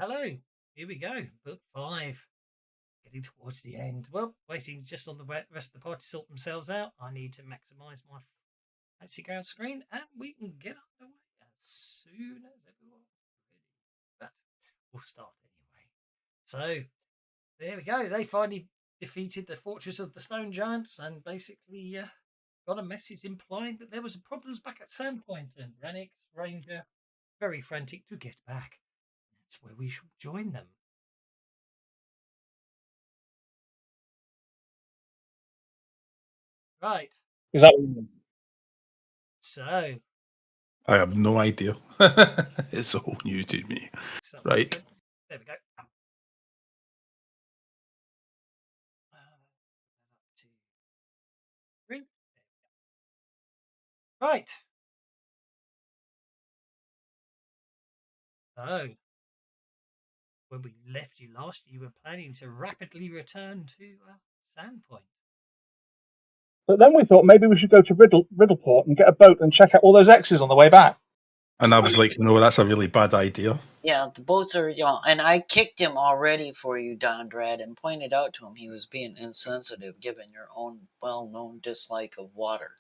hello. Here we go. Book 5. Getting towards the end. Well, waiting just on the rest of the party to sort themselves out. I need to maximise my fancy ground screen, and we can get underway as soon as everyone's ready. But we'll start anyway. So, there we go. They finally defeated the Fortress of the Stone Giants and basically got a message implying that there was problems back at Sandpoint, and Rannick's ranger very frantic to get back. That's where we should join them. Right. Is that what you mean? So. I have no idea. It's all new to me. Right. There we go. Right. So, when we left you last, you were planning to rapidly return to Sandpoint. But then we thought maybe we should go to Riddleport and get a boat and check out all those X's on the way back. And I was like, no, that's a really bad idea. Yeah, the boats are, and I kicked him already for you, Dondrad, and pointed out to him he was being insensitive given your own well-known dislike of water.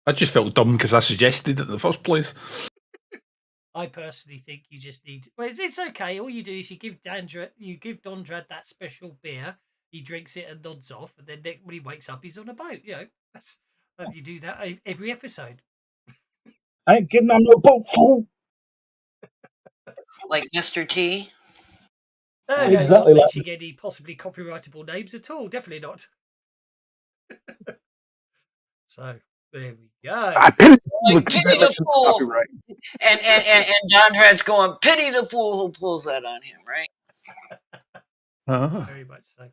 I just felt dumb because I suggested it in the first place. I personally think you just need. Well, it's okay. All you do is you give Dondrad that special beer. He drinks it and nods off, and then when he wakes up, he's on a boat. You do that every episode. I ain't getting on no boat, fool. Like Mr. T. No, exactly. Not mentioning any possibly copyrightable names at all. Definitely not. So there we go. I pity the fool. And Dondrad's going, pity the fool who pulls that on him, right? Very much so.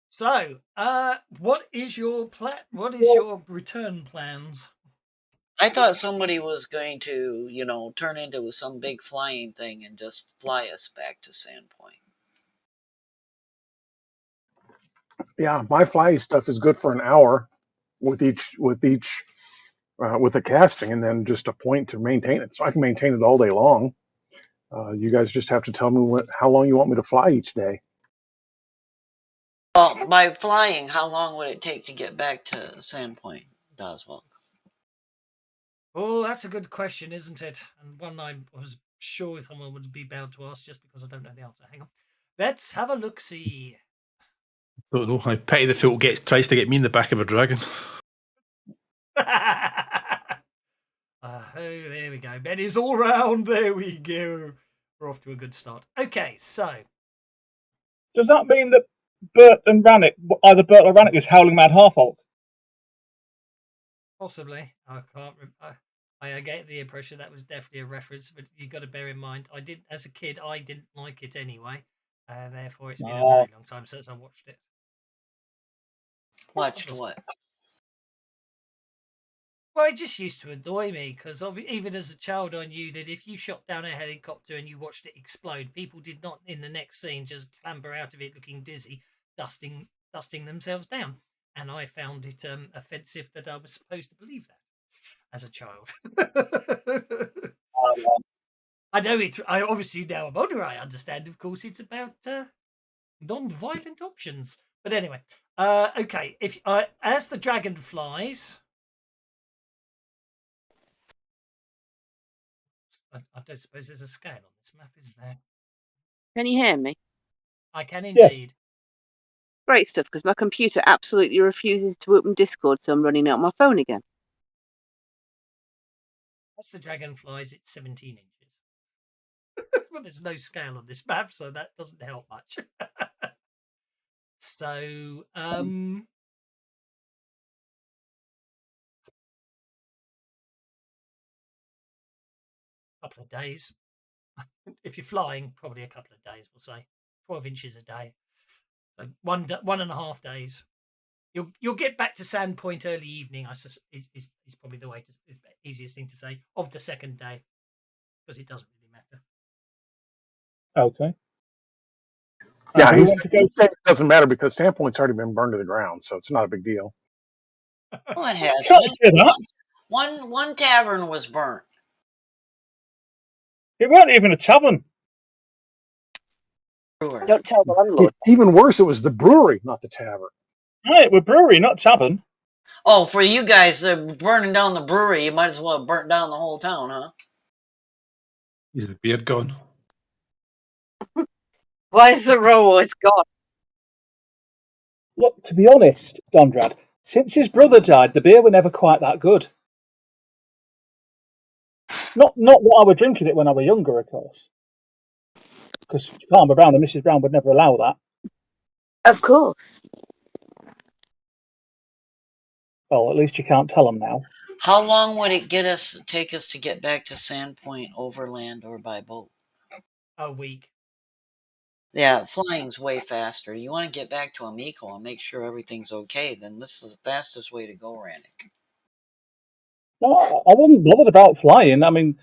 So, what is your plan? What is your return plans? I thought somebody was going to, turn into some big flying thing and just fly us back to Sandpoint. Yeah, my flying stuff is good for an hour with the casting, and then just a point to maintain it. So I can maintain it all day long. You guys just have to tell me how long you want me to fly each day. Well, by flying, how long would it take to get back to Sandpoint, Doswell? Oh, that's a good question, isn't it? And one I was sure someone would be bound to ask just because I don't know the answer. Hang on. Let's have a look-see. Don't know. I pity the fool tries to get me in the back of a dragon. Oh, there we go. Ben is all round. There we go. We're off to a good start. Okay, so. Does that mean that Bert and Rannick, either Bert or Rannick, is Howling Mad Half-Alt? Possibly. I can't remember. I get the impression that was definitely a reference, but you've got to bear in mind, as a kid, I didn't like it anyway. Therefore, it's been a very long time since I watched it. Watched what? Well, it just used to annoy me because even as a child, I knew that if you shot down a helicopter and you watched it explode, people did not, in the next scene, just clamber out of it looking dizzy, dusting themselves down. And I found it offensive that I was supposed to believe that as a child. I know it. I obviously now I'm older. I understand. Of course, it's about non-violent options. But anyway, okay. If as the dragon flies, I don't suppose there's a scale on this map, is there? Can you hear me? I can indeed. Yes. Great stuff, because my computer absolutely refuses to open Discord, so I'm running out my phone again. As the dragon flies, it's 17 inches. Well, there's no scale on this map, so that doesn't help much. So, couple of days. If you're flying, probably a couple of days, we'll say. 12 inches a day. So 1.5 days. You'll get back to Sandpoint early evening, is probably the easiest thing to say, of the second day. Because it doesn't really matter. Okay. Yeah, it doesn't matter because Sandpoint's already been burned to the ground, so it's not a big deal. Well, it has. One tavern was burnt. It weren't even a tavern. Brewer. Don't tell the landlord. Even worse, it was the brewery, not the tavern. Right, we're brewery, not tavern. Oh, for you guys burning down the brewery, you might as well have burnt down the whole town, huh? Is the beard gone? Why is the row always gone? Look, to be honest, Dondrad, since his brother died, the beer were never quite that good. Not that I were drinking it when I were younger, of course. Because Farmer Brown and Mrs. Brown would never allow that. Of course. Well, at least you can't tell them now. How long would it take us to get back to Sandpoint overland or by boat? A week. Yeah, flying's way faster. You want to get back to Amico and make sure everything's okay, then this is the fastest way to go, Rannick. No, I wasn't bothered about flying. I mean,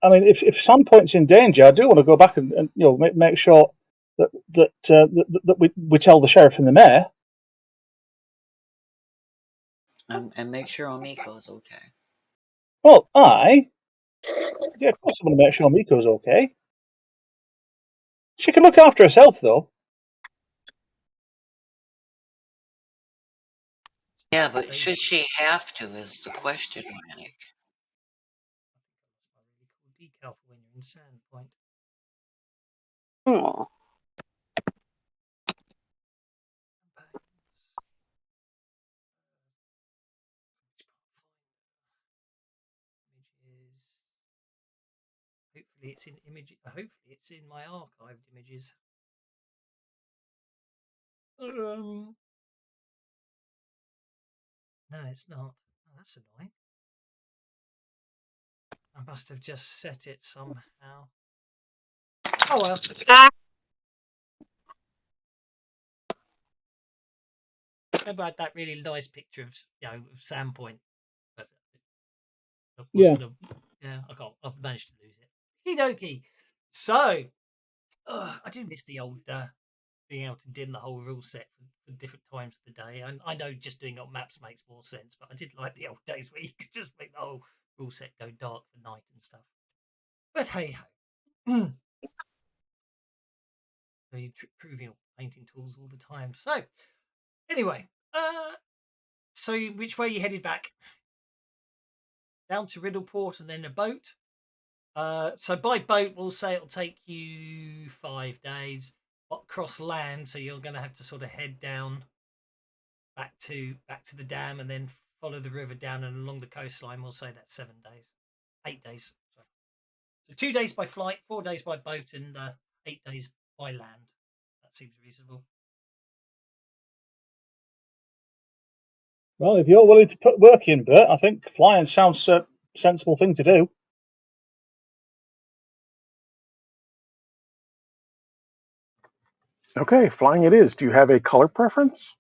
if Sandpoint's in danger, I do want to go back and make sure that we tell the sheriff and the mayor. And make sure Amico's okay. Well, yeah, of course I want to make sure Miko's okay. She can look after herself, though. Yeah, but should she have to is the question, Rannick. Decal for when you're in Sandpoint. Oh. Hopefully it's in image. Hopefully it's in my archived images. No, it's not. Oh, that's annoying. I must have just set it somehow. Oh well. Remember I had that really nice picture of of Sandpoint, but Yeah. I've managed to lose it. Okie dokie. So, I do miss the old being able to dim the whole rule set for different times of the day. And I know just doing it on maps makes more sense, but I did like the old days where you could just make the whole rule set go dark for night and stuff. But hey ho. So you're proving your painting tools all the time. So, anyway, so which way you headed back? Down to Riddleport and then a boat. So by boat, we'll say it'll take you 5 days. Cross land, so you're going to have to sort of head down back to the dam and then follow the river down and along the coastline. We'll say that's 7 days, 8 days. Sorry. So 2 days by flight, 4 days by boat, and 8 days by land. That seems reasonable. Well, if you're willing to put work in, Bert, I think flying sounds a sensible thing to do. Okay, flying it is. Do you have a color preference?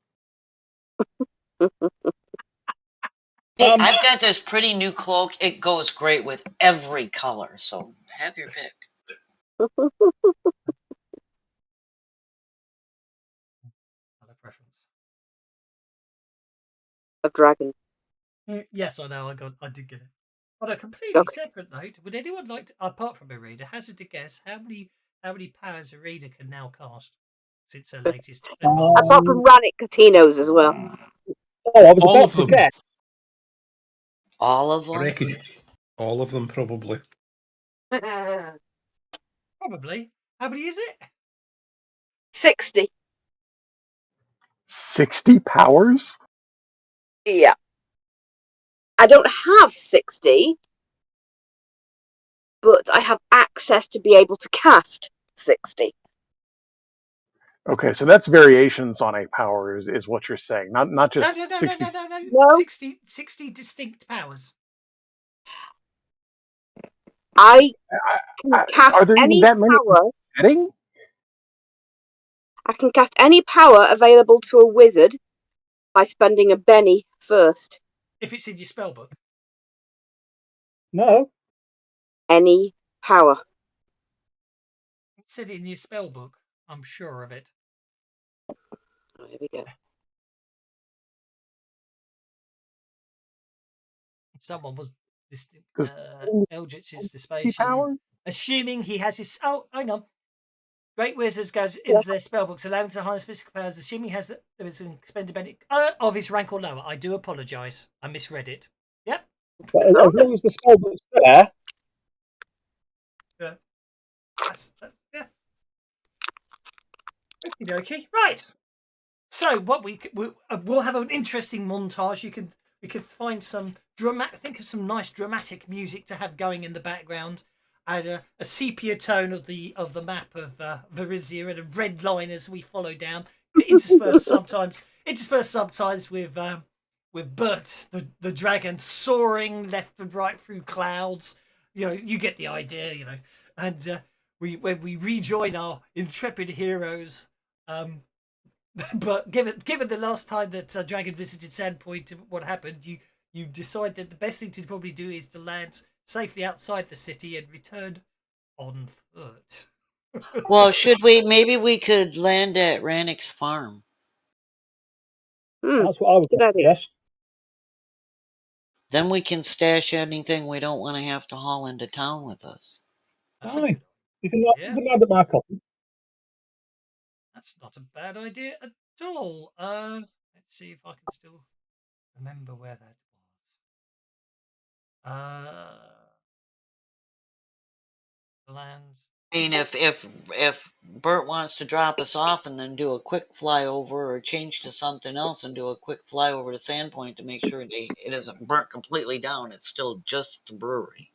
Hey, I've got this pretty new cloak. It goes great with every color, so have your pick. Color preference. A dragon. Yes, I know. I did get it. On a completely Okay. separate note, would anyone like to, apart from a reader, hazard a guess how many powers a reader can now cast since her latest advance? Apart from Rannick, because he knows as well. Oh, I was All about of to them. guess. All of I them? reckon all of them, probably. Probably. How many is it? 60. 60 powers? Yeah. I don't have 60, but I have access to be able to cast 60. Okay, so that's variations on a power is what you're saying. Not just No. 60. No. 60 distinct powers. I can Are cast there even any that many power. setting? I can cast any power available to a wizard by spending a penny first. If it's in your spell book. No. Any power. It said it in your spell book. I'm sure of it. Oh, here we go. Someone was Because Eldritch's 60 Dispersion. powers? Assuming he has his... Oh, hang on. Great Wizards goes into their spellbooks, allowing to harness mystical powers, assuming there is an expended benefit of his rank or lower. I do apologise. I misread it. Yep. But as long as the spellbook's there, Yeah. Yeah. Okay. Right. So what we'll have an interesting montage. We could find some think of some nice dramatic music to have going in the background, and a sepia tone of the map of Varizia, and a red line as we follow down, interspersed sometimes with Bert the dragon soaring left and right through clouds. You get the idea. And when we rejoin our intrepid heroes. But given the last time that Dragon visited Sandpoint, what happened? You decide that the best thing to probably do is to land safely outside the city and return on foot. Well, maybe we could land at Rannick's farm. that's what I would suggest. Then we can stash anything we don't want to have to haul into town with us. Aye. You can land at my cottage. That's not a bad idea at all. Let's see if I can still remember where that was. Lands. I mean, if Bert wants to drop us off and then do a quick flyover or change to something else and do a quick flyover to Sandpoint to make sure it isn't burnt completely down, it's still just the brewery.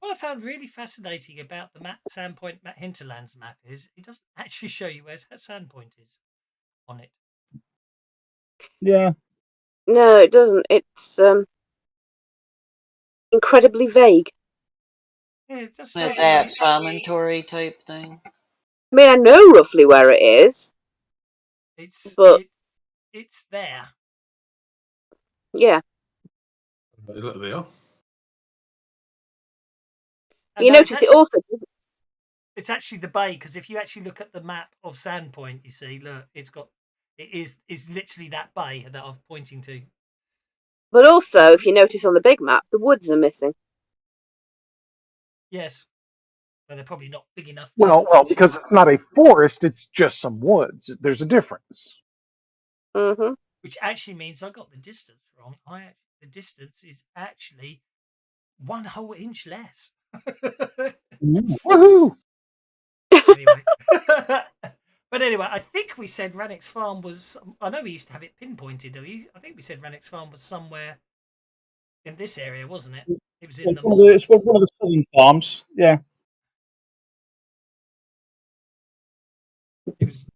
What I found really fascinating about the Sandpoint Hinterlands map is it doesn't actually show you where Sandpoint is on it. Yeah. No, it doesn't. It's incredibly vague. Yeah, it does. With that promontory type thing. I mean, I know roughly where it is. It's there. Yeah. Is it there? You notice it also. It's actually the bay, because if you actually look at the map of Sandpoint, you see, look, it is literally that bay that I'm pointing to. But also, if you notice on the big map, the woods are missing. Yes, but they're probably not big enough. Well, because it's not a forest; it's just some woods. There's a difference. Mm-hmm. Which actually means I got the distance wrong. The distance is actually 1 whole inch less. Woohoo! Anyway. But anyway, I think we said Rannick's farm was. I know we used to have it pinpointed. I think we said Rannick's farm was somewhere in this area, wasn't it? It was in It's one of the southern farms. Yeah. It was.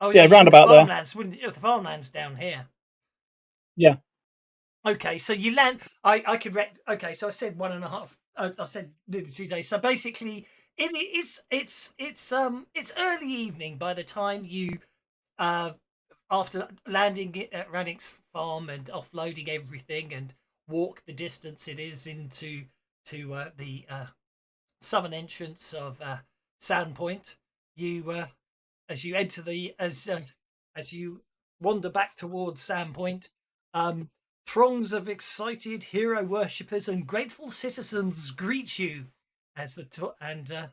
Oh yeah, round about there. The farmlands down here. Yeah. Okay, so you land. I can. Okay, so I said 1.5. I said nearly 2 days. So basically, it's early evening by the time you after landing at Rannick's farm and offloading everything and walk the distance it is into the southern entrance of Sandpoint. You as you enter as you wander back towards Sandpoint, throngs of excited hero worshippers and grateful citizens greet you as the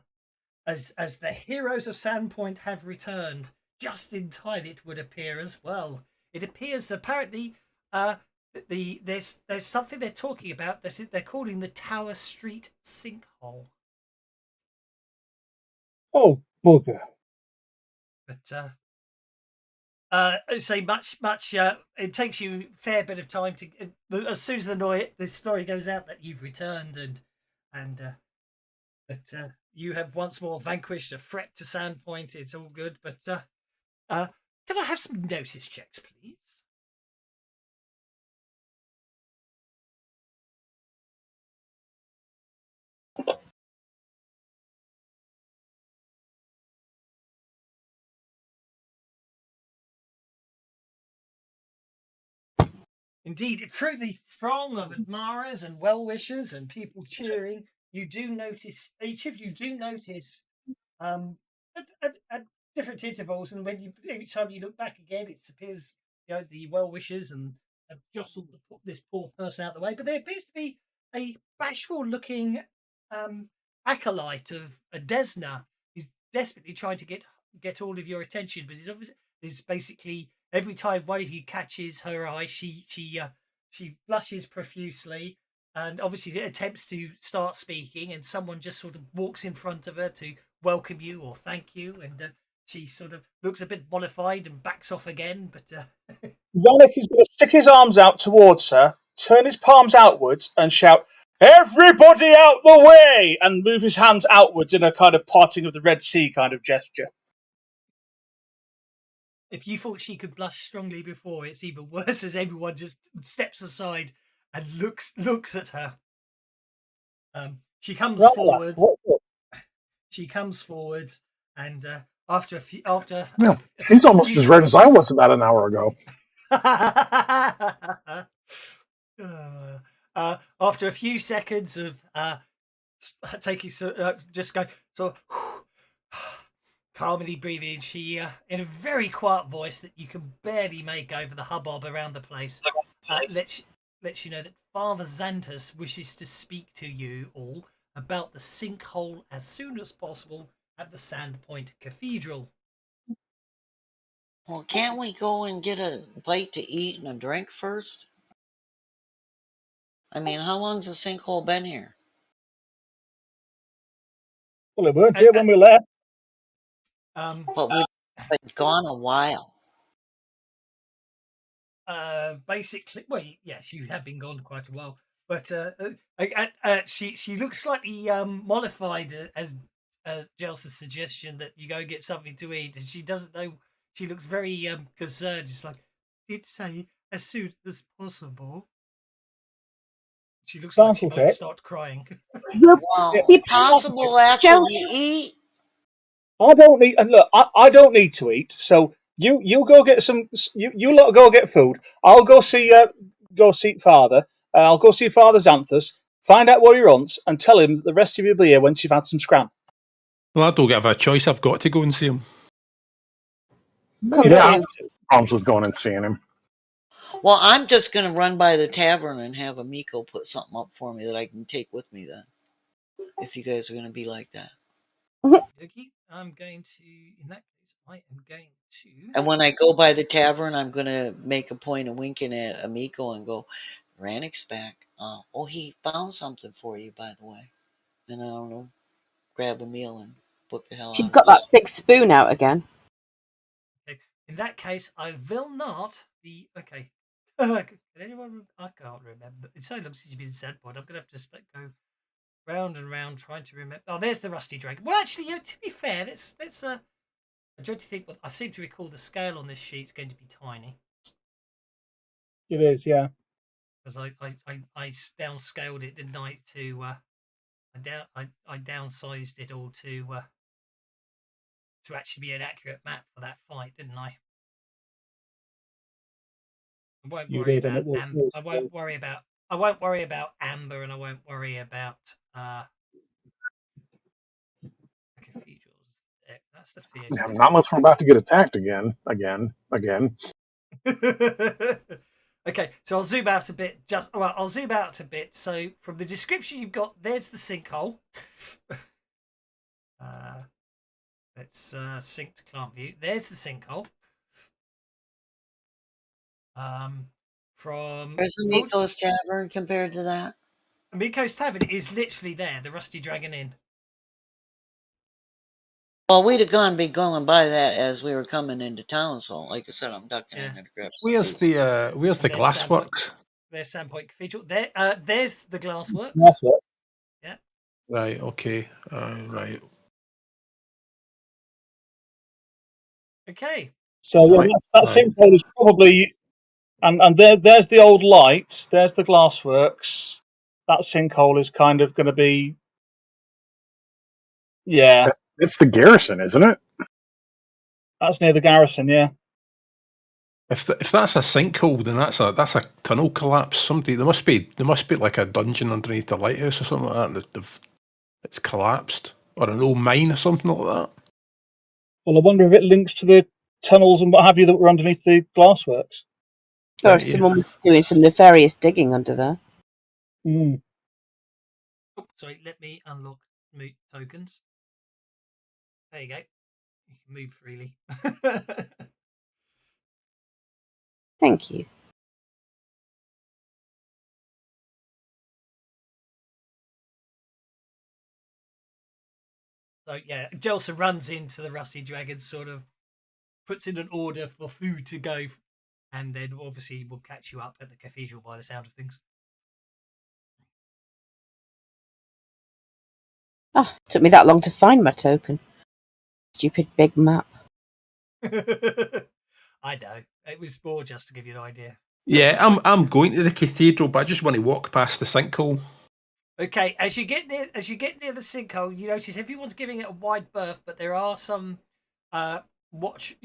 Heroes of Sandpoint have returned just in time. It would appear as well. It appears apparently there's something they're talking about that they're calling the Tower Street sinkhole. Oh bugger! But say much. It takes you a fair bit of time to, as soon as the story goes out that you've returned and that you have once more vanquished a threat to Sandpoint. It's all good. But can I have some notice checks, please? Indeed, through the throng of admirers and well-wishers and people cheering, you do notice, each of you do notice at different intervals, and every time you look back again, it appears the well-wishers and have jostled this poor person out of the way. But there appears to be a bashful-looking acolyte of Desna, who's desperately trying to get all of your attention, but it's basically every time one of you catches her eye, she blushes profusely, and obviously attempts to start speaking, and someone just sort of walks in front of her to welcome you or thank you, and she sort of looks a bit mollified and backs off again. But Yannick is going to stick his arms out towards her, turn his palms outwards, and shout, "Everybody out the way!" and move his hands outwards in a kind of parting of the Red Sea kind of gesture. if you thought she could blush strongly before, it's even worse as everyone just steps aside and looks at her. She comes forward. She comes forward, and after a few, Yeah, he's almost as red as I was about an hour ago. After a few seconds of taking just go so calmly breathing, she in a very quiet voice that you can barely make over the hubbub around the place, lets you know that Father Xantus wishes to speak to you all about the sinkhole as soon as possible at the Sandpoint Cathedral. Well, can't we go and get a bite to eat and a drink first? I mean, how long's the sinkhole been here? Well, it weren't here when we left. But we've been gone a while. Basically, well, yes, you have been gone quite a while, but she looks slightly mollified as Jelsa's suggestion that you go get something to eat, and she doesn't know. She looks very concerned. It's like, did say as soon as possible. She looks like she might start crying. Well, possible after we eat. I don't need. And look, I don't need to eat. So you go get some. You lot go get food. I'll go see Father. I'll go see Father Xanthus. Find out what he wants and tell him that the rest of you will be here once you've had some scram. Well, I don't have a choice. I've got to go and see him. Yeah, I have problems with going and seeing him. Well, I'm just going to run by the tavern and have Amiko put something up for me that I can take with me then. If you guys are going to be like that. Okay, I'm going to, in that case, I am going to. And when I go by the tavern, I'm going to make a point of winking at Amiko and go, Rannick's back. Oh, he found something for you, by the way. And I don't know, grab a meal and book the hell out. She's got that big spoon out again. Okay. In that case, I will not be. Okay. Can anyone? I can't remember. It's so long since you've been in Sandpoint. I'm going to have to go round and round trying to remember. Oh, there's the rusty dragon. Well, actually, to be fair, let's I dread to think. I seem to recall the scale on this sheet is going to be tiny. It is, yeah. Because I downscaled it, didn't I? To I downsized it all to actually be an accurate map for that fight, didn't I? I won't worry about I won't worry about Amber, and I won't worry about cathedrals. That's the fear. Yeah, not unless we're about to get attacked again. Okay, so I'll zoom out a bit. I'll zoom out a bit. So from the description you've got, there's the sinkhole. Let's sync to client view. There's the sinkhole. From Where's Amiko's Tavern compared to that? Amiko's Tavern is literally there, the Rusty Dragon Inn. Well, we'd have been going by that as we were coming into town, so like I said, I'm ducking in to grab some Where's the glassworks? There's Sandpoint Cathedral. There's the glassworks. Yeah. Right, okay. Right. Okay. So yeah, that sinkhole is probably, and there's the old lights. There's the glassworks. That sinkhole is kind of going to be, yeah. It's the garrison, isn't it? That's near the garrison, yeah. If that's a sinkhole, then that's a tunnel collapse. There must be like a dungeon underneath the lighthouse or something like that. It's collapsed, or an old mine or something like that. Well, I wonder if it links to the tunnels and what have you that were underneath the glassworks. Or someone was doing some nefarious digging under there. Mm. Oh, sorry, let me unlock tokens. There you go. You can move freely. Thank you. So yeah, Jelsa runs into the Rusty Dragon, sort of puts in an order for food to go, and then obviously will catch you up at the cathedral by the sound of things. Oh, took me that long to find my token. Stupid big map. I know. It was more just to give you an idea. Yeah, I'm going to the cathedral, but I just want to walk past the sinkhole. Okay, as you get near the sinkhole, you notice everyone's giving it a wide berth, but there are some watch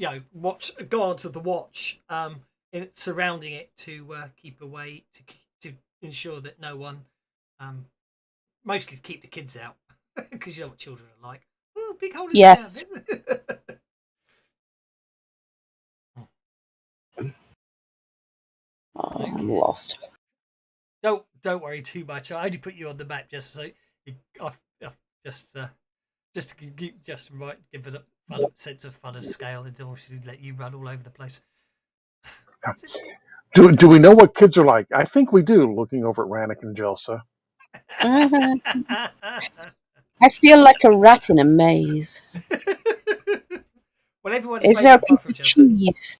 guards of the watch surrounding it to keep away, to ensure that no one, mostly to keep the kids out, because you know what children are like. Oh, big hole in Yes. the ground. Oh, I'm lost. Don't worry too much. I only put you on the map just so just to give it a fun sense of fun of scale, and to obviously let you run all over the place. Do we know what kids are like? I think we do. Looking over at Rannick and Jelsa. I feel like a rat in a maze. Well, everyone's Is made there a apart from piece of Jelsa. cheese?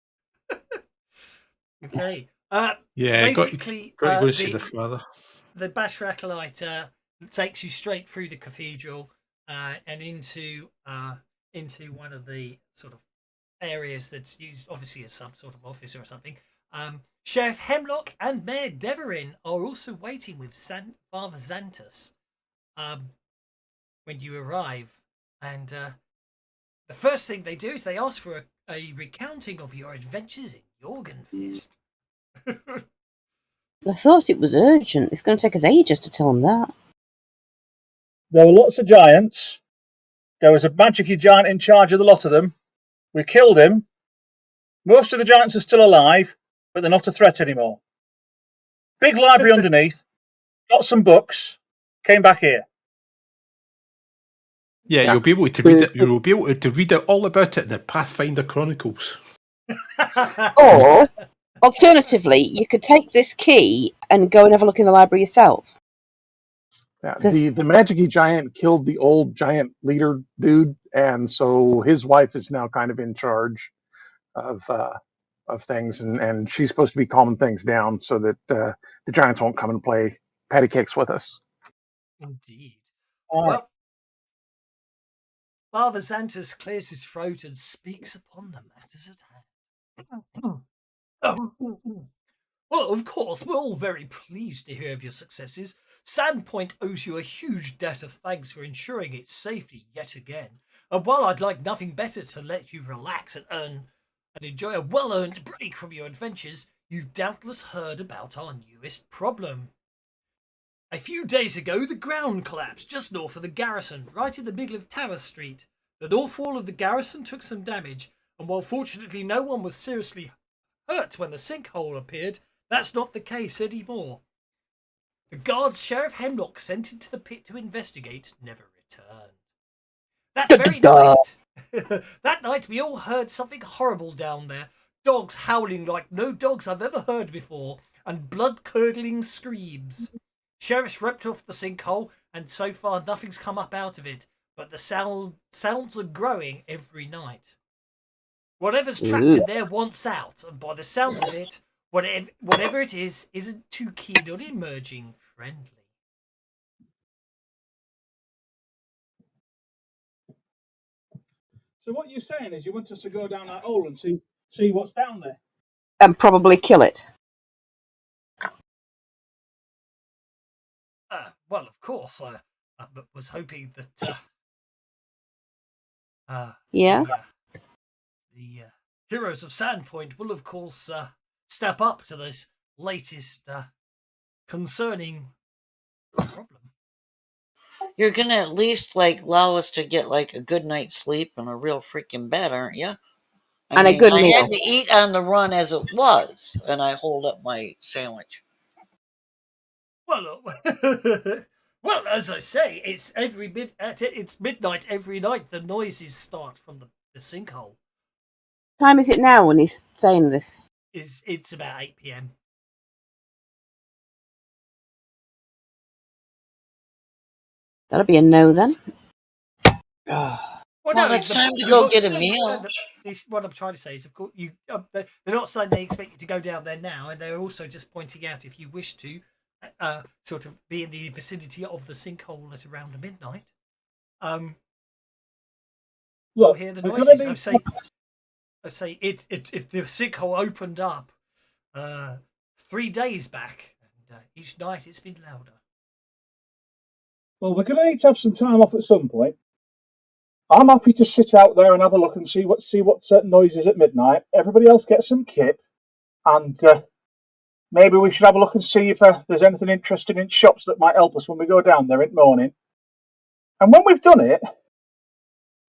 Okay. Yeah, basically, got to go see the father. The Bashar Acolyte takes you straight through the cathedral and into one of the sort of areas that's used, obviously, as some sort of office or something. Sheriff Hemlock and Mayor Deverin are also waiting with Father Xantus when you arrive. And the first thing they do is they ask for a recounting of your adventures in Jorgenfist. I thought it was urgent. It's going to take us ages to tell them that. There were lots of giants. There was a magicy giant in charge of the lot of them. We killed him. Most of the giants are still alive, but they're not a threat anymore. Big library underneath. Got some books. Came back here. Yeah, you'll be able to read it. You'll be able to read it all about it in the Pathfinder Chronicles. Or, alternatively, you could take this key and go and have a look in the library yourself. Yeah, the magicy giant killed the old giant leader dude, and so his wife is now kind of in charge of things, and she's supposed to be calming things down so that the giants won't come and play patty cakes with us. Indeed. Well, Father Xantus clears his throat and speaks upon the matters at hand. Well, of course, we're all very pleased to hear of your successes. Sandpoint owes you a huge debt of thanks for ensuring its safety yet again. And while I'd like nothing better to let you relax and enjoy a well-earned break from your adventures, you've doubtless heard about our newest problem. A few days ago, the ground collapsed just north of the garrison, right in the middle of Tower Street. The north wall of the garrison took some damage, and while fortunately no one was seriously hurt when the sinkhole appeared, that's not the case anymore. The guards Sheriff Hemlock sent into the pit to investigate never returned. That night we all heard something horrible down there. Dogs howling like no dogs I've ever heard before, and blood-curdling screams. Sheriff's ripped off the sinkhole, and so far nothing's come up out of it, but the sounds are growing every night. Whatever's trapped in there wants out, and by the sounds of it, whatever it is, isn't too keen on emerging friendly. So what you're saying is you want us to go down that hole and see what's down there? And probably kill it. Well, of course, I was hoping that... Yeah? The Heroes of Sandpoint will, of course, step up to this latest concerning problem. You're gonna at least allow us to get a good night's sleep and a real freaking bed, aren't you? I And a good meal. had to eat on the run as it was, and I hold up my sandwich. Well, Well, as I say, it's it's midnight every night. The noises start from the sinkhole. Time is it now when he's saying this? It's about 8 p.m. That'll be a no then. Oh. Well, it's time to go get a meal. What I'm trying to say is, of course, they're not saying they expect you to go down there now, and they're also just pointing out if you wish to, sort of be in the vicinity of the sinkhole at around midnight. You'll hear the noises. I say it. The sinkhole opened up 3 days back, and each night it's been louder. Well, we're going to need to have some time off at some point. I'm happy to sit out there and have a look and see what noises at midnight. Everybody else get some kit, and maybe we should have a look and see if there's anything interesting in shops that might help us when we go down there in the morning. And when we've done it,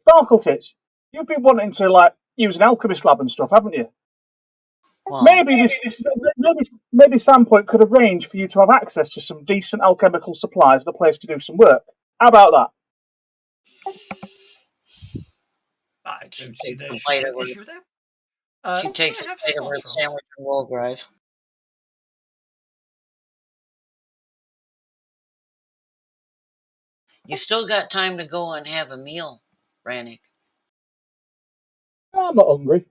Sparkle Tits, you've been wanting to use an alchemist lab and stuff, haven't you? Wow. Maybe Sandpoint could arrange for you to have access to some decent alchemical supplies and a place to do some work. How about that? I don't see the issue there. She takes a bite of her sandwich and roll fries. You still got time to go and have a meal, Rannick. I'm not hungry.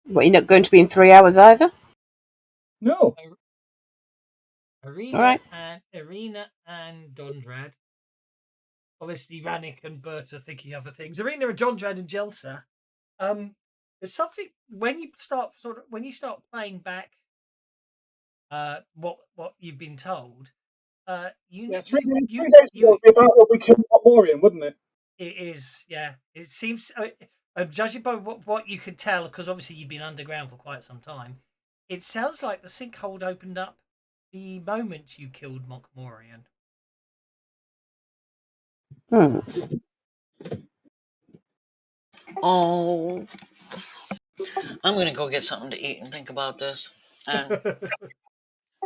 What, you're not going to be in 3 hours either? No. Irina and Dondrad. Obviously, Rannick and Bert are thinking other things. Irina and Dondrad and Jelsa. There's something when you start playing back what you've been told. 3 days ago would be about what we killed Morian, wouldn't it? It is, yeah. It seems, judging by what you could tell, because obviously you've been underground for quite some time, it sounds like the sinkhole opened up the moment you killed Morian. Oh, I'm going to go get something to eat and think about this. And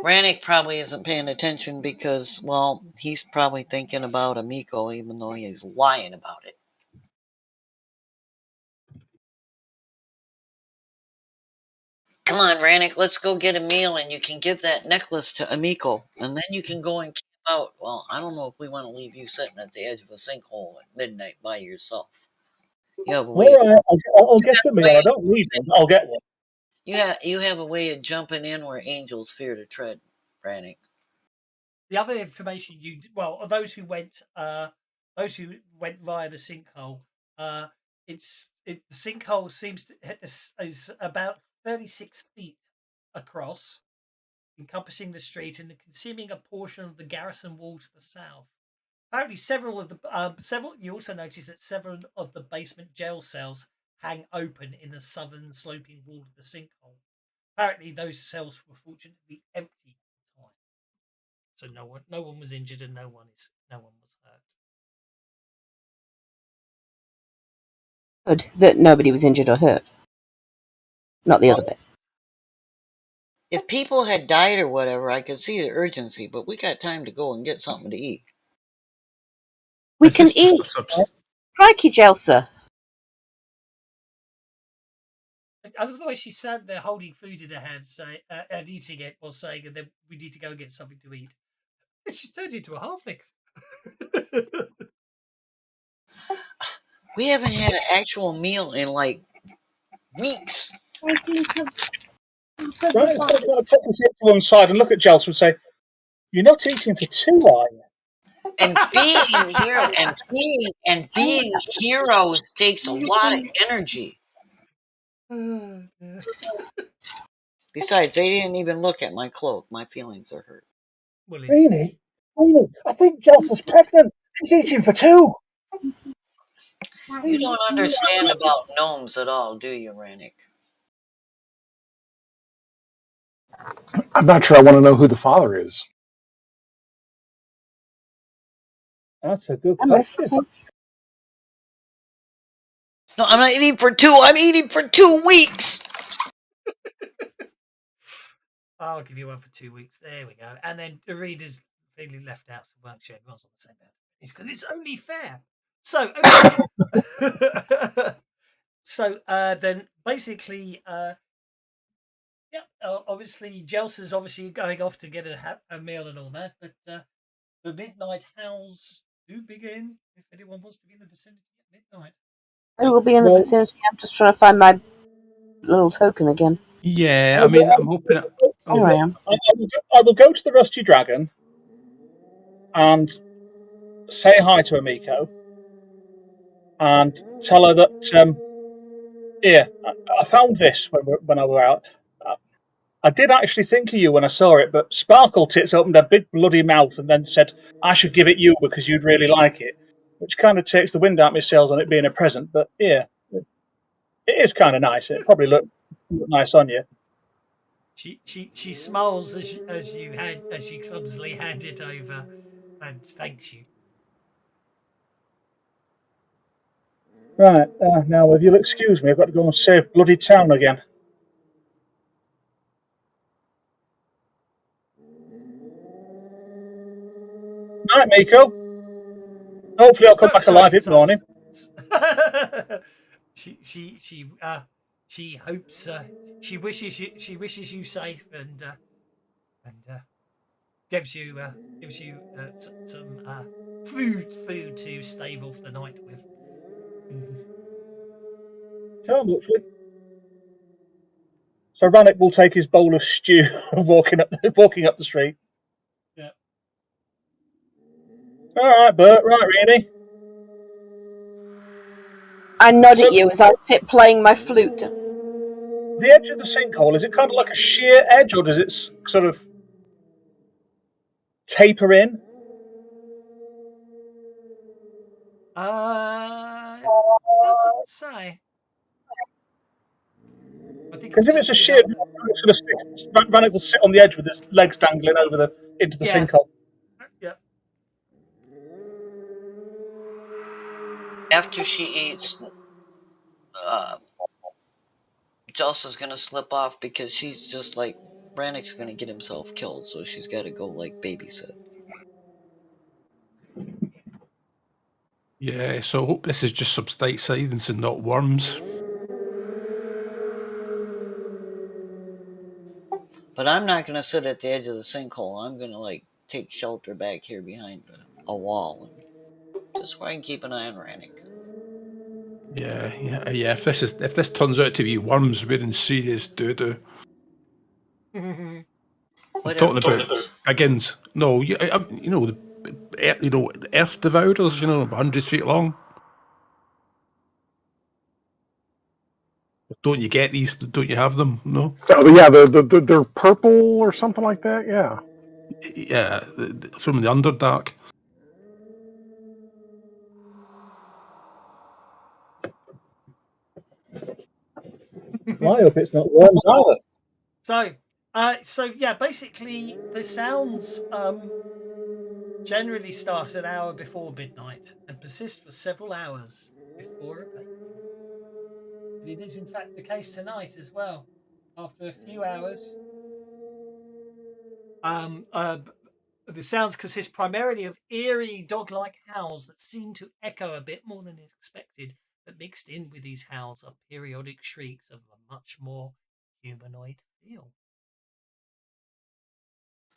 Rannick probably isn't paying attention because, well, he's probably thinking about Amico, even though he's lying about it. Come on, Rannick, let's go get a meal and you can give that necklace to Amico. And then you can go and camp out. Well, I don't know if we want to leave you sitting at the edge of a sinkhole at midnight by yourself. You have a way. All right, I'll get a meal. I don't need one. I'll get one. You have a way of jumping in where angels fear to tread, Rannick. The other information those who went via the sinkhole, the sinkhole is about 36 feet across, encompassing the street and consuming a portion of the garrison wall to the south. Apparently, you also notice that several of the basement jail cells hang open in the southern sloping wall of the sinkhole. Apparently, those cells were fortunately empty at the time, so no one was injured and no one was hurt. Good that nobody was injured or hurt. Not the other bit. If people had died or whatever, I could see the urgency, but we got time to go and get something to eat. We can eat. Crikey, Jelsa. I love the way she sat there holding food in her hand, and eating it while saying, and then we need to go and get something to eat. She turned into a halfling. We haven't had an actual meal in like weeks. Right, it's got to put this to one side and look at Jelsa and say, "You're not eating for 2, are you?" And being heroes takes a lot of energy. Besides, they didn't even look at my cloak. My feelings are hurt. Really? I think Jelsa's pregnant. She's eating for 2. You don't understand about gnomes at all, do you, Rannick? I'm not sure I want to know who the father is. That's a good question. No, I'm not eating for 2. I'm eating for 2 weeks. I'll give you one for 2 weeks. There we go. And then Irina's feeling left out, so weren't sure everyone's on the same boat. It's because it's only fair. So, okay. So then basically, obviously, Jelsa's obviously going off to get a meal and all that, but the midnight howls do begin if anyone wants to be in the vicinity at midnight. I will be in the vicinity. I'm just trying to find my little token again. Yeah, I mean, I'm hoping. Here I am. I will go to the Rusty Dragon and say hi to Amiko and tell her that here, I found this when I was out. I did actually think of you when I saw it, but Sparkle Tits opened a big bloody mouth and then said, I should give it you because you'd really like it, which kind of takes the wind out of my sails on it being a present. But yeah, it is kind of nice. It probably looked nice on you. She smiles as you clumsily hand it over and thanks you. Right, now if you'll excuse me, I've got to go and save bloody town again. Night, Miko. Hopefully I'll come back alive in the morning. She hopes she wishes you safe and gives you some food to stave off the night with. So Rannick will take his bowl of stew walking up the street. Yeah. All right, Bert. Right, Rainy. I nod at you as I sit playing my flute. The edge of the sinkhole, is it kind of like a sheer edge, or does it sort of taper in? Doesn't say. Because if it's a sheer, Rannick will sit on the edge with his legs dangling over into the sinkhole. Yeah. After she eats, Jelsa's gonna slip off because she's just like, Brannick's gonna get himself killed, so she's gotta go, like, babysit. Yeah, so I hope this is just subsidence and not worms. But I'm not gonna sit at the edge of the sinkhole. I'm gonna, like, take shelter back here behind a wall, and just where I can keep an eye on Rannick. Yeah. If this turns out to be worms, we're in serious doo-doo. Whatever. Talking about Higgins. No, the Earth Devourers. 100 feet long. Don't you get these? Don't you have them? No. Oh yeah, they're purple or something like that. Yeah. Yeah, from the Underdark. I hope it's not worms either. So yeah, basically the sounds generally start an hour before midnight and persist for several hours before abating. And it is in fact the case tonight as well. After a few hours, the sounds consist primarily of eerie dog-like howls that seem to echo a bit more than expected, but mixed in with these howls are periodic shrieks of a much more humanoid feel.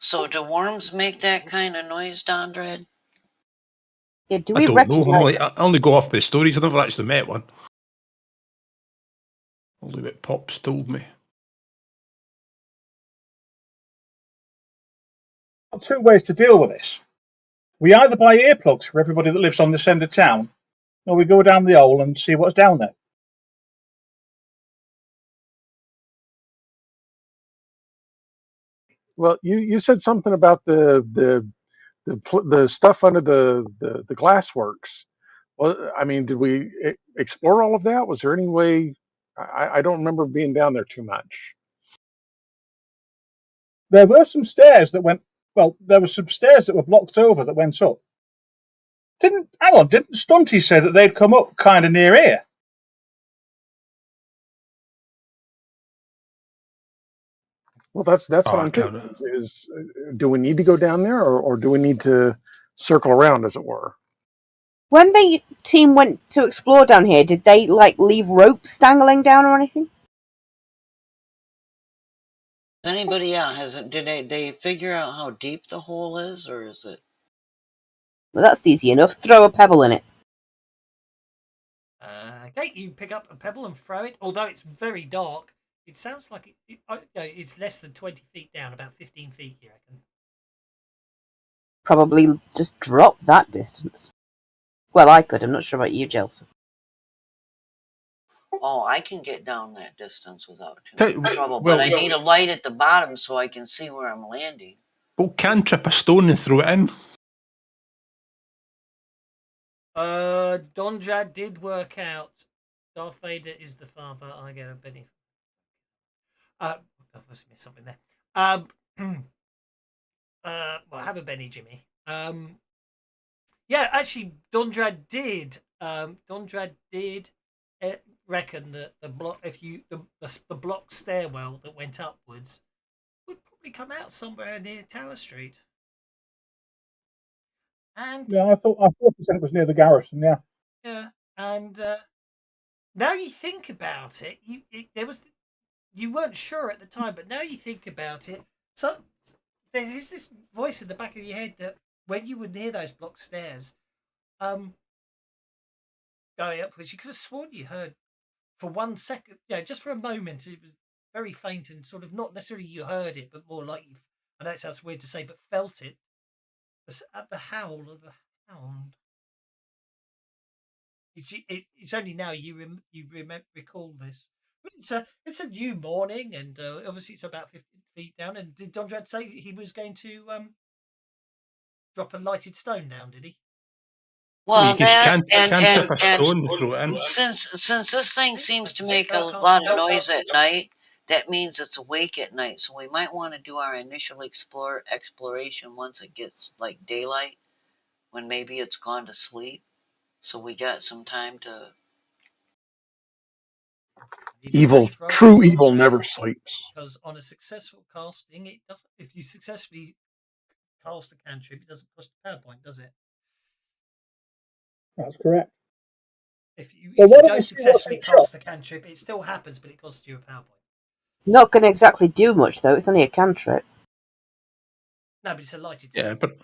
So do worms make that kind of noise, Dondred? Yeah, do I we don't know. recognize? I only go off the stories. I've never actually met one. Only what Pops told me. Two ways to deal with this. We either buy earplugs for everybody that lives on this end of town, or we go down the hole and see what's down there. Well, you said something about the stuff under the glassworks. Well, I mean, did we explore all of that? Was there any way? I don't remember being down there too much. There were some stairs that went. Well, there were some stairs that were blocked over that went up. Didn't Stunty say that they'd come up kind of near here? Well, that's what I I'm can't. thinking. Is do we need to go down there, or do we need to circle around, as it were? When the team went to explore down here, did they leave ropes dangling down or anything? Does anybody else did they figure out how deep the hole is, or is it? Well, that's easy enough. Throw a pebble in it. Okay, you pick up a pebble and throw it. Although it's very dark, it sounds like it's less than 20 feet down, about 15 feet, you reckon? Probably just drop that distance. Well, I could. I'm not sure about you, Chelsea. Oh, I can get down that distance without too much trouble, well, but I need a light at the bottom so I can see where I'm landing. Well, cantrip a stone and throw it in. Donjad did work out. Darth Vader is the father. I get a Benny. I must have missed something there. Well, have a Benny, Jimmy. Yeah, actually, Dondrad did. Dondrad did reckon that the block, if you the block stairwell that went upwards, would probably come out somewhere near Tower Street. And Yeah, I thought you said it was near the garrison. Yeah. Yeah, and now you think about it, you weren't sure at the time, but now you think about it, so there is this voice in the back of your head that when you were near those block stairs, going upwards, you could have sworn you heard for 1 second, just for a moment, it was very faint and sort of not necessarily you heard it, but more like I know it sounds weird to say, but felt it at the howl of a hound. It's only now you recall this, but it's a new morning, and obviously it's about 50 feet down. And did Dondrad say he was going to drop a lighted stone down? Did he? Well, that cantrip a stone and throw it in. Since this thing seems to make a lot of noise at night, that means it's awake at night. So we might want to do our initial exploration once it gets like daylight, when maybe it's gone to sleep. So we got some time to. True evil never sleeps. Because on a successful casting, it doesn't. If you successfully cast a cantrip, it doesn't cost a power point, does it? That's correct. If you don't successfully cast a cantrip, it still happens, but it costs you a power point. Not going to exactly do much, though. It's only a cantrip. No, but it's a lighted. Yeah, but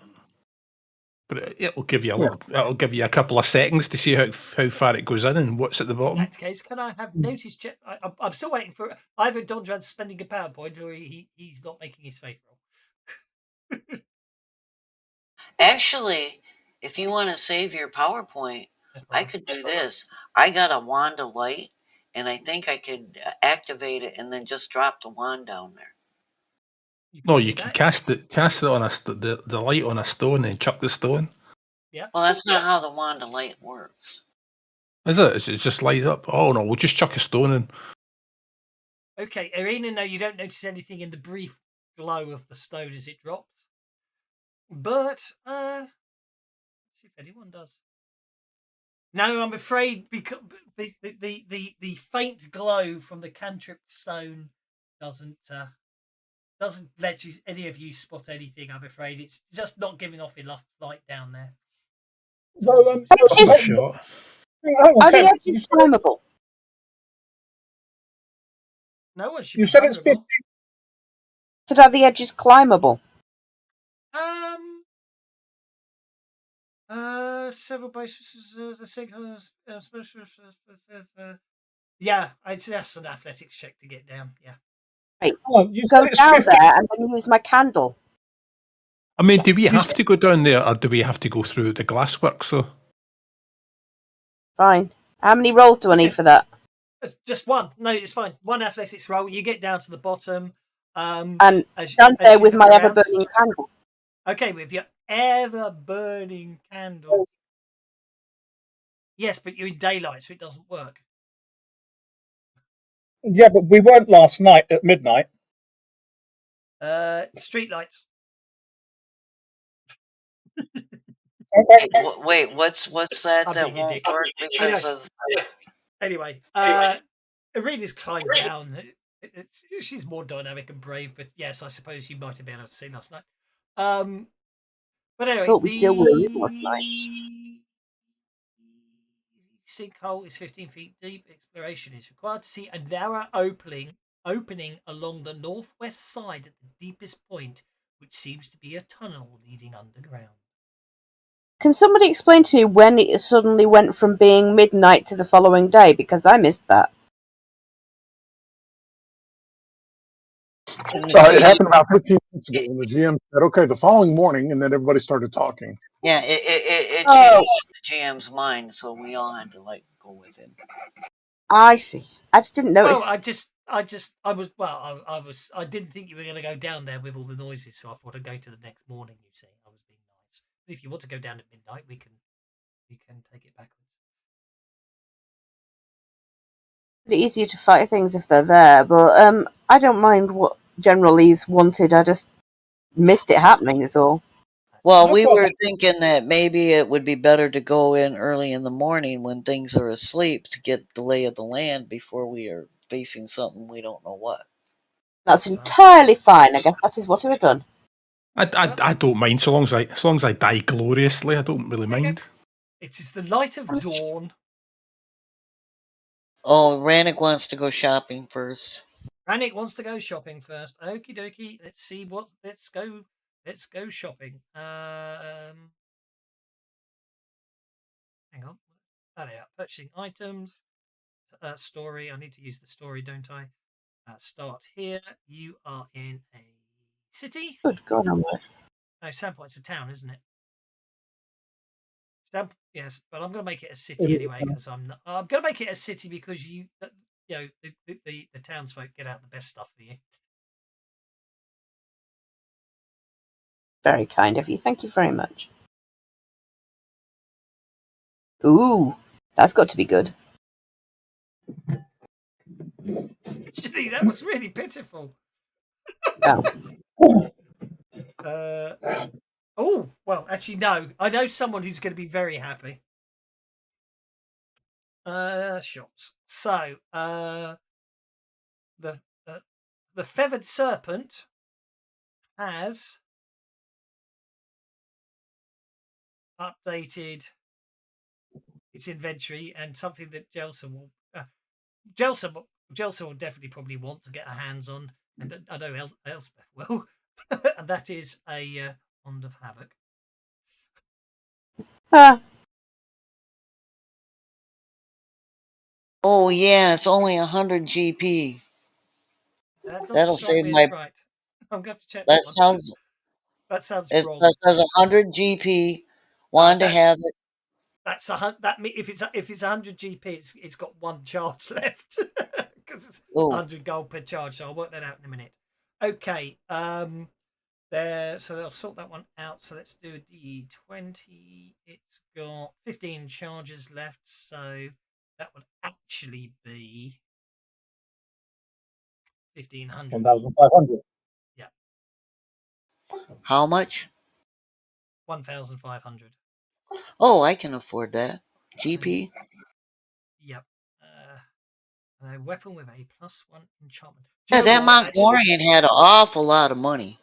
it'll give you a little. It'll give you a couple of seconds to see how far it goes in and what's at the bottom. In that case, can I have notice check? I'm still waiting for either Dondrad spending a PowerPoint or he's not making his faith roll. Actually, if you want to save your PowerPoint, I could do this. I got a wand of light, and I think I could activate it and then just drop the wand down there. No, you can cast it on the light on a stone and chuck the stone. Yeah. Well, that's not how the wand of light works. Is it? It just lights up. Oh no, we'll just chuck a stone in. Okay, Irina, no, you don't notice anything in the brief glow of the stone as it drops. But let's see if anyone does. No, I'm afraid because the faint glow from the cantrip stone doesn't let any of you spot anything. I'm afraid it's just not giving off enough light down there. Are the edges climbable? No one should. You said it's 50. So are the edges climbable? Several bases. Yeah, it's just an athletics check to get down. Yeah. Right. Go down there and then use my candle. I mean, do we have to go down there, or do we have to go through the glasswork? So fine. How many rolls do I need for that? Just one. No, it's fine. One athletics roll. You get down to the bottom. And down there with my ever burning candle. Okay, with your ever burning candle. Yes, but you're in daylight, so it doesn't work. Yeah, but we weren't last night at midnight. Street lights. Wait, what's that won't work because of? Anyway, Irina's climbed down. She's more dynamic and brave, but yes, I suppose you might have been able to see last night. But anyway, Thought we still were in last night. the sinkhole is 15 feet deep. Exploration is required to see a narrow opening along the northwest side at the deepest point, which seems to be a tunnel leading underground. Can somebody explain to me when it suddenly went from being midnight to the following day? Because I missed that. And the So it GM happened about 15 minutes ago when the GM said, "Okay, the following morning," and then everybody started talking. Yeah, it Oh, changed the GM's mind, so we all had to go with it. I see. I just didn't notice. Well, I didn't think you were going to go down there with all the noises, so I thought I'd go to the next morning. You see, I was being nice. But if you want to go down at midnight, we can take it backwards. Easier to fight things if they're there, but I don't mind what General Lee's wanted. I just missed it happening. Is all. Well, I've we got were thinking that maybe it would be better to go in early in the morning when things are asleep to get the lay of the land before we are facing something we don't know what. That's entirely fine. I guess that is what we've done. I don't mind so long as I die gloriously. I don't really mind. It is the light of dawn. Oh, Rannick wants to go shopping first. Rannick wants to go shopping first. Okie dokie. Let's see what. Let's go shopping. Hang on. Oh, they are purchasing items. Story. I need to use the story, don't I? Start here. You are in a city. Good God, I'm No, Sandpoint's a town, isn't it? Yes, but I'm going to make it a city anyway because I'm going to make it a city because the townsfolk get out the best stuff for you. very kind of you. Thank you very much. Ooh, that's got to be good. Actually, that was really pitiful. Oh. Oh, well, actually, no. I know someone who's going to be very happy. Shops. So, the feathered serpent has updated its inventory and something that Jelsa will definitely probably want to get her hands on, and I know Elspeth will, and that is a Wand of Havoc. Oh yeah, it's only 100 GP. That'll save my. Right. I'm going to check That that one. sounds. That sounds It wrong. says 100 GP. Wand to have it. That's if it's 100 GP, it's got one charge left because it's 100 gold per charge. So I'll work that out in a minute. Okay. So they'll sort that one out. So let's do a D20. It's got 15 charges left, so that would actually be 1,500. 1,500. Yeah. How much? 1,500. Oh, I can afford that. GP. Yep. A weapon with a +1 enchantment. Yeah, that Mongolian had an awful lot of money.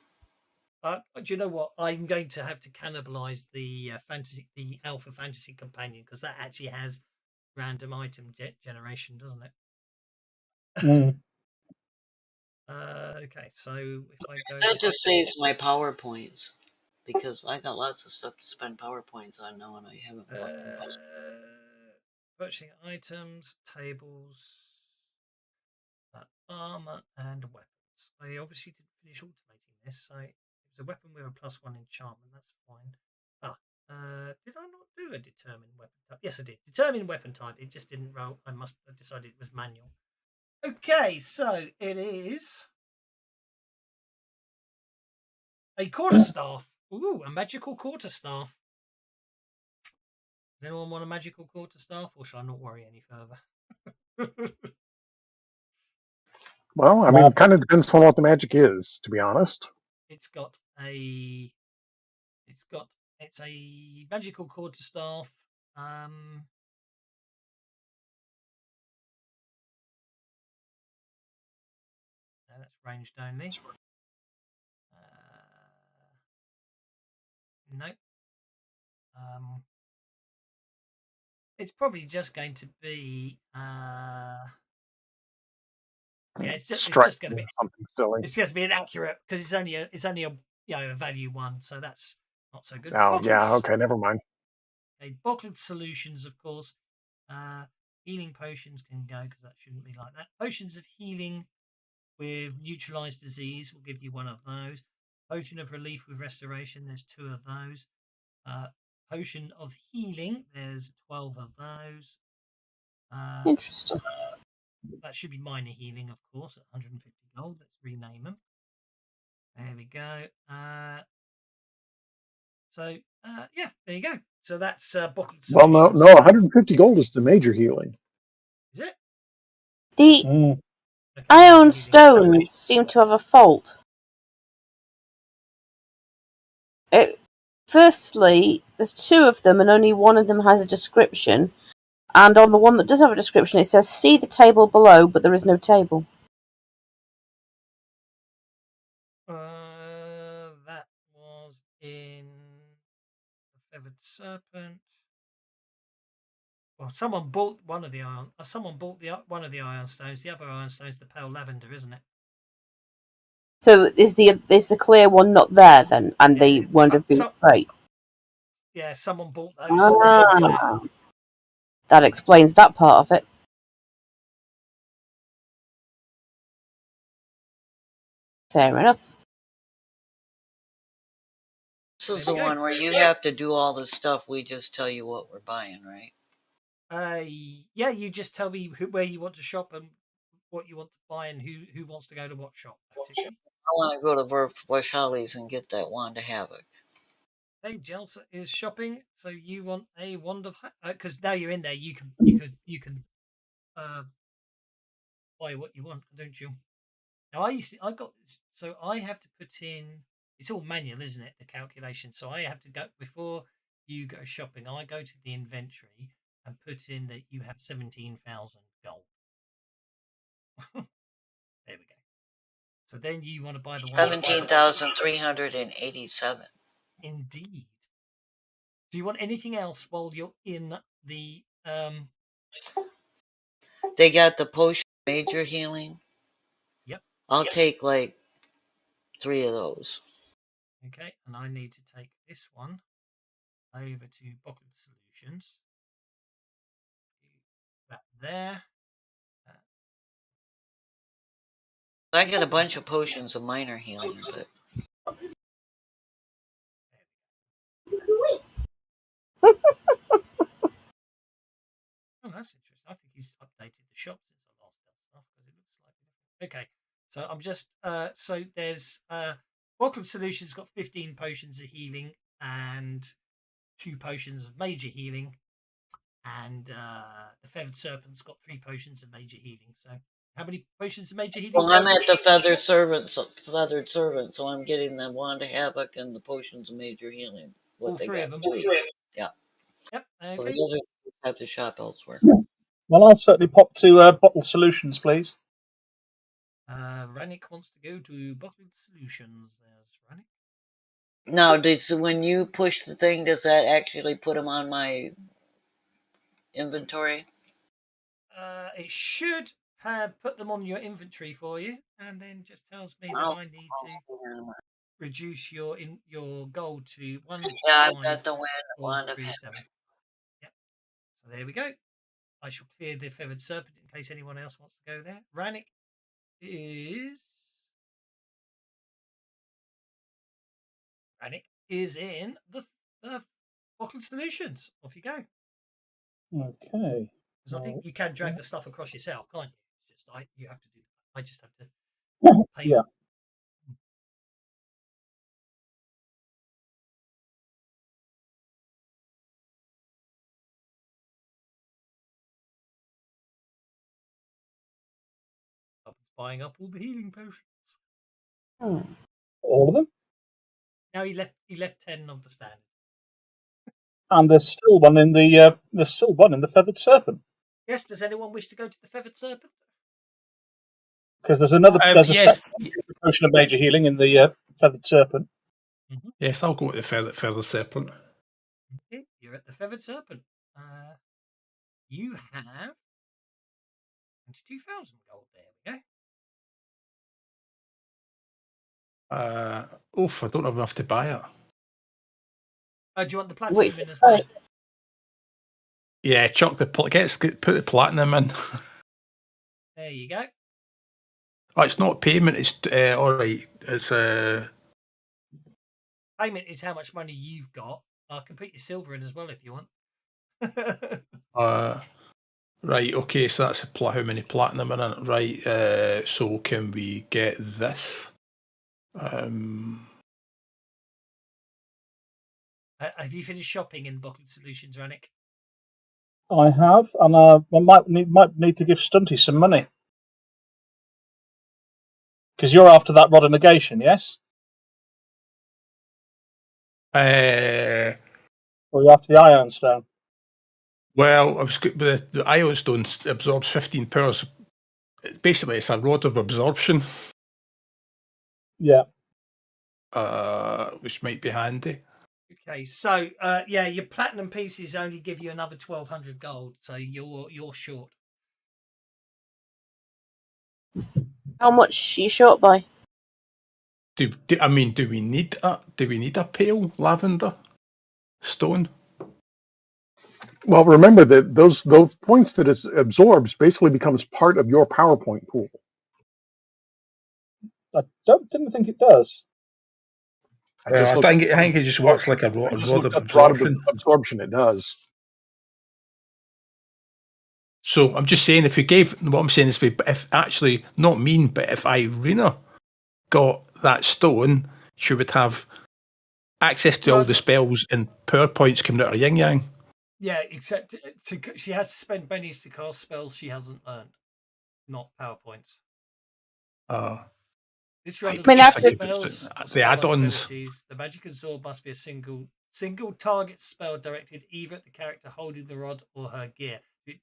Do you know what? I'm going to have to cannibalize the the Alpha Fantasy Companion because that actually has random item generation, doesn't it? Mm. Okay, so if I go, That just saves my PowerPoints because I got lots of stuff to spend PowerPoints on now, and I haven't. Purchasing items, tables, armor, and weapons. I obviously didn't finish automating this, so it was a weapon with a +1 enchantment. That's fine. Did I not do a determined weapon type? Yes, I did. Determined weapon type. It just didn't roll. I decided it was manual. Okay, so it is a quarterstaff. Ooh, a magical quarterstaff. Does anyone want a magical quarterstaff, or shall I not worry any further? Well, I mean, it kind of depends on what the magic is, to be honest. It's a magical quarterstaff. ranged only. Nope. It's probably just going to be. Yeah, it's just going to be something silly. It's just be inaccurate because it's only a value 1, so that's not so good. Oh, yeah, okay, never mind. Okay, bottled solutions, of course. Healing potions can go because that shouldn't be like that. Potions of healing with neutralized disease will give you 1 of those. Potion of relief with restoration, there's 2 of those. Potion of healing, there's 12 of those. Interesting. That should be minor healing, of course, at 150 gold. Let's rename them. There we go. Yeah, there you go. So that's bottled Well, solutions. no, 150 gold is the major healing. Is it? The iron stones seem to have a fault. Firstly, there's 2 of them and only one of them has a description. And on the one that does have a description, it says, see the table below, but there is no table. That was in the Feathered Serpent. Well, someone bought one of the iron. Someone bought one of the iron stones. The other iron stone is the pale lavender, isn't it? So is the clear one not there then, and they won't have been right? Yeah, someone bought those. That explains that part of it. Fair enough. This is the one where you have to do all the stuff. We just tell you what we're buying, right? Yeah, you just tell me where you want to shop and what you want to buy and who wants to go to what shop. Basically. I want to go to Verschalli's and get that Wand of Havoc. Hey, Jelsa is shopping, so you want a Wand of because now you're in there, you can buy what you want, don't you? Now I got this, so I have to put in. It's all manual, isn't it? The calculation. So I have to go before you go shopping. I go to the inventory and put in that you have 17,000 gold. There we go. So then you want to buy the 17,387. Indeed. Do you want anything else while you're in the They got the potion major healing. Yep. I'll take like 3 of those. Okay, and I need to take this one over to Bottled Solutions. That there. I got a bunch of potions of minor healing, but Oh, that's interesting. I think he's updated the shop since I last done stuff because it looks like okay. So I'm just so there's Bottled Solutions got 15 potions of healing and 2 potions of major healing, and the Feathered Serpent's got 3 potions of major healing. So how many potions of major healing? well, I'm at the Feathered Servant, so I'm getting the Wand of Havoc and the potions of major healing. What All they 3 got? of them. Yeah. Yep. Okay. The others have to shop elsewhere. Well, I'll certainly pop to Bottled Solutions, please. Rannick wants to go to Bottled Solutions. There's Rannick. Now, when you push the thing, does that actually put them on my inventory? It should have put them on your inventory for you, and then just tells me that I need to reduce your gold to 1. Yeah, I've got the Wand of Havoc. Yep. So there we go. I shall clear the Feathered Serpent in case anyone else wants to go there. Rannick is in the Bottled Solutions. Off you go. Okay. Because I think you can drag the stuff across yourself, can't you? It's just you have to do that. I just have to pay. Yeah. Buying up all the healing potions. All of them? Now he left 10 of the standard. And there's still one in the Feathered Serpent. Yes, does anyone wish to go to the Feathered Serpent? Because there's another. There's a yes. second potion of major healing in the feathered serpent. Yes, I'll go with the feathered serpent. Okay, you're at the feathered serpent. You have 22,000 gold. There we go. I don't have enough to buy it. Oh, do you want the platinum Wait, in as well? right. Yeah, chuck the put the platinum in. There you go. Oh, it's not payment. It's all right. It's Payment is how much money you've got. I can put your silver in as well if you want. right. Okay, so that's how many platinum in it? Right. So can we get this? Have you finished shopping in Bottled Solutions, Rannick? I have, and I might need to give Stunty some money. Because you're after that rod of negation, yes? Or you're after the Iron Stone? Well, I was the Iron Stone absorbs 15 powers. Basically, it's a rod of absorption. Yeah. Which might be handy. Okay, so yeah, your platinum pieces only give you another 1,200 gold, so you're short. How much are you short by? Do we need a pale lavender stone? Well, remember that those points that it absorbs basically becomes part of your PowerPoint pool. I didn't think it does. I think it just works like a rod of absorption. It does. So I'm just saying, what I'm saying is, if actually not mean, but if Irina got that stone, she would have access to all the spells and power points coming out of Yin Yang. Yeah, except she has to spend pennies to cast spells she hasn't earned, not PowerPoints. This run of spells, the add-ons. The magic absorb must be a single target spell directed either at the character holding the rod or her gear. It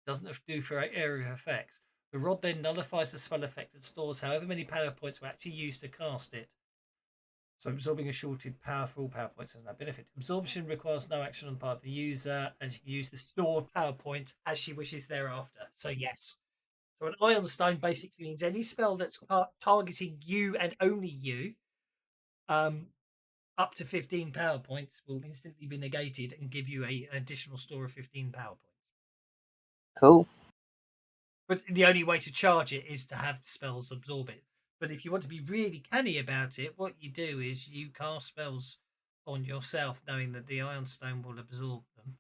doesn't do for area effects. The rod then nullifies the spell effect and stores however many power points were actually used to cast it. So absorbing a shorted power for all power points has no benefit. Absorption requires no action on the part of the user, and she can use the stored power points as she wishes thereafter. So yes. So an Iron Stone basically means any spell that's targeting you and only you, up to 15 power points will instantly be negated and give you an additional store of 15 power points. Cool. But the only way to charge it is to have spells absorb it. But if you want to be really canny about it, what you do is you cast spells on yourself, knowing that the Iron Stone will absorb them,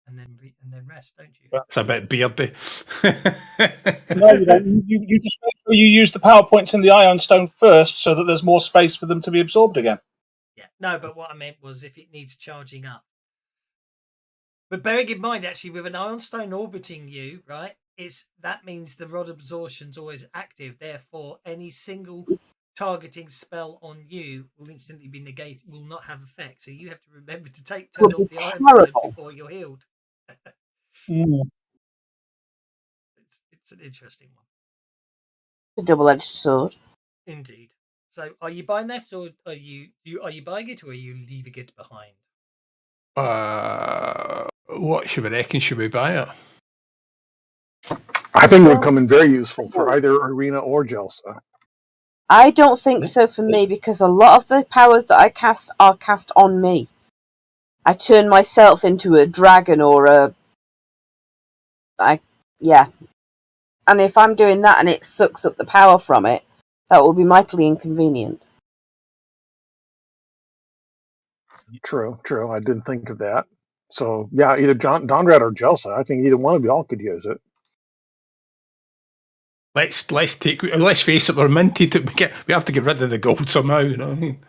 and then rest, don't you? That's a bit beardy. No, you don't. You just make sure you use the power points in the Iron Stone first, so that there's more space for them to be absorbed again. Yeah, no, but what I meant was if it needs charging up. But bearing in mind, actually, with an Iron Stone orbiting you, right, that means the rod absorption's always active. Therefore, any single targeting spell on you will instantly be negated, will not have effect. So you have to remember to turn off the Iron Stone before you're healed. It's an interesting one. It's a double-edged sword. Indeed. So, are you buying this, or are you buying it, or are you leaving it behind? What should we reckon? Should we buy it? I think it would come in very useful for either Irina or Jelsa. I don't think so for me, because a lot of the powers that I cast are cast on me. I turn myself into a dragon or and if I'm doing that and it sucks up the power from it, that will be mightily inconvenient. True. I didn't think of that. So yeah, either Donrad or Jelsa. I think either one of y'all could use it. Let's face it, we're minted. We have to get rid of the gold somehow. You know what I mean?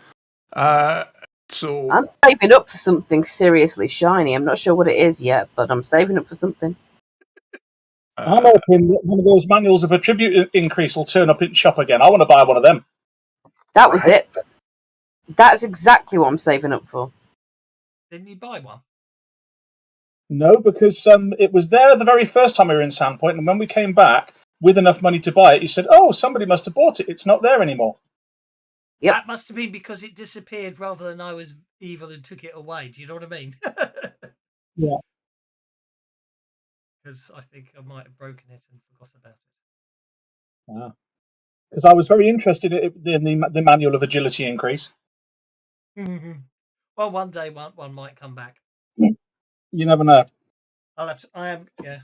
So I'm saving up for something seriously shiny. I'm not sure what it is yet, but I'm saving up for something. I'm hoping that one of those manuals of attribute increase will turn up in shop again. I want to buy one of them. That was it. That's exactly what I'm saving up for. Didn't you buy one? No, because it was there the very first time we were in Sandpoint, and when we came back, with enough money to buy it, you said, "Oh, somebody must have bought it. It's not there anymore." Yep. That must have been because it disappeared rather than I was evil and took it away. Do you know what I mean? Yeah. Because I think I might have broken it and forgot about it. Because I was very interested in the manual of agility increase. Mm-hmm. Well, one day one might come back. You never know. I'll have to,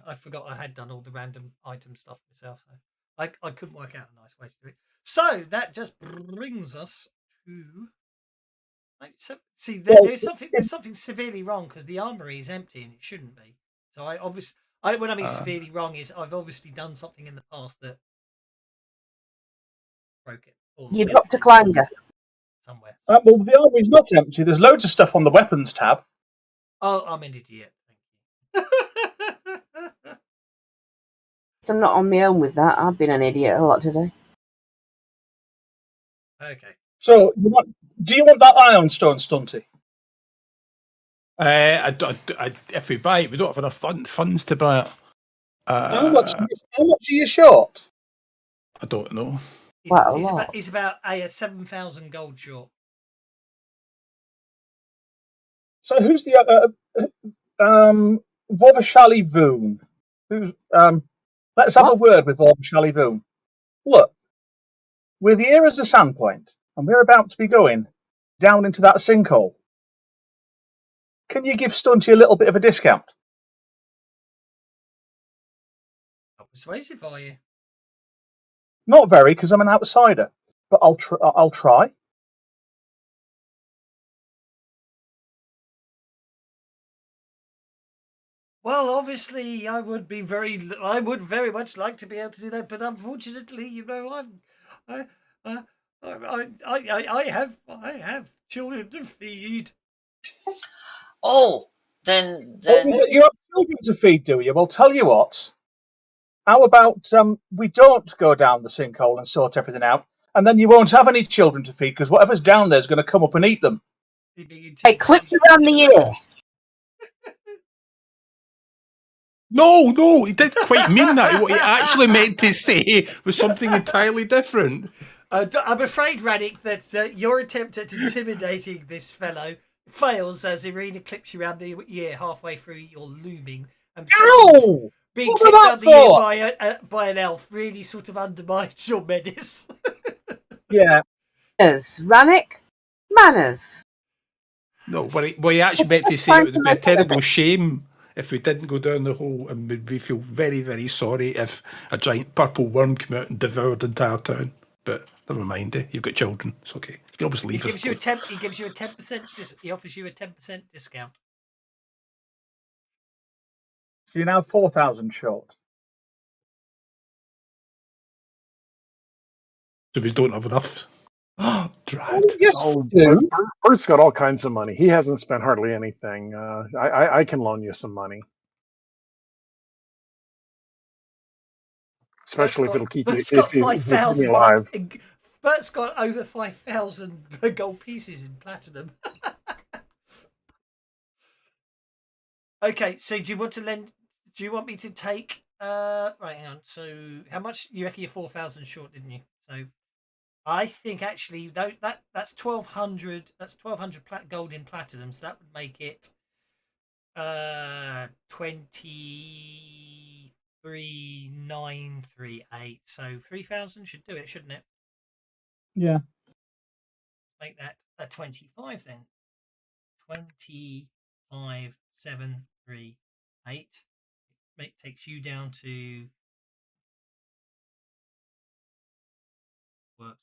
I forgot I had done all the random item stuff myself. So I couldn't work out a nice way to do it. So that just brings us to. See, there's something severely wrong because the armory is empty and it shouldn't be. So what I mean severely wrong is I've obviously done something in the past that broke it. You dropped a clanger somewhere. Well, the armory's not empty. There's loads of stuff on the weapons tab. Oh, I'm an idiot. Thank you. So I'm not on my own with that. I've been an idiot a lot today. Okay. So, do you want that ironstone, Stunty? If we buy it, we don't have enough funds to buy it. How much are you short? I don't know. He's about 7,000 gold short. So who's the Vovashali Voon? Let's have a word with Vovashali Voon. Look, we're the Heroes of Sandpoint, and we're about to be going down into that sinkhole. Can you give Stunty a little bit of a discount? How persuasive are you? Not very, because I'm an outsider, but I'll try. Well, obviously, I would very much like to be able to do that, but unfortunately, I have children to feed. Oh, then You have children to feed, do you? Well, tell you what. How about we don't go down the sinkhole and sort everything out, and then you won't have any children to feed because whatever's down there is going to come up and eat them. Hey, clip you around the ear. No, he didn't quite mean that. What he actually meant to say was something entirely different. I'm afraid, Rannick, that your attempt at intimidating this fellow fails as Irina clips you around the ear halfway through your looming. Ow! Being clipped around the ear by an elf really sort of undermines your menace. Yeah. Rannick? Manners. No, what he actually meant to say, it would be a terrible shame if we didn't go down the hole, and we feel very, very sorry if a giant purple worm came out and devoured the entire town. But never mind, you've got children. It's okay. You can always leave us. He gives you a 10%. He offers you a 10% discount. So you're now 4,000 short. So we don't have enough. Drat. Yes, Bert's got all kinds of money. He hasn't spent hardly anything. I can loan you some money. Especially if it'll keep you alive. Bert's got over 5,000 gold pieces in platinum. Okay, so do you want me to take right, hang on. So how much you reckon you're 4,000 short, didn't you? So I think actually that's 1,200. That's 1,200 gold in platinum. So that would make it 23,938. So 3,000 should do it, shouldn't it? Yeah. Make that a 25 then. 25,738. Takes you down to works.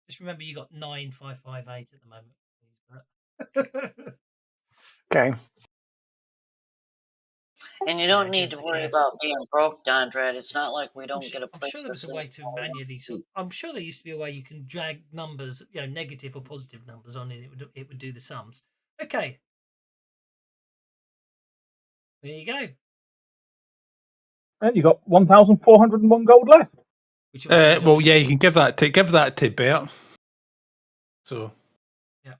Just remember you got 9,558 at the moment, please. Okay. And you don't need to worry about being broke, Dondred. It's not like we don't get a place. I'm sure there's a way to manually. I'm sure there used to be a way you can drag numbers, negative or positive numbers on it. It would do the sums. Okay. There you go. And you got 1,401 gold left. Well, yeah, you can give that to Bert. So yeah.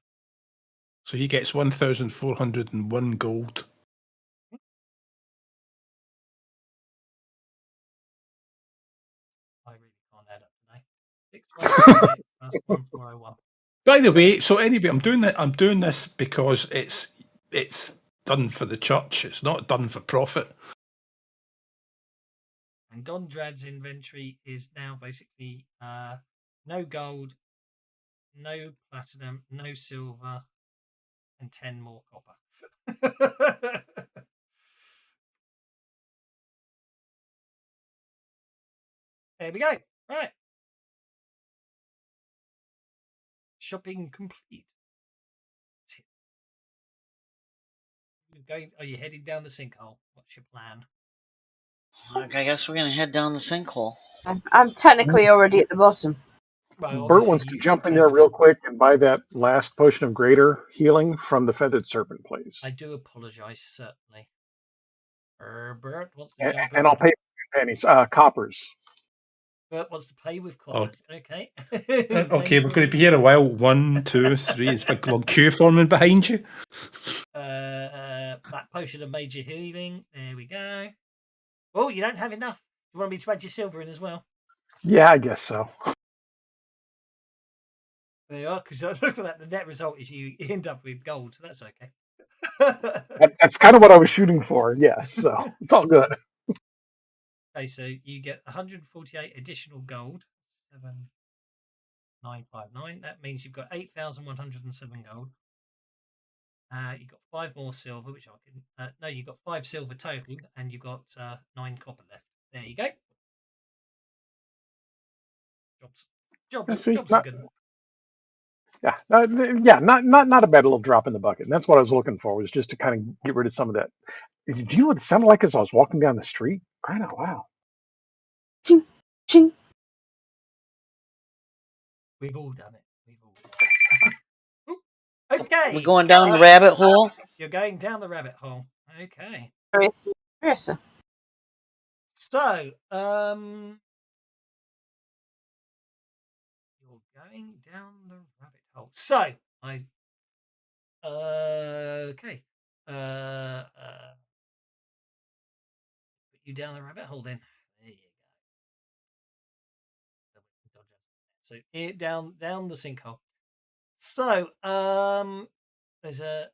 So he gets 1,401 gold. 148 plus 1401. By the way, so anyway, I'm doing this because it's done for the church. It's not done for profit. And Dondrad's inventory is now basically no gold, no platinum, no silver, and 10 more copper. There we go. Right. Shopping complete. Are you heading down the sinkhole? What's your plan? I guess we're gonna head down the sinkhole. I'm technically already at the bottom. Well, Bert wants to jump in there real quick and buy that last potion of greater healing from the feathered serpent, please. I do apologise, certainly. Bert wants to jump in. And I'll pay pennies, coppers. Bert wants to pay with coppers. Okay. Okay, we're going to be here a while. 1, 2, 3. It's a big long queue forming behind you. That potion of major healing. There we go. Oh, you don't have enough. You want me to add your silver in as well? Yeah, I guess so. There you are, because I looked at that. The net result is you end up with gold, so that's okay. That's kind of what I was shooting for, yes. So it's all good. Okay, so you get 148 additional gold. 7,959. That means you've got 8,107 gold. You've got 5 more silver, which I can. No, you've got 5 silver total, and you've got 9 copper left. There you go. Jobs are good. Yeah, not a bad little drop in the bucket. And that's what I was looking for, was just to kind of get rid of some of that. Do you know what it sounded like as I was walking down the street? Crying out loud. Ching, ching. We've all done it. Okay. We're going down the rabbit hole. You're going down the rabbit hole. Okay. Yes. So, you're going down the rabbit hole. So, okay. Put you down the rabbit hole then. There you go. So, down the sinkhole. So, there's a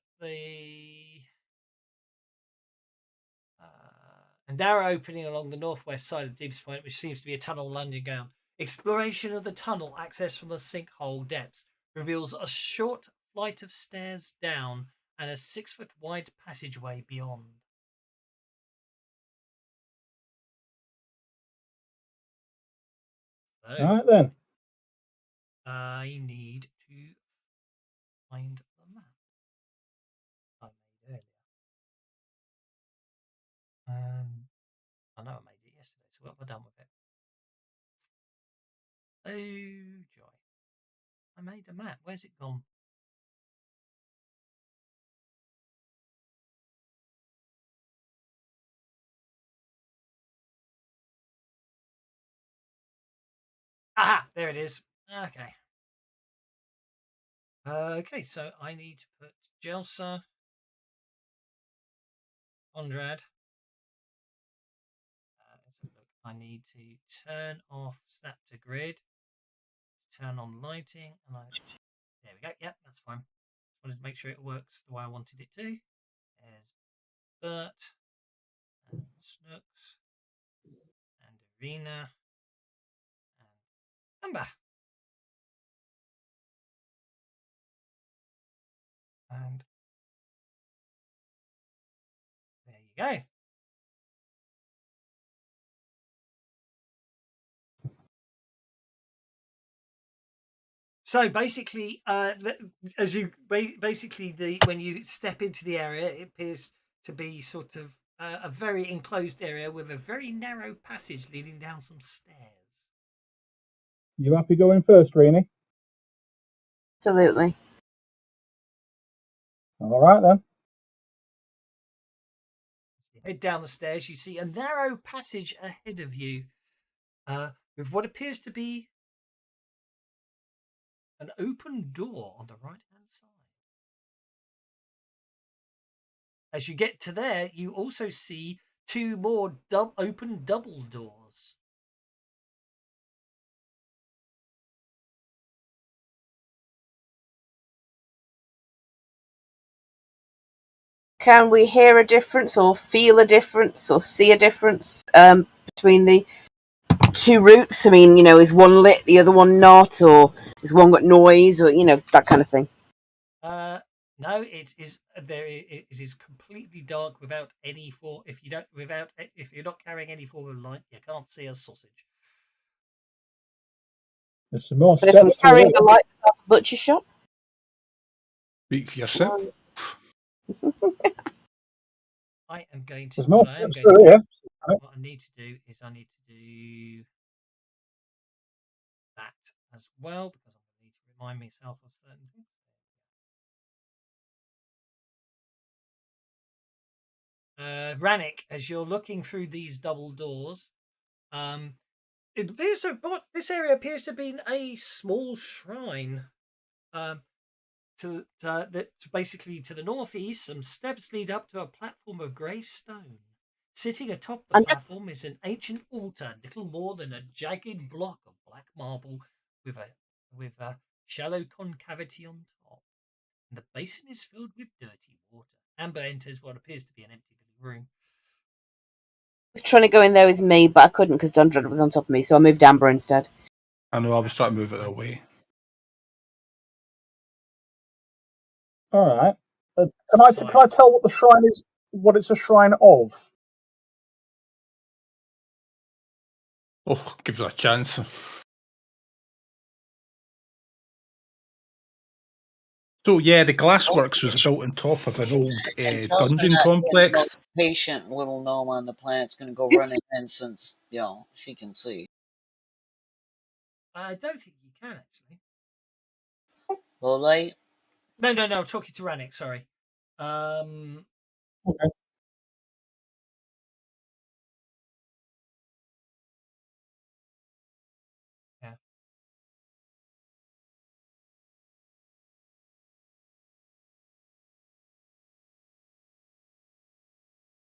narrow opening along the northwest side of the deepest point, which seems to be a tunnel landing down. Exploration of the tunnel, access from the sinkhole depths, reveals a short flight of stairs down and a 6-foot wide passageway beyond. So, All right then. I need to find the map I made earlier. I know I made it yesterday, so what have I done with it? Oh, joy. I made a map. Where's it gone? Aha! There it is. Okay. Okay, so I need to put Jelsa, Conrad. I need to turn off snap to grid, turn on lighting, and there we go. Yep, that's fine. Just wanted to make sure it works the way I wanted it to. There's Bert and Snooks and Arena and Amber. And there you go. So basically, when you step into the area, it appears to be sort of a very enclosed area with a very narrow passage leading down some stairs. You happy going first, Rini? Absolutely. All right then. You head down the stairs. You see a narrow passage ahead of you, with what appears to be an open door on the right-hand side. As you get to there, you also see 2 more open double doors. can we hear a difference or feel a difference or see a difference between the two routes? I mean, is one lit, the other one not, or is one got noise, or that kind of thing? No, it is it is completely dark without any form. If you're not carrying any form of light, you can't see a sausage. There's some more But if I'm steps to carrying the a light off a butcher shop, Speak for yourself. I am going to. There's more What I am steps going to to. here. What I need to do is I need to do that as well because I'm going to need to remind myself of certain things. Rannick, as you're looking through these double doors, this area appears to have been a small shrine. Basically to the northeast, some steps lead up to a platform of grey stone. Sitting atop the platform is an ancient altar, little more than a jagged block of black marble with a shallow concavity on top. And the basin is filled with dirty water. Amber enters what appears to be an empty little room. I was trying to go in there with me, but I couldn't because Dundred was on top of me, so I moved Amber instead. I know, I was trying to move it away. All right. Can I tell what the shrine is? What it's a shrine of? Oh, give us a chance. So yeah, the Glassworks was built on top of an old Until dungeon the complex. most patient little gnome on the planet's going to go running in since, she can see. I don't think you can actually. Low light? No. I'm talking to Rannick. Sorry. Okay. Yeah.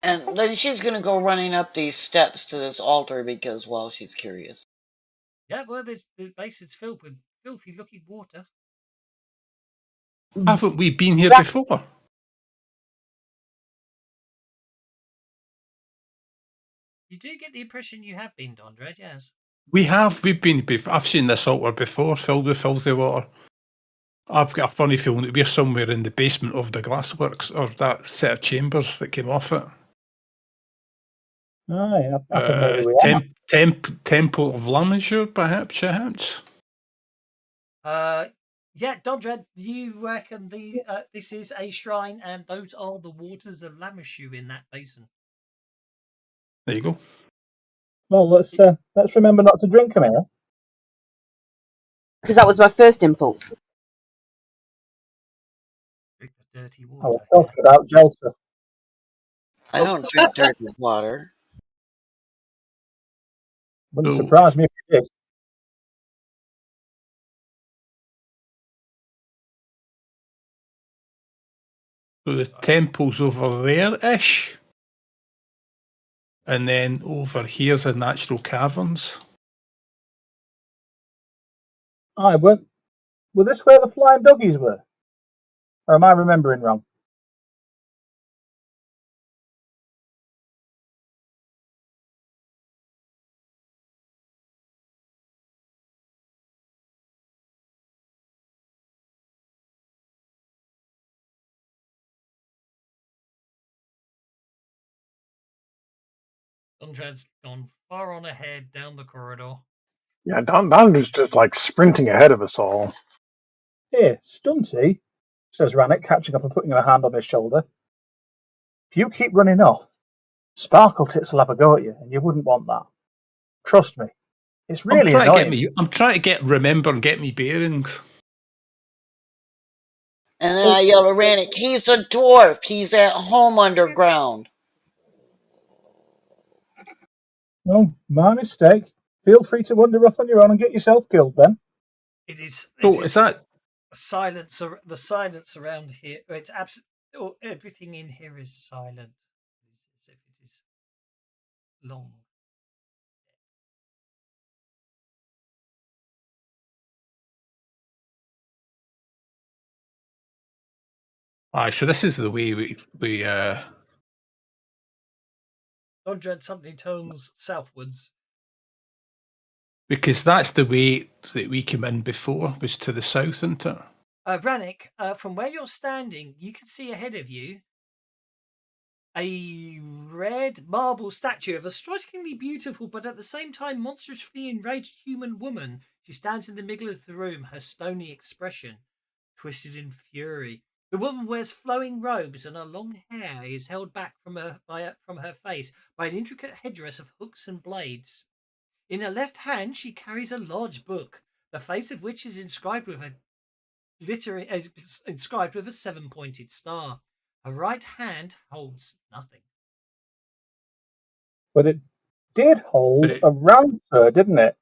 And then she's going to go running up these steps to this altar because, well, she's curious. Yeah, well, the basin's filled with filthy-looking water. Haven't we been here before? You do get the impression you have been, Dondred, yes. We've been before. I've seen this altar before, filled with filthy water. I've got a funny feeling that we're somewhere in the basement of the Glassworks, or that set of chambers that came off it. Aye, I think maybe we are. Temple of Lamashur, perhaps. Yeah, Dondred, do you reckon this is a shrine and those are the waters of Lamashu in that basin? There you go. Well, let's remember not to drink them here. Because that was my first impulse. Drink the dirty I water. was talking about Jelsa. I don't drink dirty water. Wouldn't surprise me if you did. So the temple's over there-ish. And then over here's the natural caverns. Aye, were this where the flying doggies were? Or am I remembering wrong? Dondred's gone far on ahead down the corridor. Yeah, Don's just like sprinting ahead of us all. Here, Stunty, says Rannick, catching up and putting a hand on his shoulder. If you keep running off, Sparkle Tits will have a go at you, and you wouldn't want that. Trust me. It's really annoying. I'm trying to remember and get me bearings. And then I yell at Rannick, he's a dwarf. He's at home underground. No, my mistake. Feel free to wander off on your own and get yourself killed then. It is. So is that silence? The silence around here. It's everything in here is silent, as if it is long. Aye, so this is the way we Dodred suddenly turns southwards. because that's the way that we came in before, was to the south, isn't it? Brannick, from where you're standing, you can see ahead of you a red marble statue of a strikingly beautiful but at the same time monstrously enraged human woman. She stands in the middle of the room, her stony expression twisted in fury. The woman wears flowing robes, and her long hair is held back from her face by an intricate headdress of hooks and blades. In her left hand, she carries a large book, the face of which is inscribed with a seven-pointed star. Her right hand holds nothing. But it did hold a rancer, didn't it?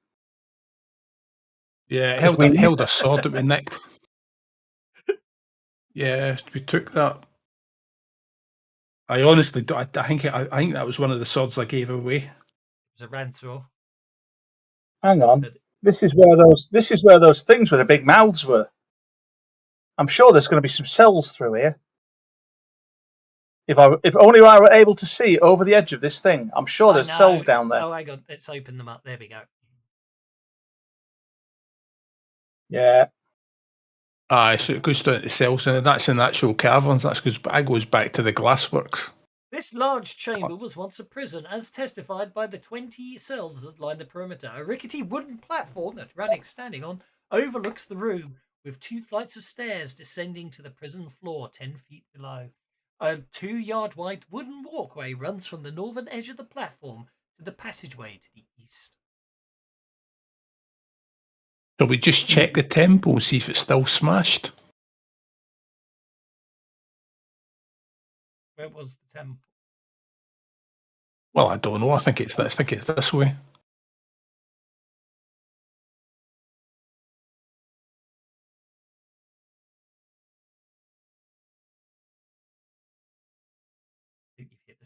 Yeah, it 'Cause we held a sword that we nicked. Yeah, we took that. I honestly don't. I think that was one of the swords I gave away. It was a rancer. Hang on. This is where those things with the big mouths were. I'm sure there's going to be some cells through here. If only I were able to see over the edge of this thing, I'm sure there's cells down there. Oh, hang on. Let's open them up. There we go. Yeah. Aye, so it goes down to cells, and that's in actual caverns. That goes back to the glassworks. This large chamber was once a prison, as testified by the 20 cells that line the perimeter. A rickety wooden platform that Rannick's standing on overlooks the room, with 2 flights of stairs descending to the prison floor 10 feet below. A 2-yard wide wooden walkway runs from the northern edge of the platform to the passageway to the east. So we just check the temple, see if it's still smashed. Where was the temple? Well, I don't know. I think it's this way.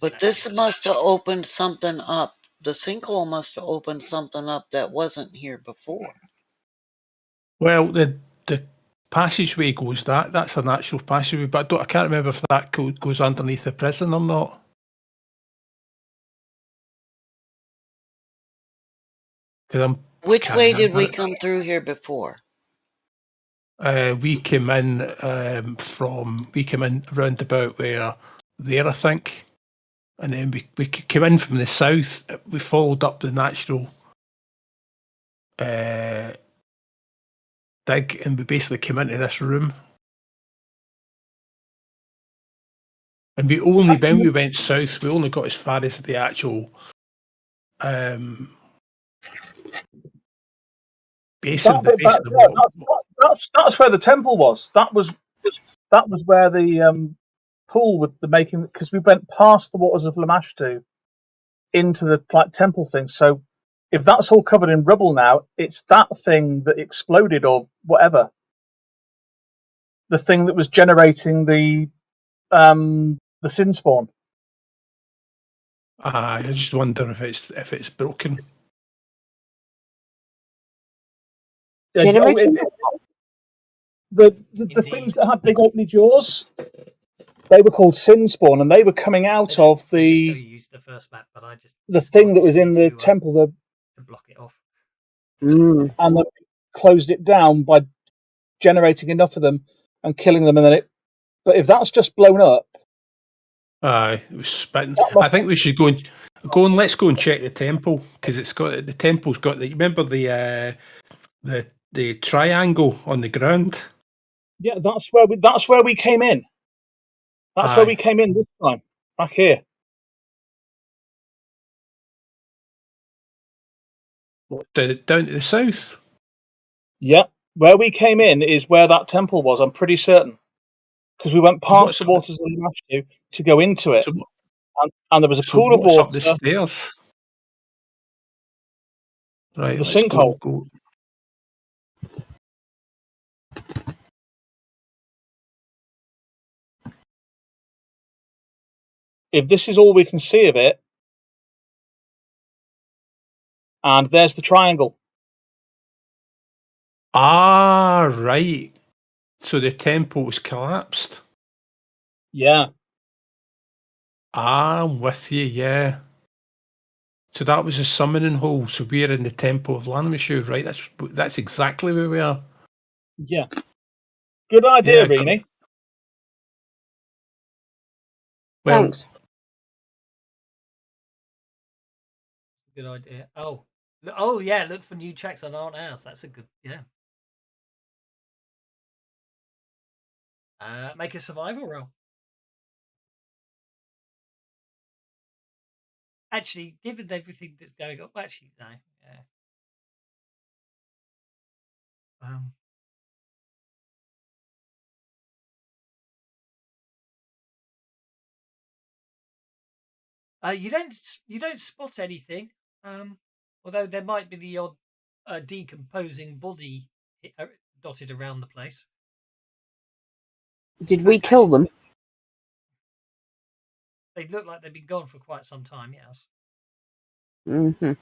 But this must have opened something up. The sinkhole must have opened something up that wasn't here before. Well, the passageway goes that's an actual passageway, but I can't remember if that goes underneath the prison or not. Which way did we come through here before? We came in round about where there, I think, and then we came in from the south. We followed up the natural dig, and we basically came into this room. And when we went south, we only got as far as the actual basin. That's where the temple was. That was where the pool with the making, because we went past the waters of Lamashtu into the temple thing. So if that's all covered in rubble now, it's that thing that exploded or whatever. The thing that was generating the sin spawn. I just wonder if it's broken. Generating the things that had big opening jaws, they were called sin spawn, and they were coming out of the. You used the first map, but I just the thing that was in the temple to block it off, and then closed it down by generating enough of them and killing them, and then it. But if that's just blown up, it was spitting. I think we should go and let's go and check the temple, because the temple's got the. Remember the triangle on the ground? Yeah, that's where we came in. That's where we came in this time, back here. What, down to the south? Yeah, where we came in is where that temple was. I'm pretty certain, because we went past the waters of the Lamashtu to go into it, and there was a pool of water. Up the stairs? Right, the sinkhole. Go. If this is all we can see of it, and there's the triangle. Ah, right. So the temple was collapsed. Yeah. I'm with you, yeah. So that was a summoning hole. So we're in the Temple of Lanmashu, right? That's exactly where we are. Yeah. Good idea, Yeah, Rini. well, Thanks. Good idea. Oh yeah. Look for new tracks that aren't ours. That's a good. Yeah. Make a survival roll. Actually, given everything that's going on, actually no. Yeah. Um. You don't spot anything. Although there might be the odd decomposing body dotted around the place. Did we kill them? They look like they've been gone for quite some time. Yes. Mm-hmm.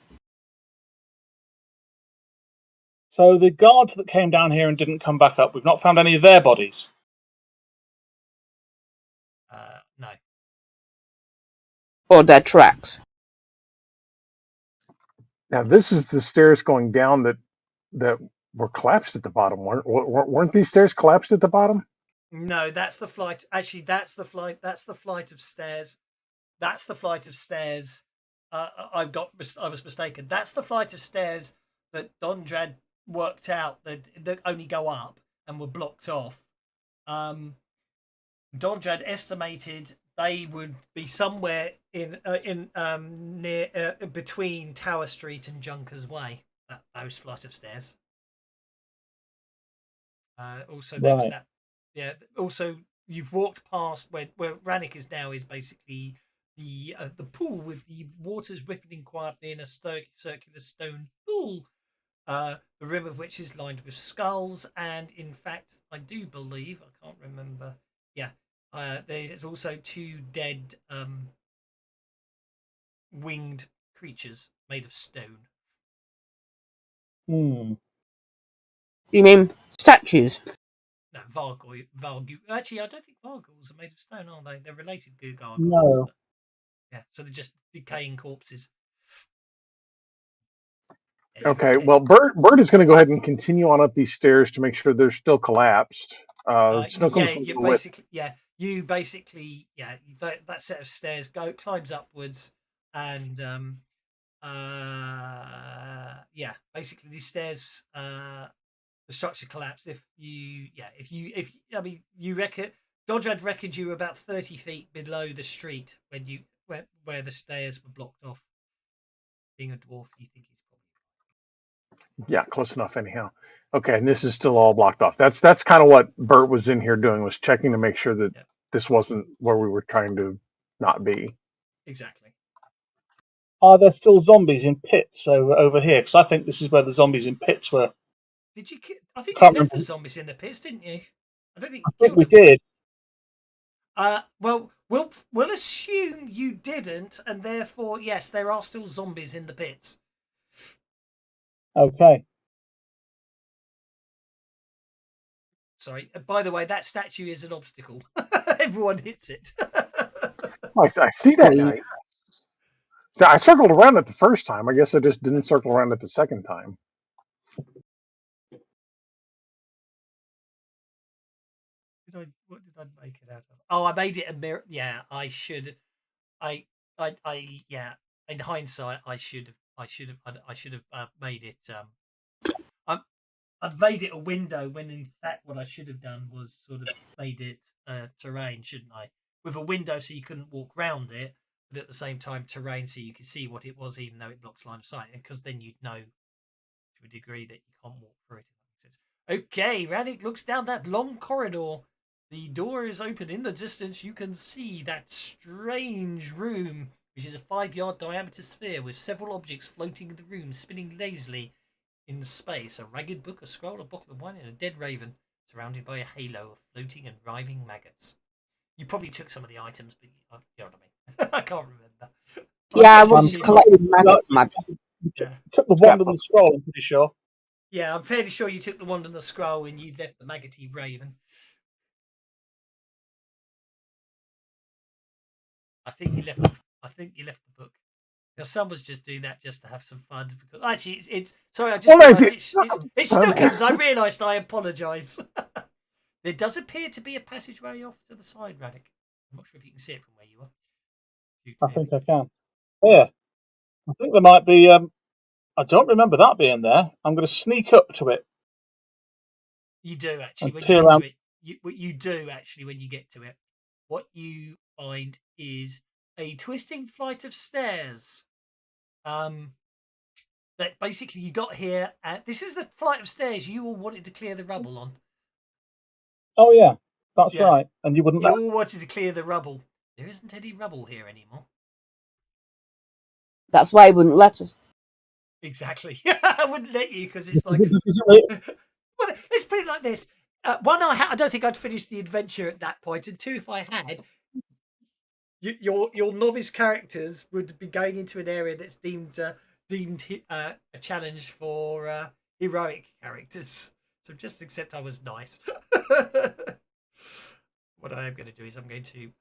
So the guards that came down here and didn't come back up, we've not found any of their bodies. No. Or their tracks? Now this is the stairs going down that were collapsed at the bottom. Weren't these stairs collapsed at the bottom? No, that's the flight. Actually, that's the flight. That's the flight of stairs. That's the flight of stairs. I was mistaken. That's the flight of stairs that Dondrad worked out that only go up and were blocked off. Dondrad estimated they would be somewhere in near between Tower Street and Junkers Way. Those flight of stairs. Also, there was that. Yeah. Also, you've walked past where Rannick is now is basically the pool with the waters rippling quietly in a circular stone pool. The rim of which is lined with skulls, and in fact, I do believe I can't remember. Yeah, there's also two dead winged creatures made of stone. Hmm. You mean statues? No, Vargul. Actually, I don't think Varguls are made of stone, are they? They're related to Gargoyles. No. But, yeah, so they're just decaying corpses. Okay, well, Bert is going to go ahead and continue on up these stairs to make sure they're still collapsed. Snow comes from the way. You basically, that set of stairs climbs upwards, and basically these stairs, the structure collapsed. You reckon Dodrad reckoned you were about 30 feet below the street where the stairs were blocked off. Being a dwarf, you think he's probably Yeah, close enough anyhow. Okay, and this is still all blocked off. That's kind of what Bert was in here doing, was checking to make sure that this wasn't where we were trying to not be. exactly. Are there still zombies in pits over here? Because I think this is where the zombies in pits were. Did you? I think Can't you left remember. the zombies in the pits, didn't you? I don't think I you think killed we them. did. Well, we'll assume you didn't, and therefore, yes, there are still zombies in the pits. Okay. Sorry. By the way, that statue is an obstacle. Everyone hits it. I see that now. So I circled around it the first time. I guess I just didn't circle around it the second time. What did I make it out of? Oh, I made it a mirror. Yeah, I should. Yeah. In hindsight, I should have made it. I've made it a window when in fact what I should have done was sort of made it terrain, shouldn't I? With a window so you couldn't walk round it, but at the same time terrain so you could see what it was, even though it blocks line of sight, and because then you'd know to a degree that you can't walk through it. If that makes sense. Okay, Rannick looks down that long corridor. The door is open. In the distance, you can see that strange room, which is a 5-yard diameter sphere with several objects floating in the room, spinning lazily in space. A ragged book, a scroll, a bottle of wine, and a dead raven, surrounded by a halo of floating and writhing maggots. You probably took some of the items, but you know what I mean. I can't remember. Yeah, I was collecting maggots. Took the wand and the scroll, I'm pretty sure. Yeah, I'm fairly sure you took the wand and the scroll and you left the maggoty raven. I think you left. I think you left the book. Now, someone's just doing that just to have some fun. Because actually, it's sorry. I just Well, realised it's um, Snookums. I realised. I apologise. There does appear to be a passageway off to the side, Radic. I'm not sure if you can see it from where you are. I think I can. Yeah, I think there might be. I don't remember that being there. I'm going to sneak up to it. You do actually And when you peer get around. to it. You do actually when you get to it. What you find is a twisting flight of stairs. That basically you got here. This is the flight of stairs you all wanted to clear the rubble on. Oh yeah, that's Yeah. right. And you wouldn't You let. all wanted to clear the rubble. There isn't any rubble here anymore. That's why he wouldn't let us. Exactly. I wouldn't let you because it's like. Well, let's put it like this. One, I don't think I'd finished the adventure at that point, and two, if I had, your novice characters would be going into an area that's deemed a challenge for heroic characters. So just accept I was nice. What I am going to do is I'm going to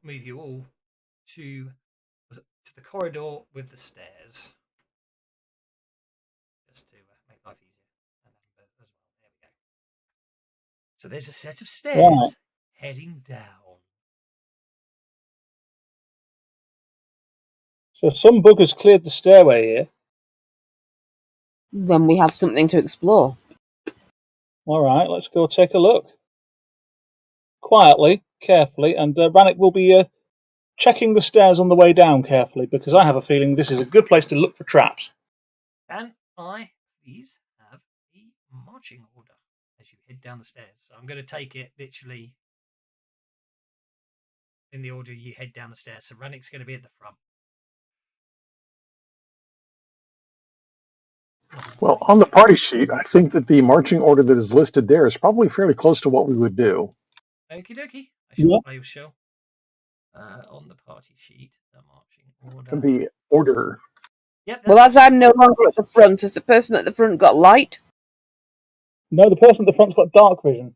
move you all to the corridor with the stairs, just to make life easier. And as well. There we go. So there's a set of stairs heading down. So some buggers cleared the stairway here. Then we have something to explore. All right, let's go take a look. Quietly, carefully, and Rannick will be checking the stairs on the way down carefully, because I have a feeling this is a good place to look for traps. Can I please have the marching order as you head down the stairs? So I'm going to take it literally in the order you head down the stairs. So Rannick's going to be at the front. Well, on the party sheet, I think that the marching order that is listed there is probably fairly close to what we would do. Okie dokie. I shall. On the party sheet, the marching order. The order. Yep. Well, as I'm no longer at the front, has the person at the front got light? No, the person at the front's got dark vision.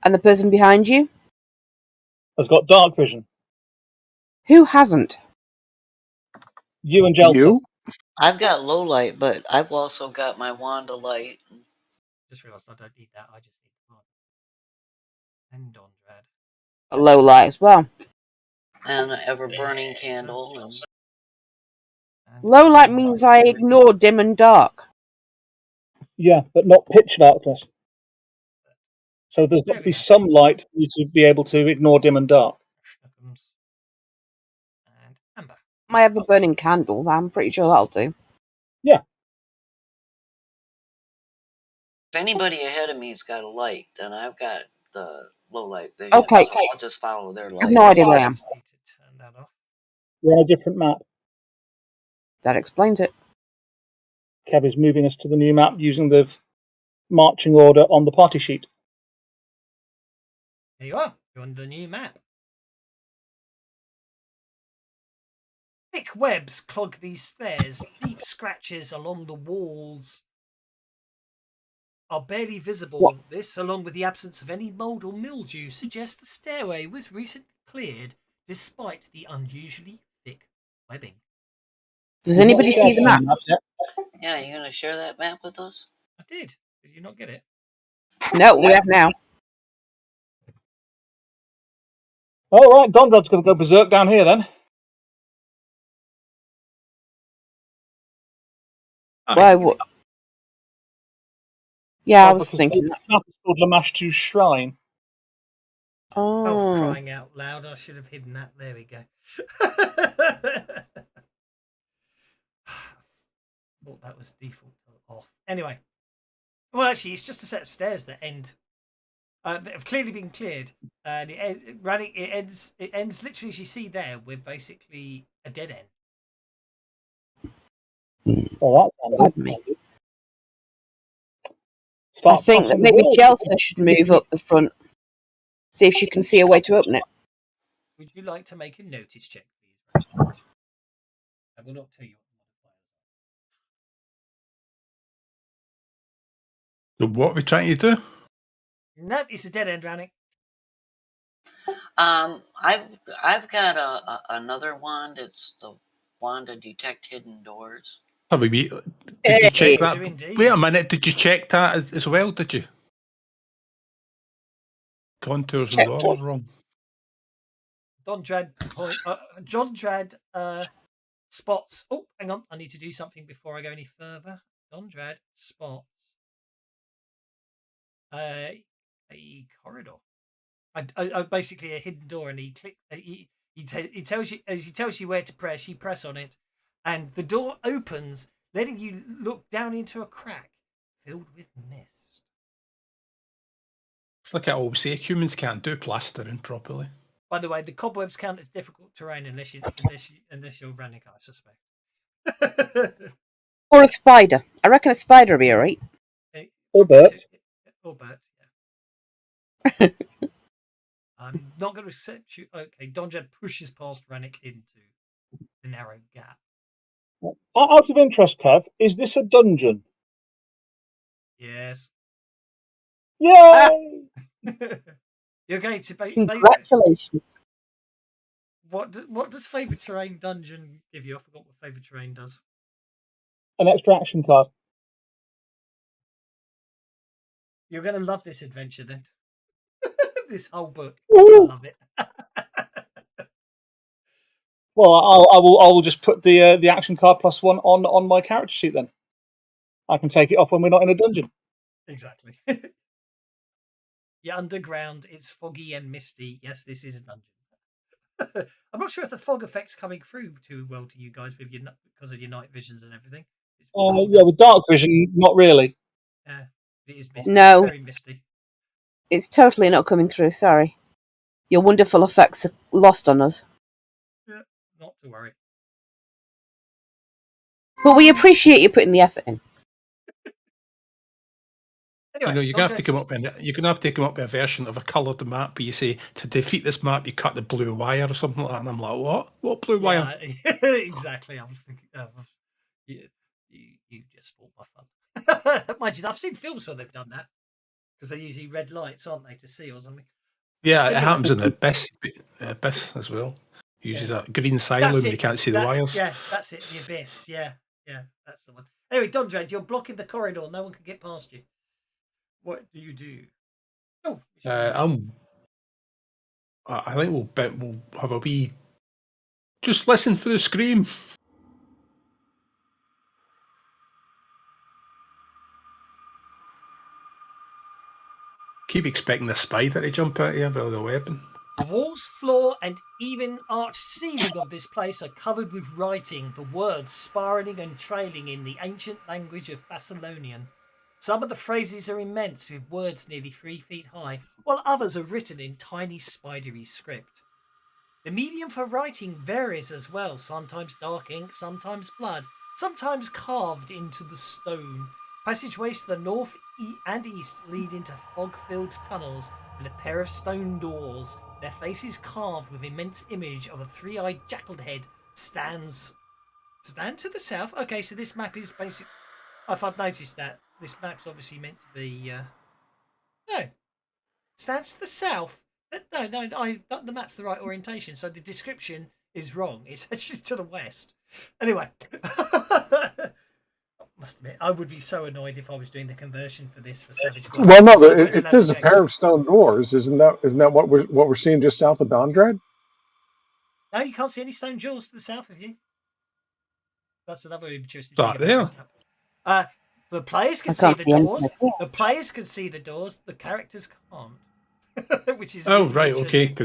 And the person behind you? Has got dark vision. Who hasn't? You and Jelsa. You? I've got low light, but I've also got my Wanda light. Just realised I don't need that. I just need the mark. And Dondrad. A low light as well. And an ever burning candle. And Low light means I ignore dim and dark. Yeah, but not pitch darkness. So there's got There to we be go. some light for you to be able to ignore dim and dark. Snookums and Amber. I have a burning candle. I'm pretty sure that'll do. Yeah. If anybody ahead of me's got a light, then I've got the low light vision. Okay. So I'll just follow their I light. have no idea where I am. Just need to turn that off. We're on a different map. That explains it. Kev is moving us to the new map using the marching order on the party sheet. There you are. You're on the new map. Thick webs clog these stairs. Deep scratches along the walls are barely visible. What? This, along with the absence of any mould or mildew, suggests the stairway was recently cleared despite the unusually thick webbing. Does anybody see the map? Yeah, you gonna share that map with us? I did. Did you not get it? No, we have now. All right, Dondrad's going to go berserk down here then. Why? What? Yeah, I was thinking. It's called Lamashtu's Shrine. Oh, Oh. crying out loud. I should have hidden that. There we go. Thought that was default off. Anyway. Well, actually, it's just a set of stairs that end. That have clearly been cleared. And it ends literally, as you see there, with basically a dead end. Oh, that's Pardon me. Start I think that crossing the maybe walls. Chelsea should move up the front. See if she can see a way to open it. Would you like to make a notice check, please? I will not tell you what So what are we trying to do? No, it's a dead end, Rannick. I've got another wand. It's the wand to detect hidden doors. Have we? Did you check You that? do indeed. Wait a minute. Did you check that as well? Did you? Contours and Checked all wrong. John Drad spots. Oh, hang on. I need to do something before I go any further. John Drad spots a corridor. Basically a hidden door, and he clicks. He tells you, as he tells you where to press. You press on it, and the door opens, letting you look down into a crack filled with mist. It's like I always say, humans can't do plastering properly. By the way, the cobwebs count as difficult terrain unless you're running, I suspect. Or a spider. I reckon a spider would be alright. Or Bert. Or Bert, yeah. I'm not going to accept you. Okay, Donjad pushes past Rannick into the narrow gap. Out of interest, Kev, is this a dungeon? Yes. Yay! You're going to Congratulations. What does favourite terrain dungeon give you? I forgot what favourite terrain does. An extra action card. You're going to love this adventure then. This whole book. Woo! I love it. Well, I will just put the action card +1 on my character sheet then. I can take it off when we're not in a dungeon. Exactly. You're underground. It's foggy and misty. Yes, this is a dungeon. I'm not sure if the fog effect's coming through too well to you guys with because of your night visions and everything. Yeah, with dark vision, not really. Yeah, it is misty. No. It's very misty. It's totally not coming through, sorry. Your wonderful effects are lost on us. Yeah, not to worry. But we appreciate you putting the effort in. Anyway, you're gonna have to come up with a version of a coloured map where you say to defeat this map you cut the blue wire or something like that, and I'm like, what blue wire? Exactly. I was thinking, you just spoiled my fun. Mind you, I've seen films where they've done that because they're usually red lights, aren't they, to see or something? Yeah, it happens in the abyss as well. Uses that green silo when you can't see the wires. Yeah, that's it. The abyss. Yeah, that's the one. Anyway, Dondrad, you're blocking the corridor. No one can get past you. What do you do? Oh, I think we'll have a wee. Just listen for the scream. Keep expecting the spider to jump out here with a weapon. The walls, floor, and even arched ceiling of this place are covered with writing, the words spiraling and trailing in the ancient language of Thessalonian. Some of the phrases are immense, with words nearly 3 feet high, while others are written in tiny spidery script. The medium for writing varies as well, sometimes dark ink, sometimes blood, sometimes carved into the stone. Passageways to the north and east lead into fog-filled tunnels and a pair of stone doors, their faces carved with immense image of a 3-eyed jackal head stand to the south. Okay, so this map is basic. If I've noticed that, this map's obviously meant to be no, stands to the south. No, the map's the right orientation, so the description is wrong. It's actually to the west. Anyway, must admit, I would be so annoyed if I was doing the conversion for this for Savage Worlds. Well, no, it says a pair of stone doors. Isn't that what we're seeing just south of Dondrad? No, you can't see any stone doors to the south of you. That's another interesting thing about this map. The players can see the doors. The players can see the doors. The characters can't. Which is really right, okay.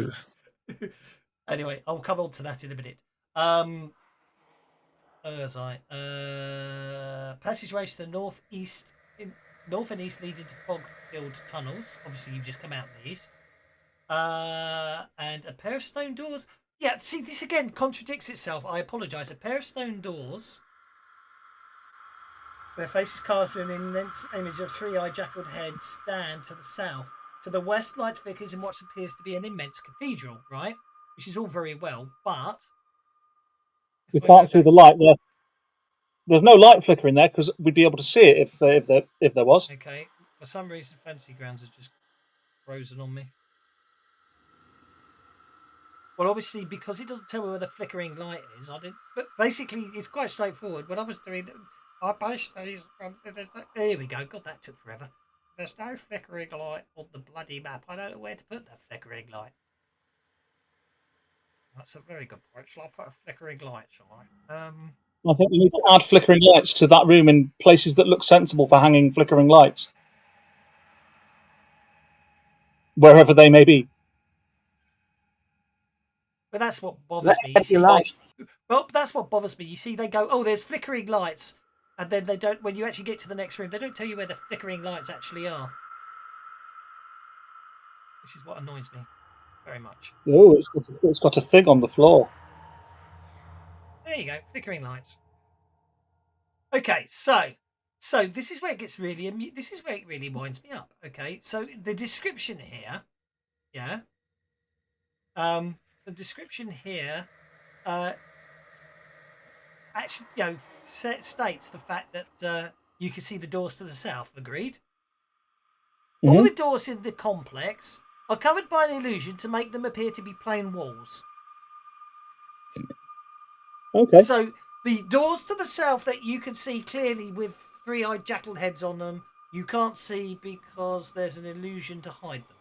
Anyway, I'll come on to that in a minute. Passageways to the north and east lead into fog-filled tunnels. Obviously, you've just come out in the east. And a pair of stone doors. Yeah, see, this again contradicts itself. I apologise. A pair of stone doors. Their faces carved with an immense image of 3-eyed jackal heads stand to the south. To the west, light flickers in what appears to be an immense cathedral, right? Which is all very well, but we can't see the light there. There's no light flickering there because we'd be able to see it if there was. Okay, for some reason, Fantasy Grounds has just frozen on me. Well, obviously, because it doesn't tell me where the flickering light is, I didn't. But basically, it's quite straightforward. When I was doing it, I based these. Here we go. God, that took forever. There's no flickering light on the bloody map. I don't know where to put that flickering light. That's a very good point. Shall I put a flickering light? Shall I? I think you need to add flickering lights to that room in places that look sensible for hanging flickering lights, wherever they may be. But that's what bothers me. You If you see, like. well, that's what bothers me. You see, they go, "Oh, there's flickering lights," and then they don't. When you actually get to the next room, they don't tell you where the flickering lights actually are, which is what annoys me very much. Oh, it's got a thing on the floor. There you go, flickering lights. Okay, so this is where it gets really. This is where it really winds me up. Okay, so the description here, yeah, the description here, actually, states the fact that you can see the doors to the south. Agreed. Mm-hmm. All the doors in the complex are covered by an illusion to make them appear to be plain walls. Okay. So the doors to the south that you can see clearly with three-eyed jackal heads on them, you can't see because there's an illusion to hide them.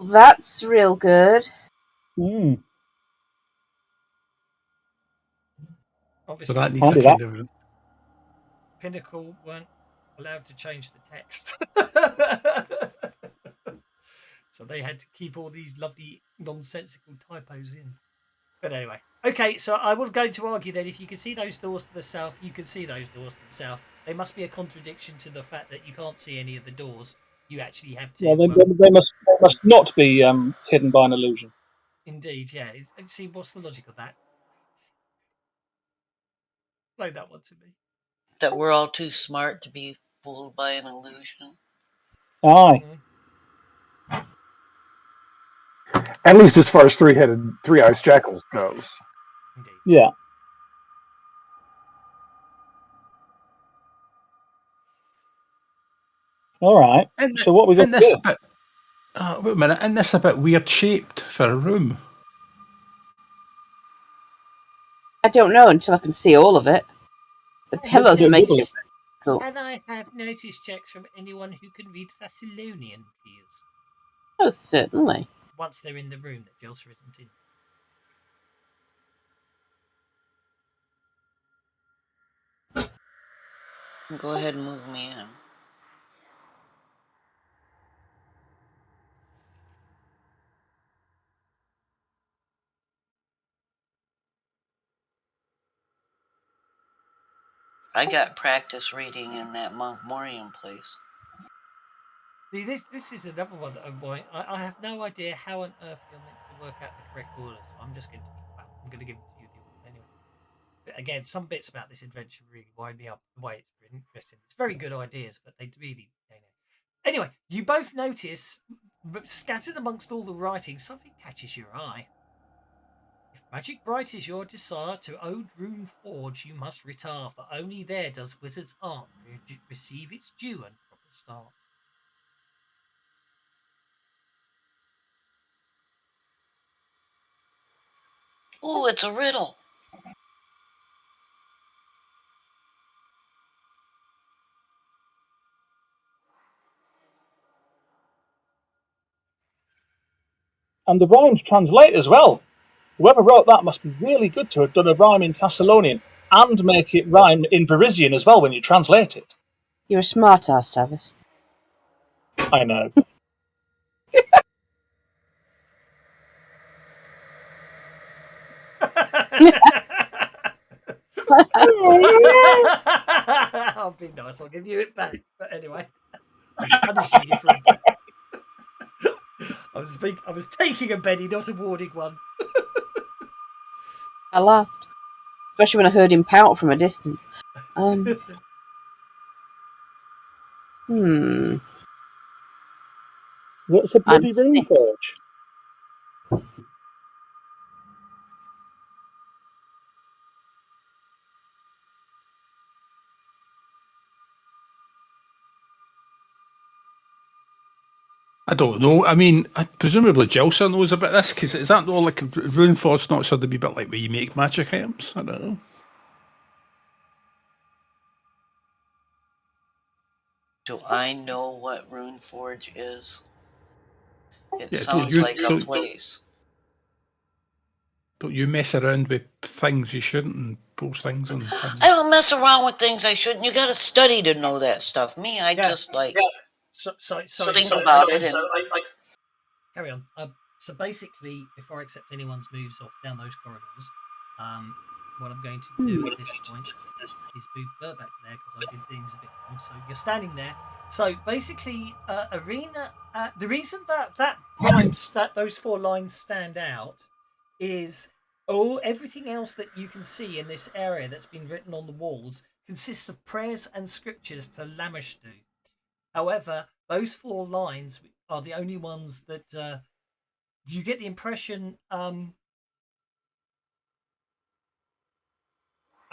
That's real good. Mm. Obviously, So that needs I'll a do kind of. Pinnacle weren't allowed to change the text. So they had to keep all these lovely nonsensical typos in. But anyway, okay, so I will go to argue that if you can see those doors to the south, you can see those doors to the south. They must be a contradiction to the fact that you can't see any of the doors. You actually have to. Well, they must not be hidden by an illusion. Indeed, yeah. See, what's the logic of that? Play that one to me. That we're all too smart to be fooled by an illusion. Aye. At least as far as three-eyed jackals goes. Indeed. Yeah. All right. So what we got this here? a bit. Wait a minute. Isn't this a bit weird shaped for a room? I don't know until I can see all of it. The Looks a pillars bit make wibbly. it cool. Can I have notice checks from anyone who can read Thessalonian, please? Oh, certainly. Once they're in the room that Jelsa isn't in. Go ahead and move me in. I got practice reading in that Monk Morium place. See, this is another one that I have no idea how on earth you're meant to work out the correct order. So I'm just going to I'm going to give it to you the order anyway. Again, some bits about this adventure really wind me up. The way it's been interesting. It's very good ideas, but they really. Anyway, you both notice, scattered amongst all the writing, something catches your eye. If magic bright is your desire to Ode Rune Forge, you must retire, for only there does wizard's art receive its due and proper start. Ooh, it's a riddle. And the rhymes translate as well. Whoever wrote that must be really good to have done a rhyme in Thessalonian and make it rhyme in Varisian as well when you translate it. You're a smart ass, Tavis. I know. I'll be nice. I'll give you it back. But anyway, I was punishing you for. I was taking a Benny, not awarding one. I laughed, especially when I heard him pout from a distance. What's a bloody Rune Forge? I don't know. I mean, presumably Jilsa knows about this, because is that all like Runeforge not sort of be a bit like where you make magic items? I don't know. Do I know what Runeforge is? It Yeah, sounds like a place. Don't you mess around with things you shouldn't and post things on things? I don't mess around with things I shouldn't. You gotta study to know that stuff. Me, I just like think about it and carry on. So basically, before I accept anyone's moves off down those corridors, what I'm going to do at this point is move Bert back to there because I did things a bit wrong. So you're standing there. So basically, arena. The reason that those 4 lines stand out is everything else that you can see in this area that's been written on the walls consists of prayers and scriptures to Lamashtu. However, those 4 lines are the only ones that you get the impression.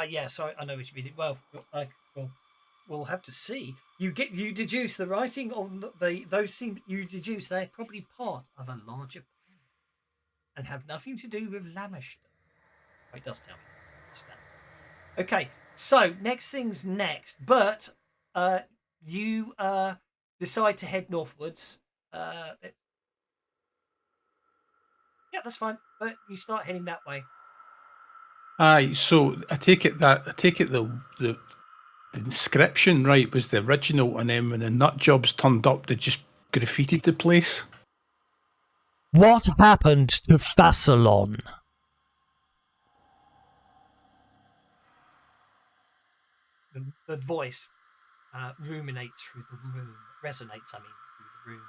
Yeah, sorry, I know what you mean. Well, we'll have to see. You deduce the writing on those seem you deduce they're probably part of a larger plan and have nothing to do with Lamashtu. It does tell me that's the stat. Okay, so next thing's next, but you decide to head northwards. Yeah, that's fine. But you start heading that way. Aye, so I take it the inscription, right, was the original, and then when the nut jobs turned up, they just graffitied the place. What happened to Thassalon? The voice ruminates through the room. Resonates, I mean, through the room.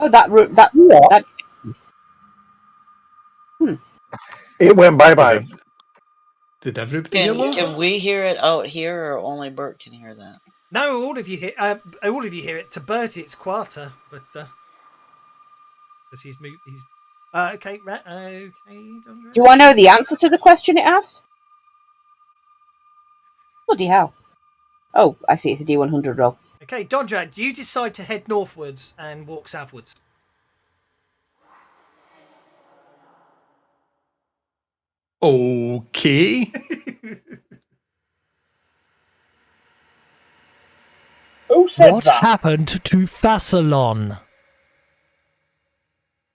Oh, that room. That. It went bye-bye. Did everybody hear that? Can we hear it out here, or only Bert can hear that? No, all of you hear. All of you hear it. To Bertie, it's Quarter, but because he's moved. He's okay. Okay. Do I know the answer to the question it asked? Bloody hell! Oh, I see. It's a D100 roll. Okay, Dondrad, you decide to head northwards and walk southwards. Okay. Who said What that? happened to Thassalon?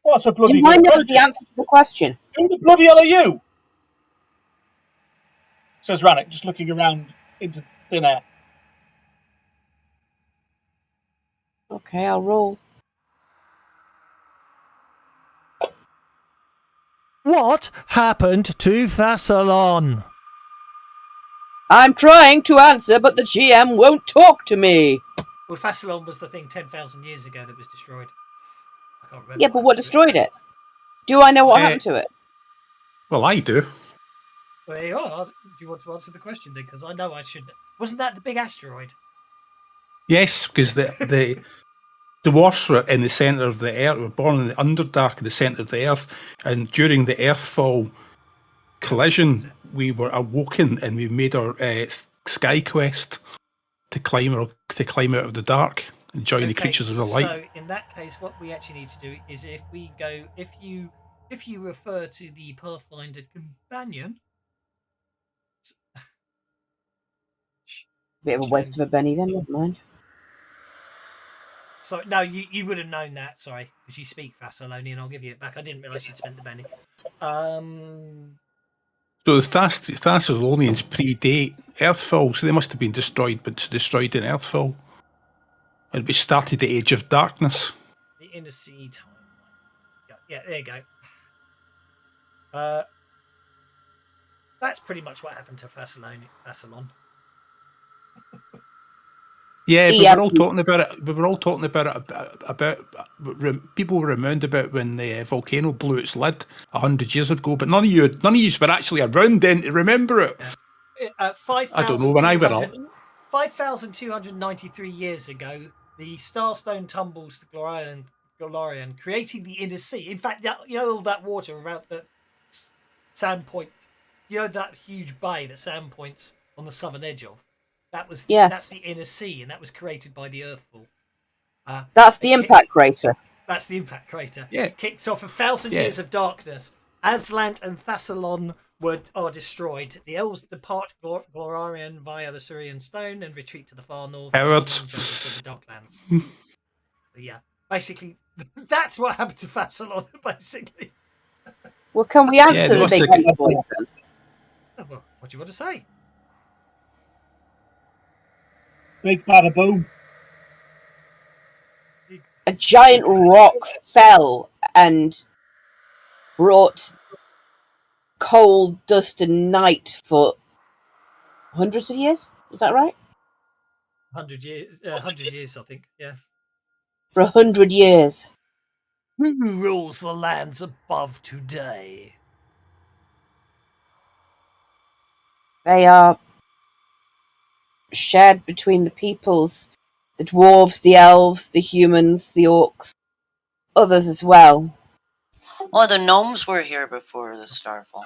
What's a bloody Do I know the answer to the question? Who the bloody hell are you? Says Rannick, just looking around into thin air. Okay, I'll roll. What happened to Thassalon? I'm trying to answer, but the GM won't talk to me. Well, Thassalon was the thing 10,000 years ago that was destroyed. I can't remember. Yeah, but what destroyed it? Do I know what happened to it? Well, I do. Well, there you are. Do you want to answer the question then? Because I know I should. Wasn't that the big asteroid? Yes, because the dwarfs were in the centre of the earth, were born in the Underdark in the centre of the earth, and during the Earthfall collision, we were awoken and we made our sky quest to climb out of the dark and join the creatures of the light. So in that case, what we actually need to do is if you refer to the Pathfinder companion. Bit of a waste of a Benny then, never mind. So no, you would have known that. Sorry, because you speak Thessalonian. I'll give you it back. I didn't realise you'd spent the Benny. So the Thessalonians predate Earthfall, so they must have been destroyed in Earthfall. And we started the Age of Darkness. The Inner Sea timeline. Yeah, there you go. That's pretty much what happened to Thassalon. Yeah, we were all talking about it. We were all talking about people were reminded about when the volcano blew its lid 100 years ago, but none of you were actually around then to remember it. Yeah. I don't know when I went up. 5,293 years ago, the Starstone tumbles to Glorian, creating the Inner Sea. In fact, you know all that water around the Sandpoint. You know that huge bay that Sandpoint's on the southern edge of. That's the Inner Sea, and that was created by the Earthfall. That's the impact crater. That's the impact crater. Yeah. Kicked off 1,000 Yeah. years of darkness. Aslant and Thassalon are destroyed. The elves depart Glorarian via the Syrian stone and retreat to the far north. Cowards. Southern jungles of the Darklands. But yeah, basically, that's what happened to Thassalon, basically. Well, can we answer they the big must have- boys then? Oh, well, what do you want to say? Big bada boom. A giant rock fell and brought cold, dust, and night for hundreds of years. Was that right? 100 years, 100 years, I think. Yeah. For 100 years. Who rules the lands above today? They are shared between the peoples, the dwarves, the elves, the humans, the orcs, others as well. Oh, the gnomes were here before the starfall.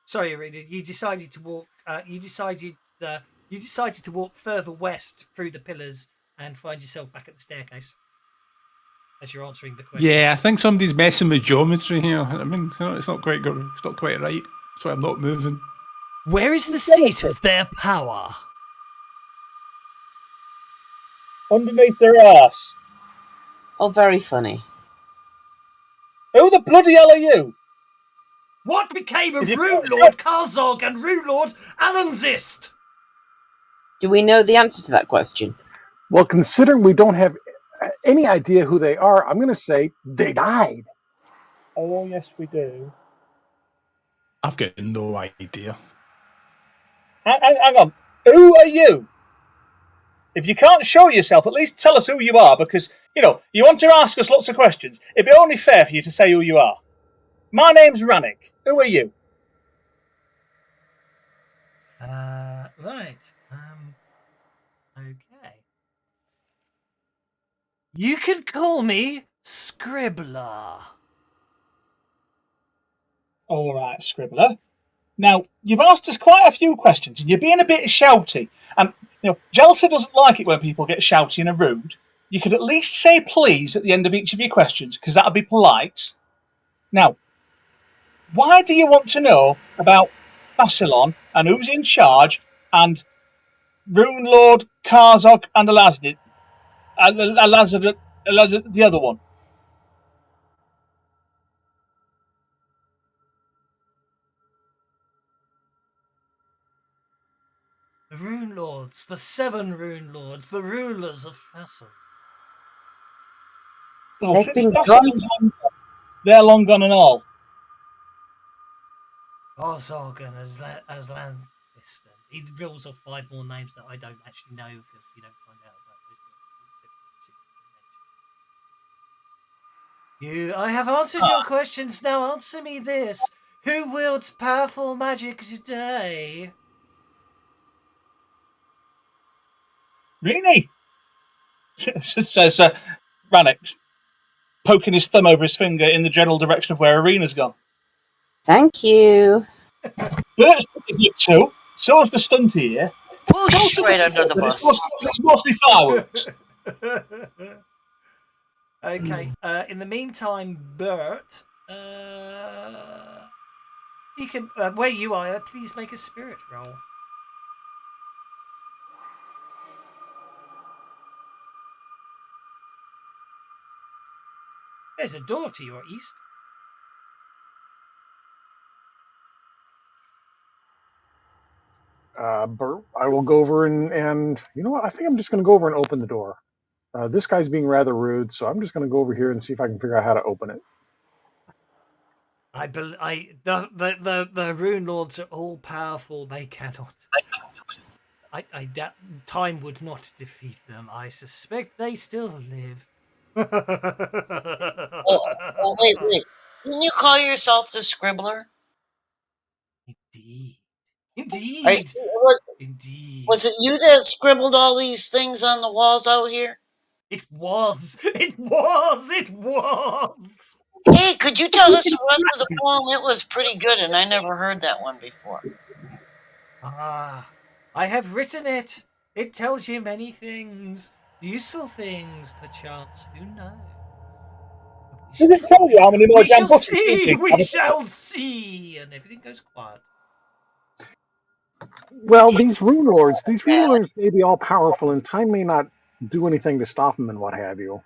Sorry, Irina, you decided to walk. You decided to walk further west through the pillars and find yourself back at the staircase. As you're answering the question. Yeah, I think somebody's messing with geometry here. I mean, it's not quite good. It's not quite right. That's why I'm not moving. Where is the seat of their power? Underneath their arse. Oh, very funny. Who the bloody hell are you? What became of Is it- Runelord Karzog and Runelord Alanzist? Do we know the answer to that question? Well, considering we don't have any idea who they are, I'm going to say they died. Oh, yes, we do. I've got no idea. Hang on. Who are you? If you can't show yourself, at least tell us who you are, because, you want to ask us lots of questions. It'd be only fair for you to say who you are. My name's Rannick. Who are you? Right. Okay. You can call me Scribbler. All right, Scribbler. Now, you've asked us quite a few questions, and you're being a bit shouty. And, Jelsa doesn't like it when people get shouty and are rude. You could at least say please at the end of each of your questions, because that'll be polite. Now, why do you want to know about Bassilon and who's in charge and Runelord, Karzog, and Alazid? The other one. The Runelords, the 7 Runelords, the rulers of Fassel. Well, They've since been Bassilon's they're long gone and all. Karzog and Aslan. He rules off 5 more names that I don't actually know because you don't find out about those. I have answered your questions. Now answer me this: who wields powerful magic today? Really? Says Rannick, poking his thumb over his finger in the general direction of where Arena's gone. Thank you. Bert's looking at you too. So's the stunty here. Whoosh! Right under the bus. It's mostly fireworks. Okay. In the meantime, Bert, you can where you are. Please make a spirit roll. There's a door to your east. Bert, I will go over and you know what? I think I'm just going to go over and open the door. This guy's being rather rude, so I'm just going to go over here and see if I can figure out how to open it. The Runelords are all powerful. They cannot. I doubt time would not defeat them. I suspect they still live. Oh, wait. Didn't you call yourself the Scribbler? Indeed. Indeed. Was it you that scribbled all these things on the walls out here? It was. Hey, could you tell us the rest of the poem? It was pretty good, and I never heard that one before. I have written it. It tells you many things. Useful things, perchance. Who knows? Does it tell you how many more We jam shall butties you see. think? We shall see. And everything goes quiet. Well, these Runelords may be all powerful, and time may not do anything to stop them and what have you.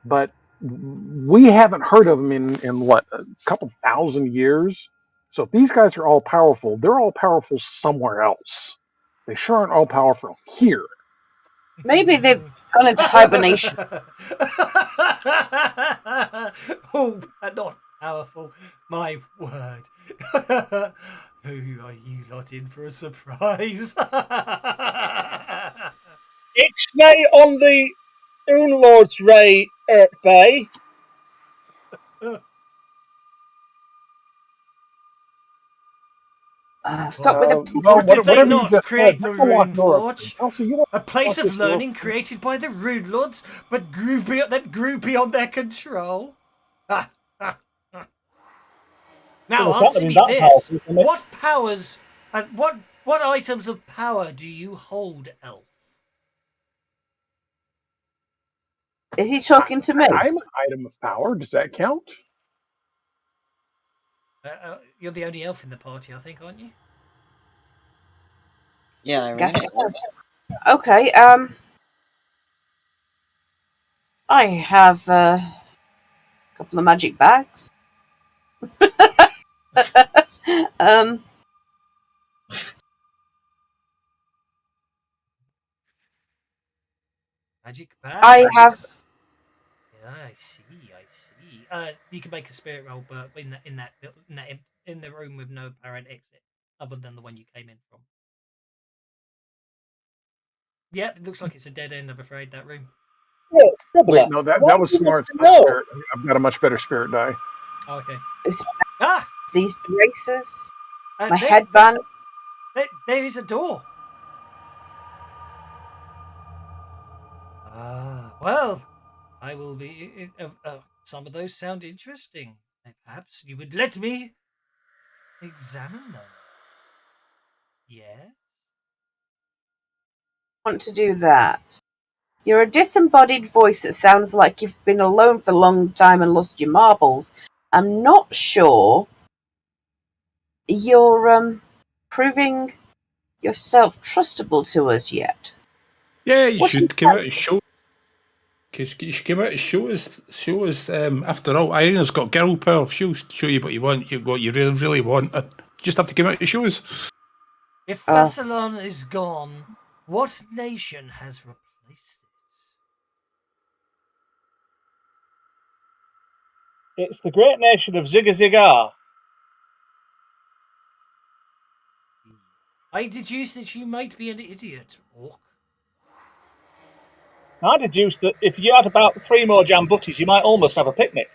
But we haven't heard of them in what, a couple thousand years. So if these guys are all powerful, they're all powerful somewhere else. They sure aren't all powerful here. Maybe they've gone into hibernation. Oh, not powerful. My word. Who are you lot in for a surprise? Ixnay on the Runelords Ray Bay. Stop with the Well, Or did they whatever you not just said, create the that's a lot Rune more. Forge? Elsa, you want A place this of to work? learning created by the Runelords, but grew beyond their control? Now Well, they can't answer have been me that this. powerful, can they? What powers and what items of power do you hold, Elf? Is he talking to me? I'm an item of power. Does that count? You're the only elf in the party, I think, aren't you? Yeah, I ran Guess it. so. Okay, I have a couple of magic bags. um, Magic I bags. have. Yeah, I see. You can make a spirit roll, but in the room with no apparent exit, other than the one you came in from. Yep, it looks like it's a dead end. I'm afraid that room. Yeah, Wait, Traveller. no, Why that was do you smart. want to know? Spirit. I've got a much better spirit die. Oh, okay. It's Ah, these braces, my there, headband. there is a door. Ah, well, I will be. Some of those sound interesting. Perhaps you would let me examine them. Yes. Want to do that? You're a disembodied voice that sounds like you've been alone for a long time and lost your marbles. I'm not sure you're proving yourself trustable to us yet. Yeah, you What do you should come out and show. Cause you should come out and show us. Show us. After all, Irina's got girl power. She'll show you what you want. What you really want. And you just have to come out and show us. If Fassalon is gone, what nation has replaced it? It's the great nation of Zigar. I deduce that you might be an idiot, Orc. I deduced that if you had about 3 more jam butties, you might almost have a picnic.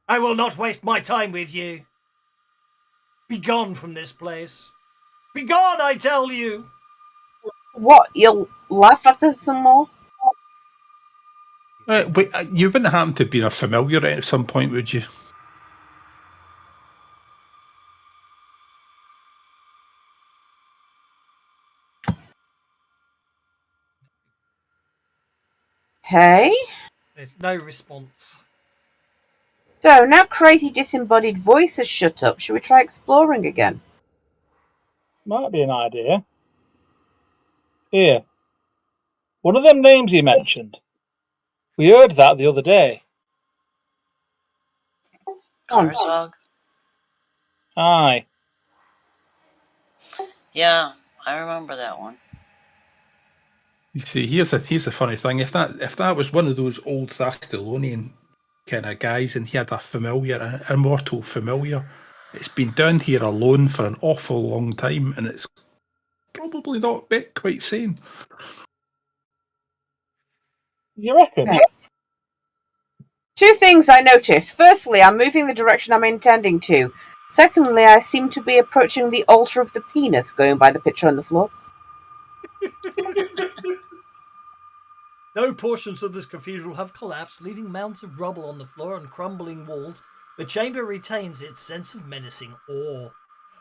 I will not waste my time with you. Begone from this place. Begone, I tell you. What? You'll laugh at us some more? But you wouldn't happen to be a familiar at some point, would you? Hey? There's no response. So, now crazy disembodied voice has shut up. Should we try exploring again? Might be an idea. Here. One of them names he mentioned. We heard that the other day. Karzog. Aye. Yeah, I remember that one. You see, here's the funny thing. If that was one of those old Thastalonian kind of guys, and he had a familiar, an immortal familiar, it's been down here alone for an awful long time, and it's probably not quite sane. You reckon? Two things I notice. Firstly, I'm moving the direction I'm intending to. Secondly, I seem to be approaching the altar of the penis, going by the picture on the floor. No portions of this cathedral have collapsed, leaving mounds of rubble on the floor and crumbling walls. The chamber retains its sense of menacing awe.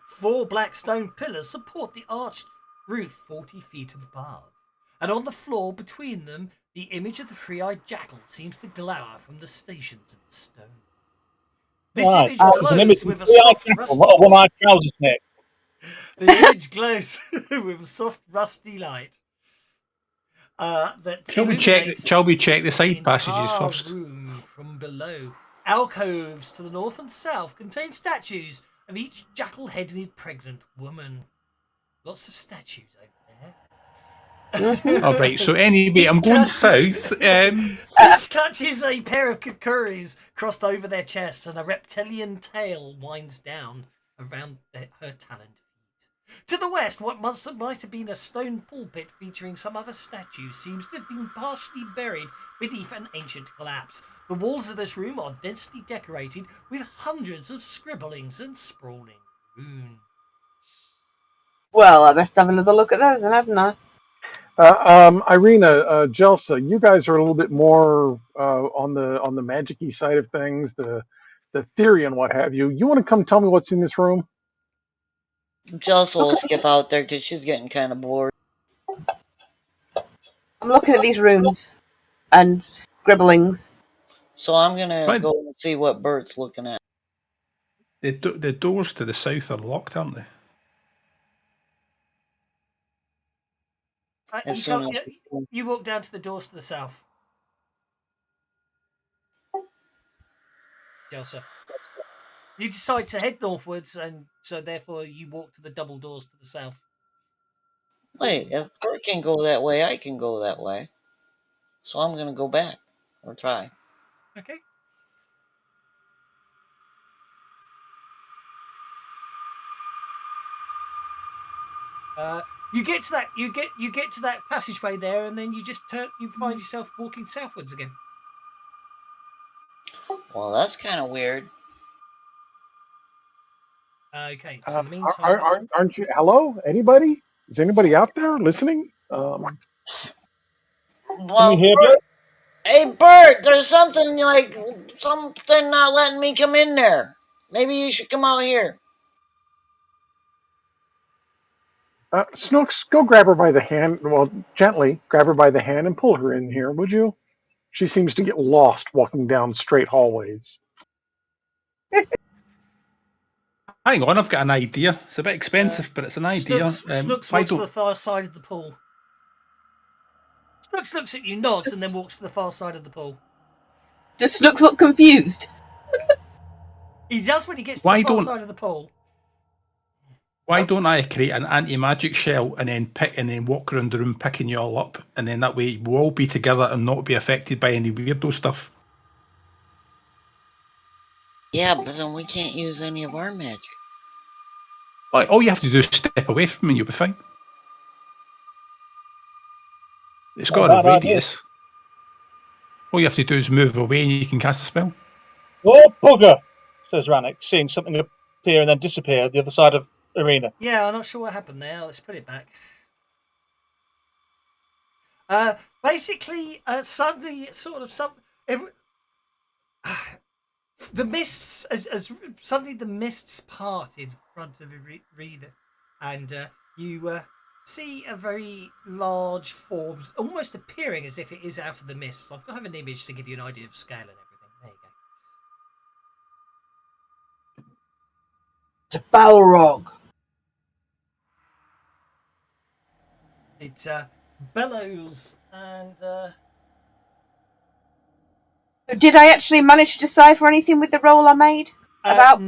4 black stone pillars support the arched roof 40 feet above. and on the floor between them, the image of the three-eyed jackal seems to glower from the stations in the stone. This Right. image There's an image glows of with a three-eyed soft, jackal, rusty. not a one-eyed trouser snake. The image glows with a soft, rusty light that Shall we illuminates check the the side passages entire first? room from below. Alcoves to the north and south contain statues of each jackal-headed pregnant woman. Lots of statues over there. All right. So anyway, I'm going south. Each clutches a pair of kukuris crossed over their chests, and a reptilian tail winds down around her taloned feet. To the west, what might have been a stone pulpit featuring some other statues seems to have been partially buried beneath an ancient collapse. The walls of this room are densely decorated with hundreds of scribblings and sprawling runes. Well, I best have another look at those then, haven't I? Irina, Jelsa, you guys are a little bit more on the magic-y side of things, the theory and what have you. You want to come tell me what's in this room? Jess will skip out there because she's getting kind of bored. I'm looking at these runes and scribblings. So I'm gonna Fine. go and see what Bert's looking at. The doors to the south are locked, aren't they? As soon as You walk down to the doors to the south. Jelsa. You decide to head northwards, and so therefore you walk to the double doors to the south. wait, if Bert can go that way, I can go that way. So I'm gonna go back or try. Okay. You get to that. You get to that passageway there, and then you just turn. You find yourself walking southwards again. Well, that's kind of weird. Okay. So in the meantime, Aren't you? Hello, anybody? Is anybody out there listening? Well, Can you hear me? hey Bert, there's something not letting me come in there. Maybe you should come out here. Snooks, go grab her by the hand. Well, gently grab her by the hand and pull her in here, would you? She seems to get lost walking down straight hallways. Hang on, I've got an idea. It's a bit expensive, but it's an idea. Snooks Why walks to the don't far side of the pool. Snooks looks at you, nods, and then walks to the far side of the pool. Does Snooks look confused? He does when he gets to Why the far don't- side of the pool. why don't I create an anti-magic shell and then walk around the room picking you all up, and then that way we'll all be together and not be affected by any weirdo stuff? Yeah, but then we can't use any of our magic. Like, all you have to do is step away from me and you'll be fine. It's got a bad idea. radius. All you have to do is move away and you can cast a spell. Oh, bugger, says Rannick, seeing something appear and then disappear at the other side of Arena. Yeah, I'm not sure what happened there. Let's put it back. Basically, suddenly, the mists, as suddenly the mists part in front of Rita, and you see a very large form, almost appearing as if it is out of the mists. I've got to have an image to give you an idea of scale and everything. There you go. It's a Balrog. It bellows and. Did I actually manage to decipher anything with the roll I made? About?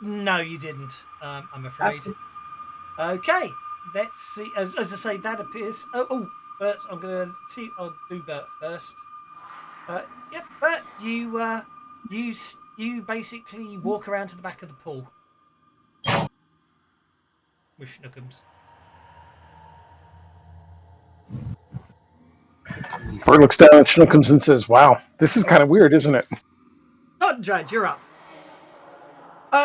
No, you didn't. I'm afraid. Okay, let's see. As I say, that appears. Oh, Bert. I'm gonna see. I'll do Bert first. Yep, Bert. You basically walk around to the back of the pool with Schnookums. Bert looks down at Schnookums and says, "Wow, this is kind of weird, isn't it?" Condrad, you're up.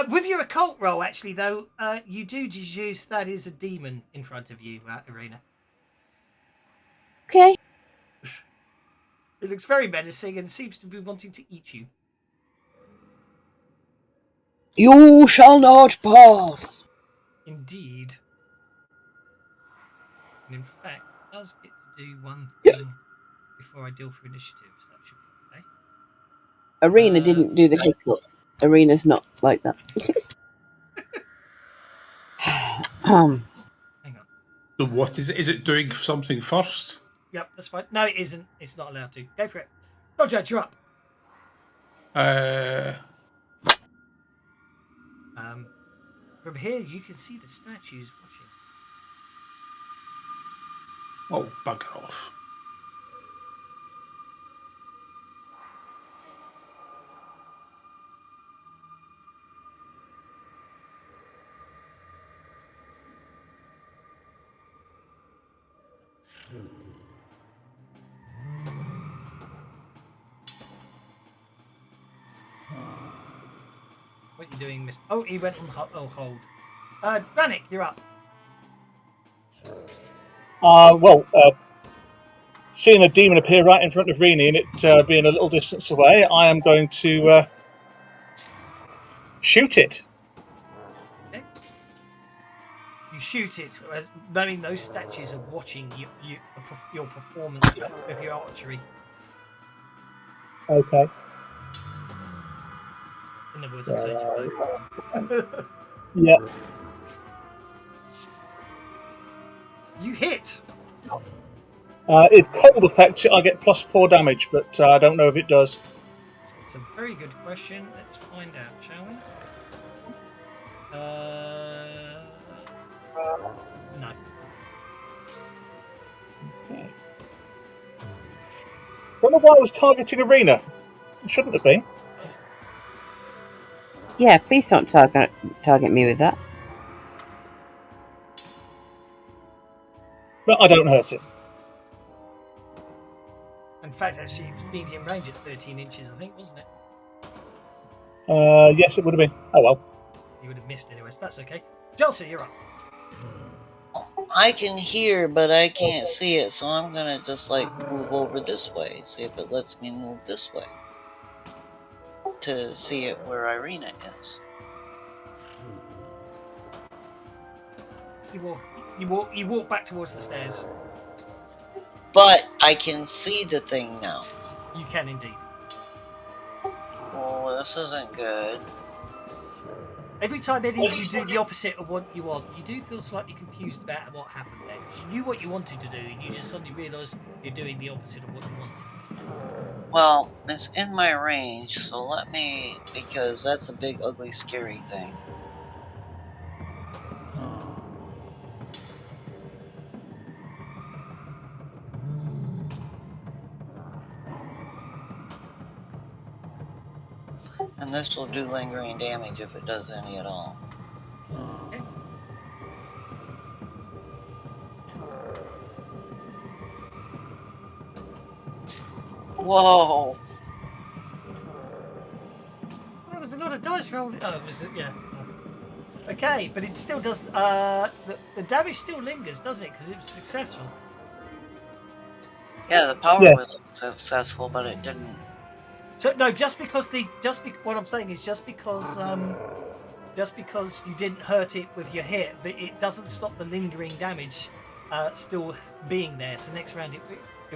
With your occult roll, actually, though, you do deduce that is a demon in front of you, Irina. Okay. It looks very menacing and seems to be wanting to eat you. You shall not pass. Indeed. And in fact, it does get to do one thing before I deal for initiatives. That should be okay. Arena didn't do the hiccup. Arena's not like that. Hang on. So what is it? Is it doing something first? Yep, that's fine. No, it isn't. It's not allowed to. Go for it. Go, Judge, you're up. From here, you can see the statues watching. Oh, bugger off. What are you doing, Mr. Oh, he went on hold. Brannick, you're up. Seeing a demon appear right in front of Rini and it being a little distance away, I am going to shoot it. Okay. You shoot it, knowing those statues are watching your performance of your archery. Okay. In other words, I've changed your vote. Yeah. You hit. If cold affects it, I get +4 damage, but I don't know if it does. It's a very good question. Let's find out, shall we? No. Okay. Don't know why I was targeting Arena. It shouldn't have been. Yeah, please don't target me with that. But I don't hurt it. In fact, actually, it was medium range at 13 inches, I think, wasn't it? Yes, it would have been. Oh well. You would have missed anyway, so that's okay. Chelsea, you're up. I can hear, but I can't see it, so I'm gonna just move over this way, see if it lets me move this way to see it where Irina is. You walk back towards the stairs. But I can see the thing now. You can indeed. Oh, this isn't good. Every time any of you do the opposite of what you want, you do feel slightly confused about what happened there, because you knew what you wanted to do, and you just suddenly realise you're doing the opposite of what you wanted. Well, it's in my range, so let me, because that's a big, ugly, scary thing. And this will do lingering damage if it does any at all. Okay. Whoa! There was a lot of dice rolling. Oh, was it? Yeah. Okay, but it still does. The damage still lingers, doesn't it? Because it was successful. Yeah, the power was successful, but it didn't. So no, what I'm saying is just because you didn't hurt it with your hit, it doesn't stop the lingering damage still being there. So next round it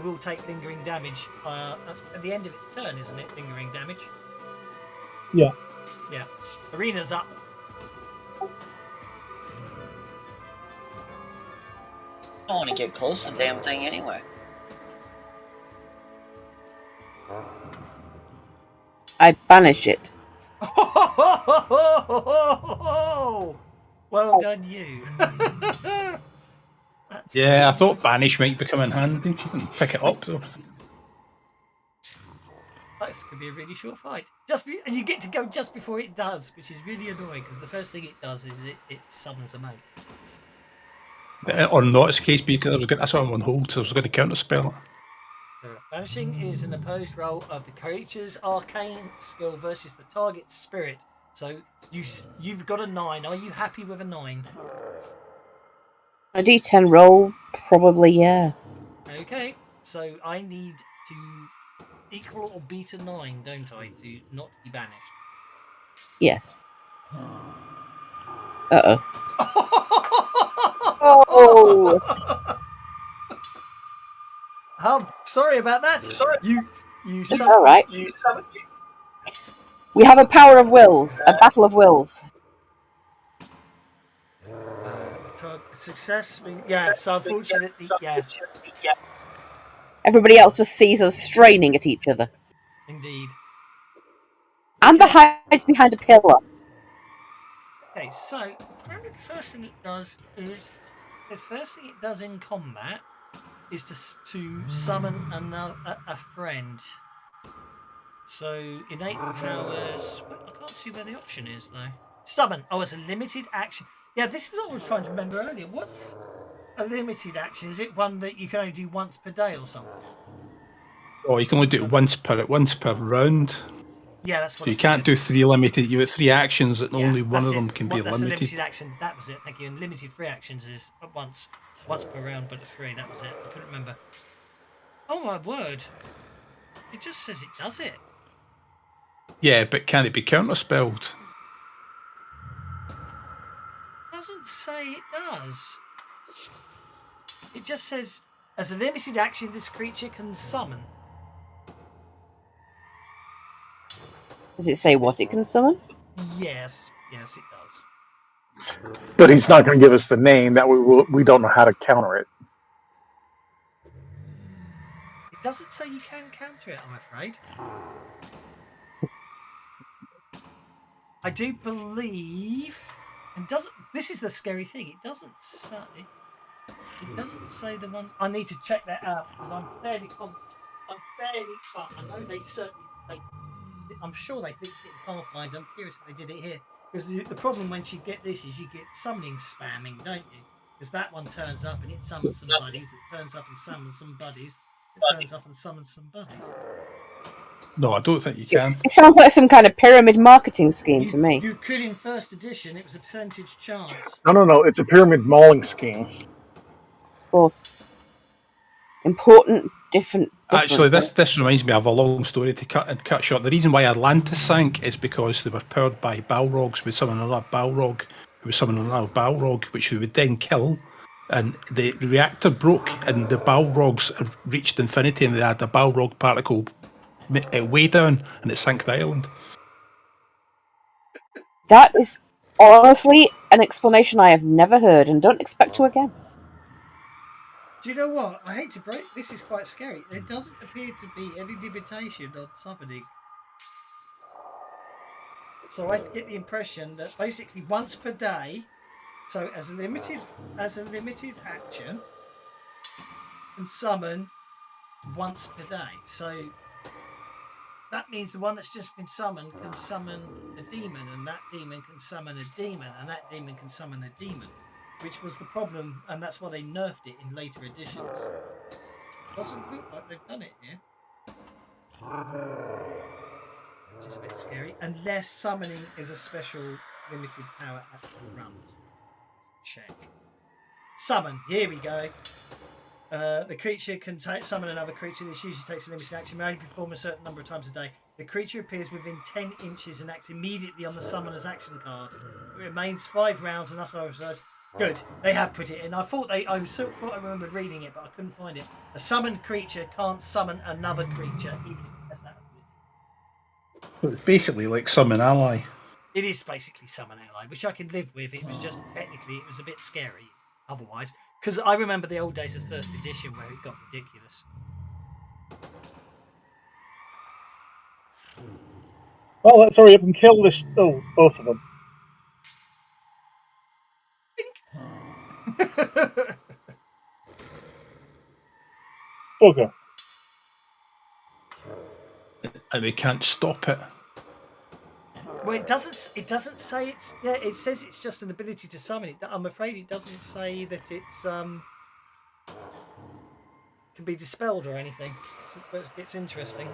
will take lingering damage at the end of its turn, isn't it? Lingering damage. Yeah. Yeah. Arena's up. I don't want to get close to the damn thing anyway. I banish it. Well done, you. Yeah, I thought banish might become in handy. You can pick it up though. This could be a really short fight. And you get to go just before it does, which is really annoying because the first thing it does is it summons a mate. Or not, it's case because that's why I'm on hold, so I was going to counter spell it. Banishing is an opposed roll of the creature's arcane skill versus the target's spirit. So you've got a 9. Are you happy with a 9? A D10 roll, probably, yeah. Okay, so I need to equal or beat a 9, don't I, to not be banished? Yes. Uh-oh. Oh! Oh, sorry about that. You It's all right. You We have a power of wills, a battle of wills. success. Yeah. So unfortunately, yeah, Everybody else just sees us straining at each other. indeed. Amber hides behind a pillar. Okay, so apparently the first thing it does is the first thing it does in combat is to summon a friend. So innate powers. Well, I can't see where the option is though. Summon. Oh, it's a limited action. Yeah, this is what I was trying to remember earlier. What's a limited action? Is it one that you can only do once per day or something? Oh, you can only do it once per round. Yeah, that's what. So you can't do 3 limited. You have 3 actions, and Yeah, only one that's of them it. can be That's a limited. limited action. That was it. Thank you. And limited free actions is once per round, but it's free. That was it. I couldn't remember. Oh my word! It just says it does it. Yeah, but can it be counterspelled? Doesn't say it does. It just says, as a limited action, this creature can summon. Does it say what it can summon? Yes, it does. But he's not going to give us the name. That we don't know how to counter it. It doesn't say you can counter it, I'm afraid. I do believe, and doesn't. This is the scary thing. It doesn't say. It doesn't say the ones. I need to check that out because I'm fairly confident. Well, I know they certainly. I'm sure they fixed it in Pathfinder. I'm curious if they did it here. Because the problem once you get this is you get summoning spamming, don't you? Because that one turns up and it summons some buddies. It turns up and summons some buddies. It turns up and summons some buddies. No, I don't think you can. It sounds like some kind of pyramid marketing scheme to me. You could in first edition. It was a percentage chance. No. It's a pyramid mauling scheme. Of course. Important different. Actually, this reminds me of a long story to cut short. The reason why Atlantis sank is because they were powered by Balrogs. With summon another Balrog, who was summoning another Balrog, which we would then kill. And the reactor broke, and the Balrogs reached infinity, and they had a Balrog particle way down, and it sank the island. That is honestly an explanation I have never heard, and don't expect to again. Do you know what? I hate to break. This is quite scary. There doesn't appear to be any limitation on summoning. So I get the impression that basically once per day, so as a limited action, can summon once per day. So that means the one that's just been summoned can summon a demon, and that demon can summon a demon, and that demon can summon a demon. Which was the problem, and that's why they nerfed it in later editions. Doesn't look like they've done it here. Which is a bit scary. Unless summoning is a special limited power at the front. Check. Summon. Here we go. The creature can summon another creature. This usually takes a limited action. May only perform a certain number of times a day. The creature appears within 10 inches and acts immediately on the summoner's action card. It remains 5 rounds and after exercise. Good, they have put it in. I thought I remembered reading it, but I couldn't find it. A summoned creature can't summon another creature, even if it has that ability. So it's basically like summon ally. It is basically summon ally, which I can live with. It was just technically it was a bit scary otherwise, because I remember the old days of first edition where it got ridiculous. Well, let's hurry up and kill this. Oh, both of them. Bugger. And we can't stop it. Well, it doesn't say it's. Yeah, it says it's just an ability to summon it. I'm afraid it doesn't say that it's can be dispelled or anything. It's interesting.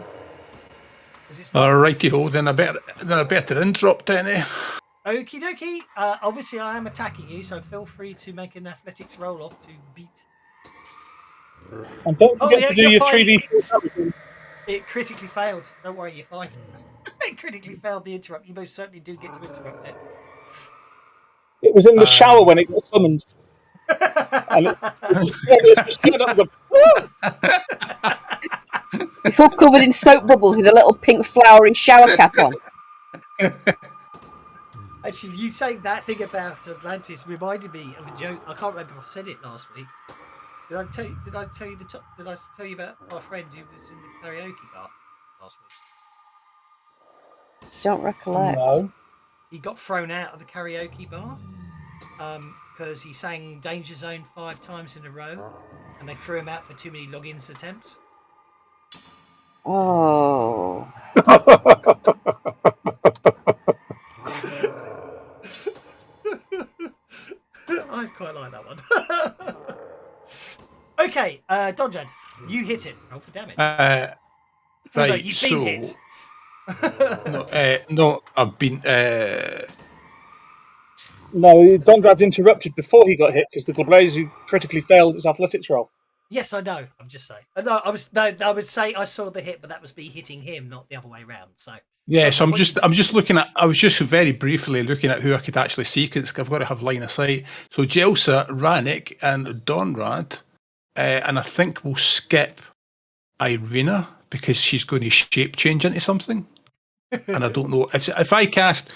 Righty-ho, then I better interrupt any. Okie dokie. Obviously, I am attacking you, so feel free to make an athletics roll off to beat. And don't forget to do your 3D. It critically failed. Don't worry, you're fine. It critically failed the interrupt. You most certainly do get to interrupt it. It was in the shower when it got summoned. And it's just getting up and go, It's all covered in soap bubbles with a little pink flowering shower cap on. Actually, you saying that thing about Atlantis reminded me of a joke. I can't remember if I said it last week. Did I tell you? Did I tell you about our friend who was in the karaoke bar last week? Don't recollect. no. He got thrown out of the karaoke bar because he sang Danger Zone 5 times in a row, and they threw him out for too many logins attempts. Oh. I quite like that one. Okay, Donjad, you hit it. Roll for damage. Right, Although you've so been hit. no, I've been. No, Dondrad's interrupted before he got hit because the Glabrazu critically failed its athletics roll. Yes, I know. I'm just saying. No, I would say I saw the hit, but that was me hitting him, not the other way around. So Yeah, so I'm just looking at. I was just very briefly looking at who I could actually see because I've got to have line of sight. So Jelsa, Rannick, and Donrad, and I think we'll skip Irina because she's going to shape change into something, and I don't know if I cast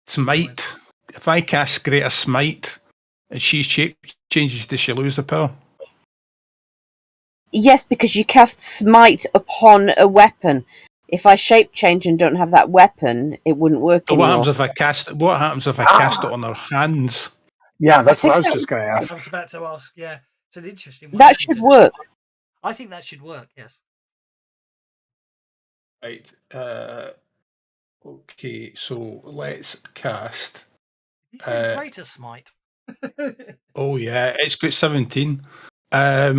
Smite. If I cast Greater Smite and she shape changes, does she lose the power? Yes, because you cast Smite upon a weapon. If I shape change and don't have that weapon, it wouldn't work So anymore. what happens if I cast it on her hands? Yeah, that's what I was just going to ask. I was about to ask. Yeah, it's an interesting one. That should work. I think that should work. Yes. Right. Okay, so let's cast. You said Greater Smite. Oh yeah, it's got 17. We're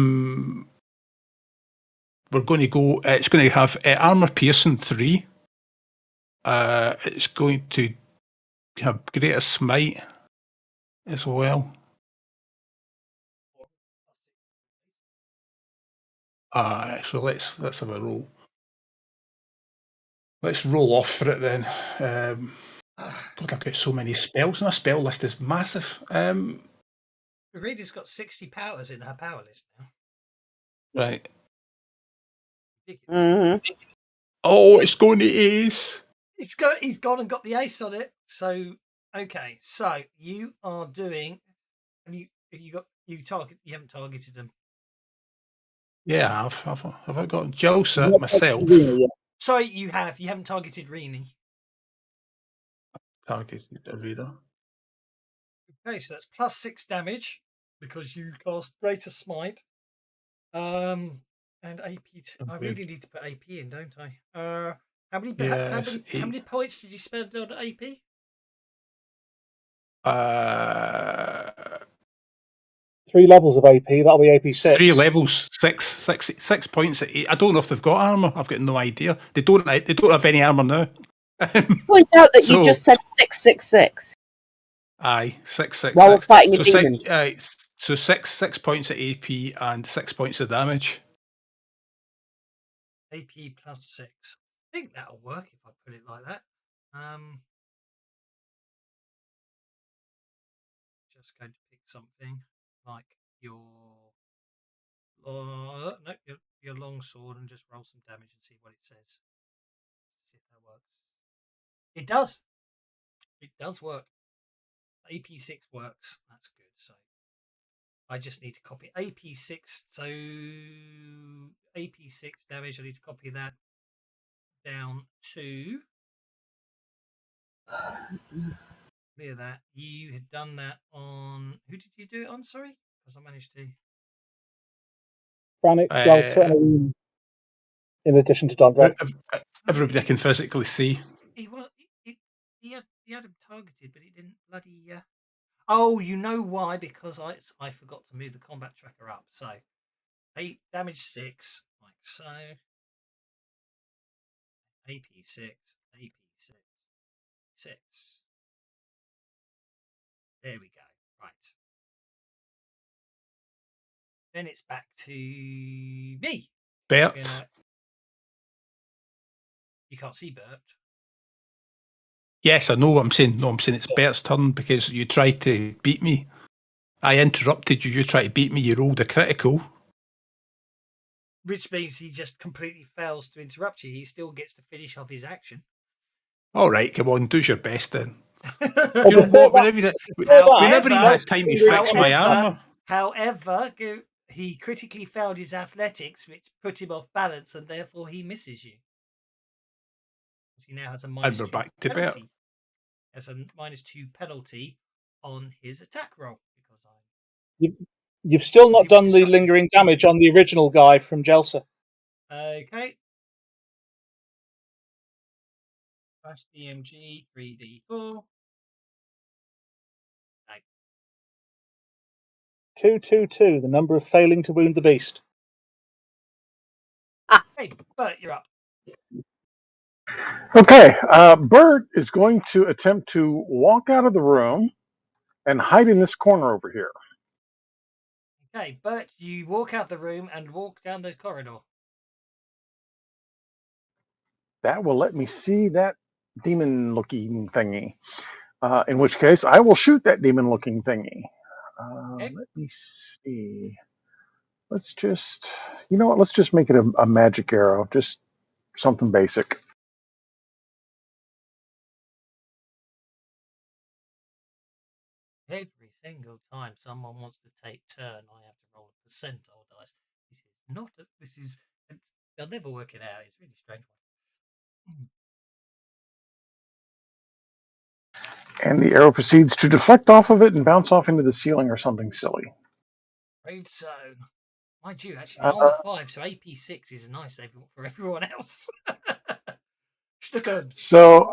going to go. It's going to have armor piercing 3. It's going to have greater smite as well. So let's have a roll. Let's roll off for it then. God, I've got so many spells. My spell list is massive. Reader's got 60 powers in her power list now. Right. Mm-hmm. Oh, it's going to ace. He's gone and got the ace on it. So okay, so you are doing, and you haven't targeted them. Yeah, have I got Jelsa myself? Sorry, you haven't targeted Rini. Targeted the reader. Okay, so that's +6 damage because you cast Greater Smite. And AP. I really need to put AP in, don't I? How many points did you spend on AP? 3 levels of AP. That'll be AP 6. 3 levels, 6 points at 8. I don't know if they've got armor. I've got no idea. They don't have any armor now. Point out that you just said 666. Aye, 666. While we're fighting a demon. So 6 points of AP and 6 points of damage. AP +6. I think that'll work if I put it like that. Just going to pick something like your long sword and just roll some damage and see what it says. See if that works. It does. It does work. AP6 works. That's good. So I just need to copy AP6. So AP6 damage. I need to copy that down to. Clear that. You had done that on. Who did you do it on? Sorry, because I managed to. Brannick, Jelsa, in addition to Donrad. Everybody I can physically see. He had him targeted, but he didn't bloody. Oh, you know why? Because I forgot to move the combat tracker up. So 8 damage 6, like so. AP6, AP6, 6. There we go. Right. Then it's back to me. Bert. You can't see Bert. Yes, I know what I'm saying. No, I'm saying it's Bert's turn because you tried to beat me. I interrupted you. You tried to beat me. You rolled a critical. Which means he just completely fails to interrupt you. He still gets to finish off his action. All right, come on, do your best then. Well, You know before what? that- Whenever he has time to fix my armour. However, he critically failed his athletics, which put him off balance, and therefore he misses you. He now has a And minus we're 2 back to Bert. penalty. Has a minus 2 penalty on his attack roll because You've still not he was done the distracted. lingering damage on the original guy from Jelsa. Okay. Flash DMG 3D4. 222, the number of failing to wound the beast. Hey, Bert, you're up. Okay, Bert is going to attempt to walk out of the room and hide in this corner over here. Okay, Bert, you walk out the room and walk down the corridor. That will let me see that demon-looking thingy. In which case, I will shoot that demon-looking thingy. Okay. Let me see. Let's just, you know what? Let's just make it a magic arrow, just something basic. Every single time someone wants to take turn, I have to roll a percentile dice. This is not. This is. They'll never work it out. It's a really strange one. And the arrow proceeds to deflect off of it and bounce off into the ceiling or something silly. Right, so mind you, actually, armor 5, so AP 6 is a nice save for everyone else. Stuckums. So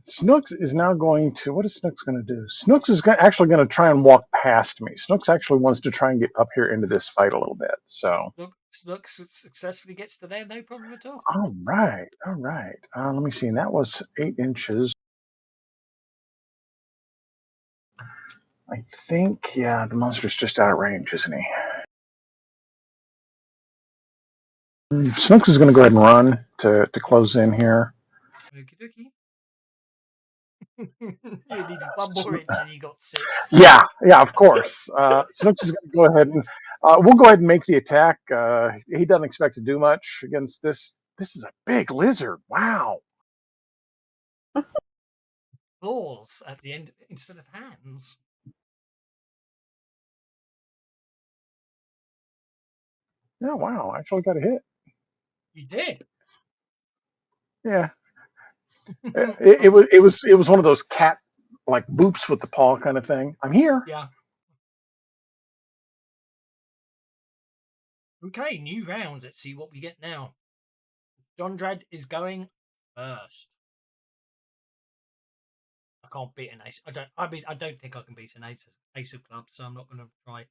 Snooks is now going to. What is Snooks going to do? Snooks is actually going to try and walk past me. Snooks actually wants to try and get up here into this fight a little bit. So Snooks successfully gets to there, no problem at all. all right. Let me see. And that was 8 inches. I think, yeah, the monster's just out of range, isn't he? Snooks is going to go ahead and run to close in here. Okie dokie. You needed 1 more inch and you got 6. Yeah, of course. Snooks is going to go ahead and we'll go ahead and make the attack. He doesn't expect to do much against this. This is a big lizard. Wow. Claws at the end instead of hands. Yeah, wow. I actually got a hit. You did. Yeah. it was one of those cat like boops with the paw kind of thing. I'm here. Yeah. Okay, new round. Let's see what we get now. Jondrad is going first. I can't beat an ace. I don't think I can beat an ace of clubs, so I'm not going to try.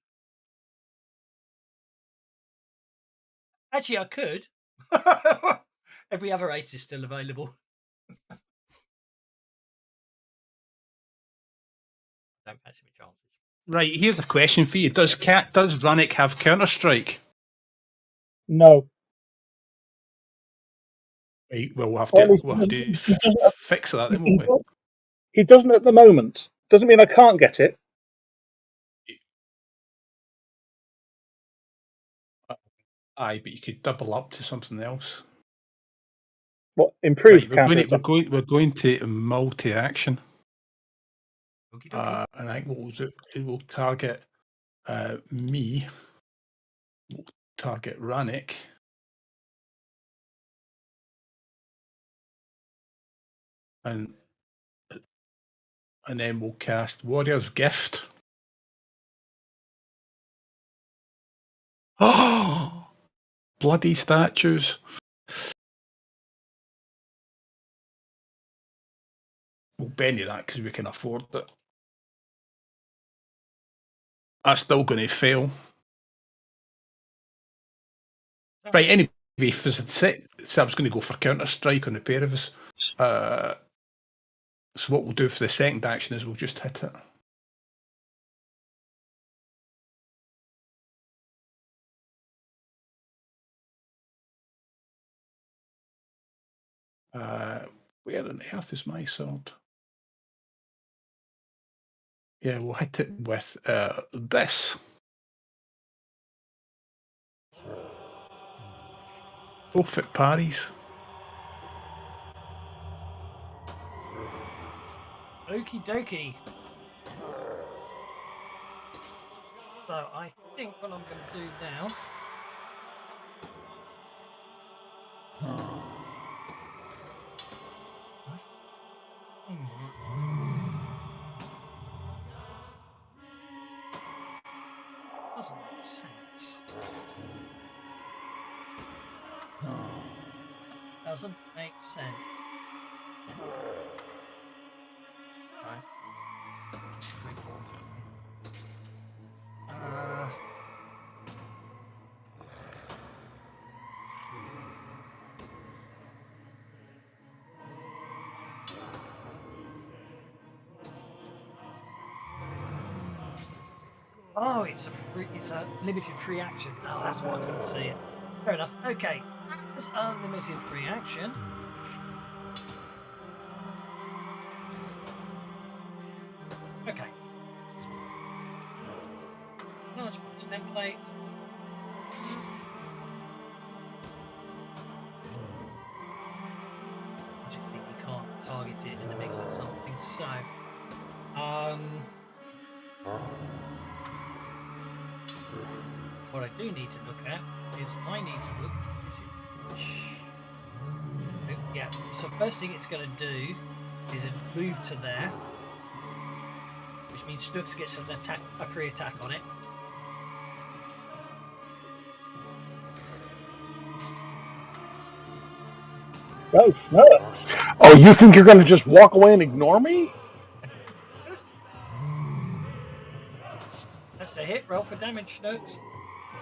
Actually, I could. Every other ace is still available. Don't fancy my chances. Right, here's a question for you. Does Rannick have Counter-Strike? No. Right, we'll have Well, to fix that, then, won't we? He doesn't at the moment. Doesn't mean I can't get it. Aye, but you could double up to something else. What, improved Right, counter? we're going to multi-action. Okie dokie. And I think what we'll do, it will target me. We'll target Rannick. And then we'll cast Warrior's Gift. Oh! Bloody statues. We'll benny that because we can afford it. That's still going to fail. Right, anyway, so I was going to go for Counter-Strike on the pair of us. So what we'll do for the second action is we'll just hit it. Where on earth is my sword? Yeah, we'll hit it with this. Both it parries. Okie dokie. So I think what I'm going to do now. Doesn't make sense. Doesn't make sense. Right. Oh, it's a limited free action. Oh, that's why I couldn't see it. Fair enough. Okay, that's unlimited free action. Okay. Large box template. Logically, you can't target it in the middle of something, so what I do need to look at is I need to look at this. Yeah, so first thing it's going to do is it move to there, which means Snooks gets a free attack on it. Go, Snooks. Oh, you think you're going to just walk away and ignore me? That's a hit. Roll for damage, Snooks.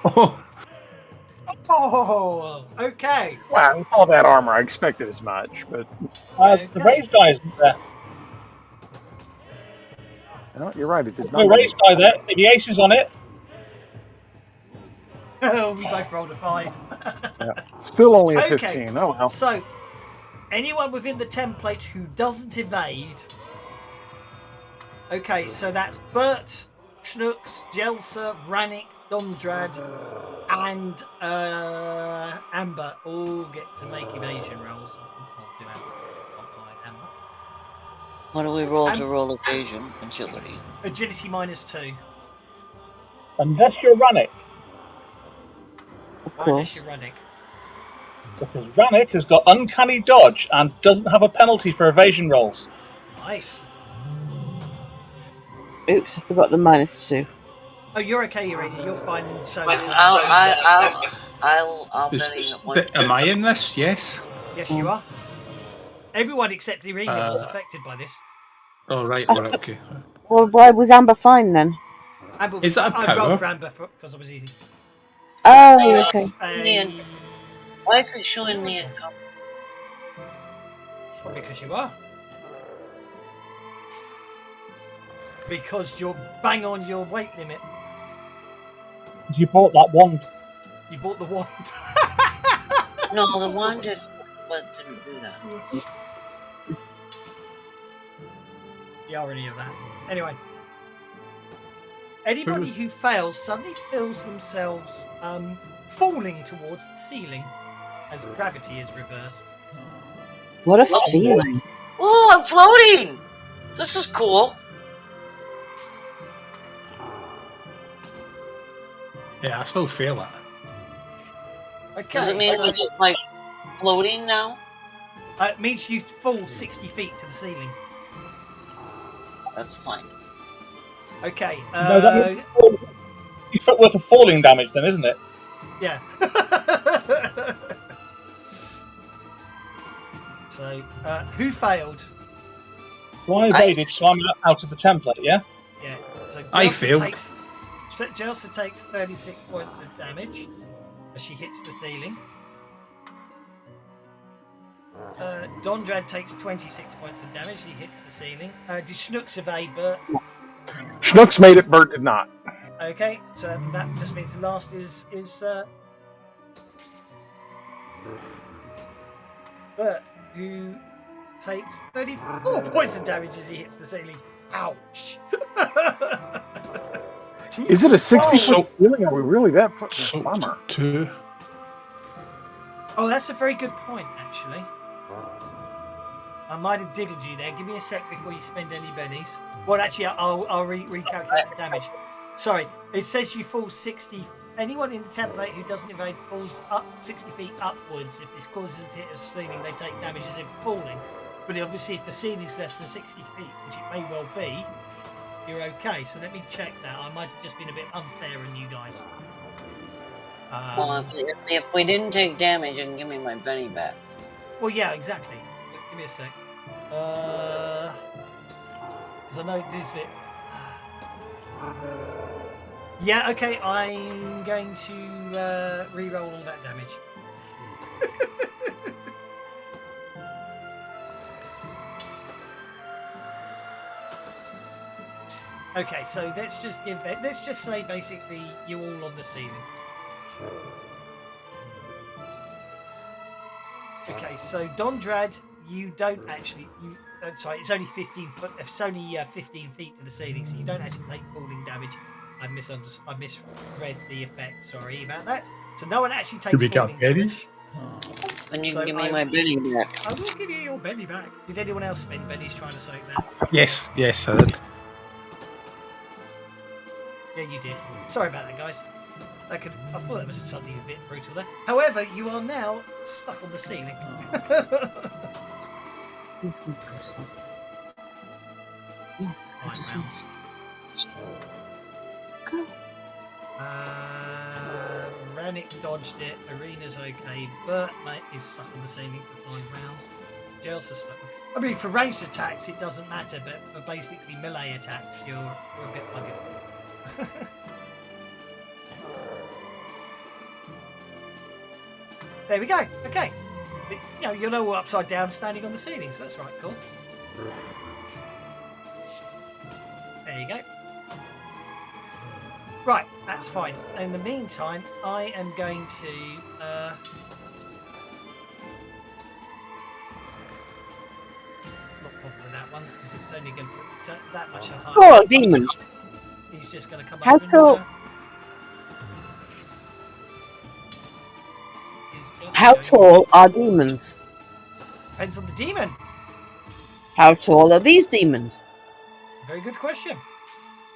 Oh, Oh, okay. Well, with all that armor, I expected as much, but The raised die isn't there. no, you're right. It did No not. raised die there. The ace is on it. We both rolled a 5. Yeah. Still only a Okay. 15. Oh well. So, anyone within the template who doesn't evade. Okay, so that's Bert, Schnooks, Jelsa, Rannick, Dondrad, and Amber all get to make evasion rolls. I'll do Amber. What do we roll to roll evasion? Agility. Agility -2. Unless you're Rannick. Of Unless course. you're Rannick. Because Rannick has got uncanny dodge and doesn't have a penalty for evasion rolls. Nice. Oops, I forgot the -2. Oh, you're okay, Urania. You're fine. And so I'll Benny one. am I in this? Yes. yes, you are. Everyone except Irina was affected by this. Oh, right, right, okay. Well, why was Amber fine then? Amber, Is that a I power? rolled for Amber because it was easy. Oh, okay. Why is it showing me in color? Because you are. Because you're bang on your weight limit. You bought that wand. You bought the wand. No, the one didn't do that. The irony of that. Anyway. Anybody who fails suddenly feels themselves falling towards the ceiling as gravity is reversed. What a feeling. Oh, I'm floating! This is cool. Yeah, I still feel it. Okay, Does it mean so we're just like floating now? it means you fall 60 feet to the ceiling. That's fine. Okay. No, that means you foot worth of falling damage, then, isn't it? Yeah. So, who failed? Well, I evaded, so I'm out of the template, yeah? Yeah. So I failed. Jelsa takes 36 points of damage as she hits the ceiling. Dondrad takes 26 points of damage. He hits the ceiling. Did Schnooks evade, Bert? Schnooks made it. Bert did not. Okay, so that just means the last is Bert. who takes 34 points of damage as he hits the ceiling. Ouch! Is it a 60-foot So- ceiling? Are we really that So bummer? 2. Oh, that's a very good point, actually. I might have diddled you there. Give me a sec before you spend any bennies. Well, actually, I'll recalculate the damage. Sorry, it says you fall 60. Anyone in the template who doesn't evade falls up 60 feet upwards. If this causes them to hit a ceiling, they take damage as if falling. But obviously, if the ceiling's less than 60 feet, which it may well be, you're okay. So let me check that. I might have just been a bit unfair on you guys. Well, if we didn't take damage, then give me my Benny back. Well, yeah, exactly. Give me a sec. Because I know it is a bit. Yeah, okay. I'm going to re-roll all that damage. Okay, so let's just give it. Let's just say basically you're all on the ceiling. Okay, so Dondrad, you don't actually. Sorry, it's only 15 foot. It's only 15 feet to the ceiling, so you don't actually take falling damage. I misread the effect. Sorry about that. So no one actually takes falling damage. Then you So can give me I- my Benny back. I will give you your Benny back. Did anyone else spend Bennies trying to soak that? Yes, I did. Yeah, you did. Sorry about that, guys. I thought that was something a bit brutal there. However, you are now stuck on the ceiling. Yes, I 9 just rounds. go. Rannick dodged it. Arena's okay. Bert is stuck on the ceiling for 5 rounds. Jelsa stuck. I mean, for ranged attacks, it doesn't matter, but for basically melee attacks, you're a bit buggered. There we go. Okay. You're all upside down, standing on the ceiling, so that's right. Cool. There you go. Right, that's fine. In the meantime, I am going to not bother with that one because it's only going to put that much higher. Oh, demons. He's just going to come How over. tall? How tall are demons? Depends on the demon. How tall are these demons? Very good question.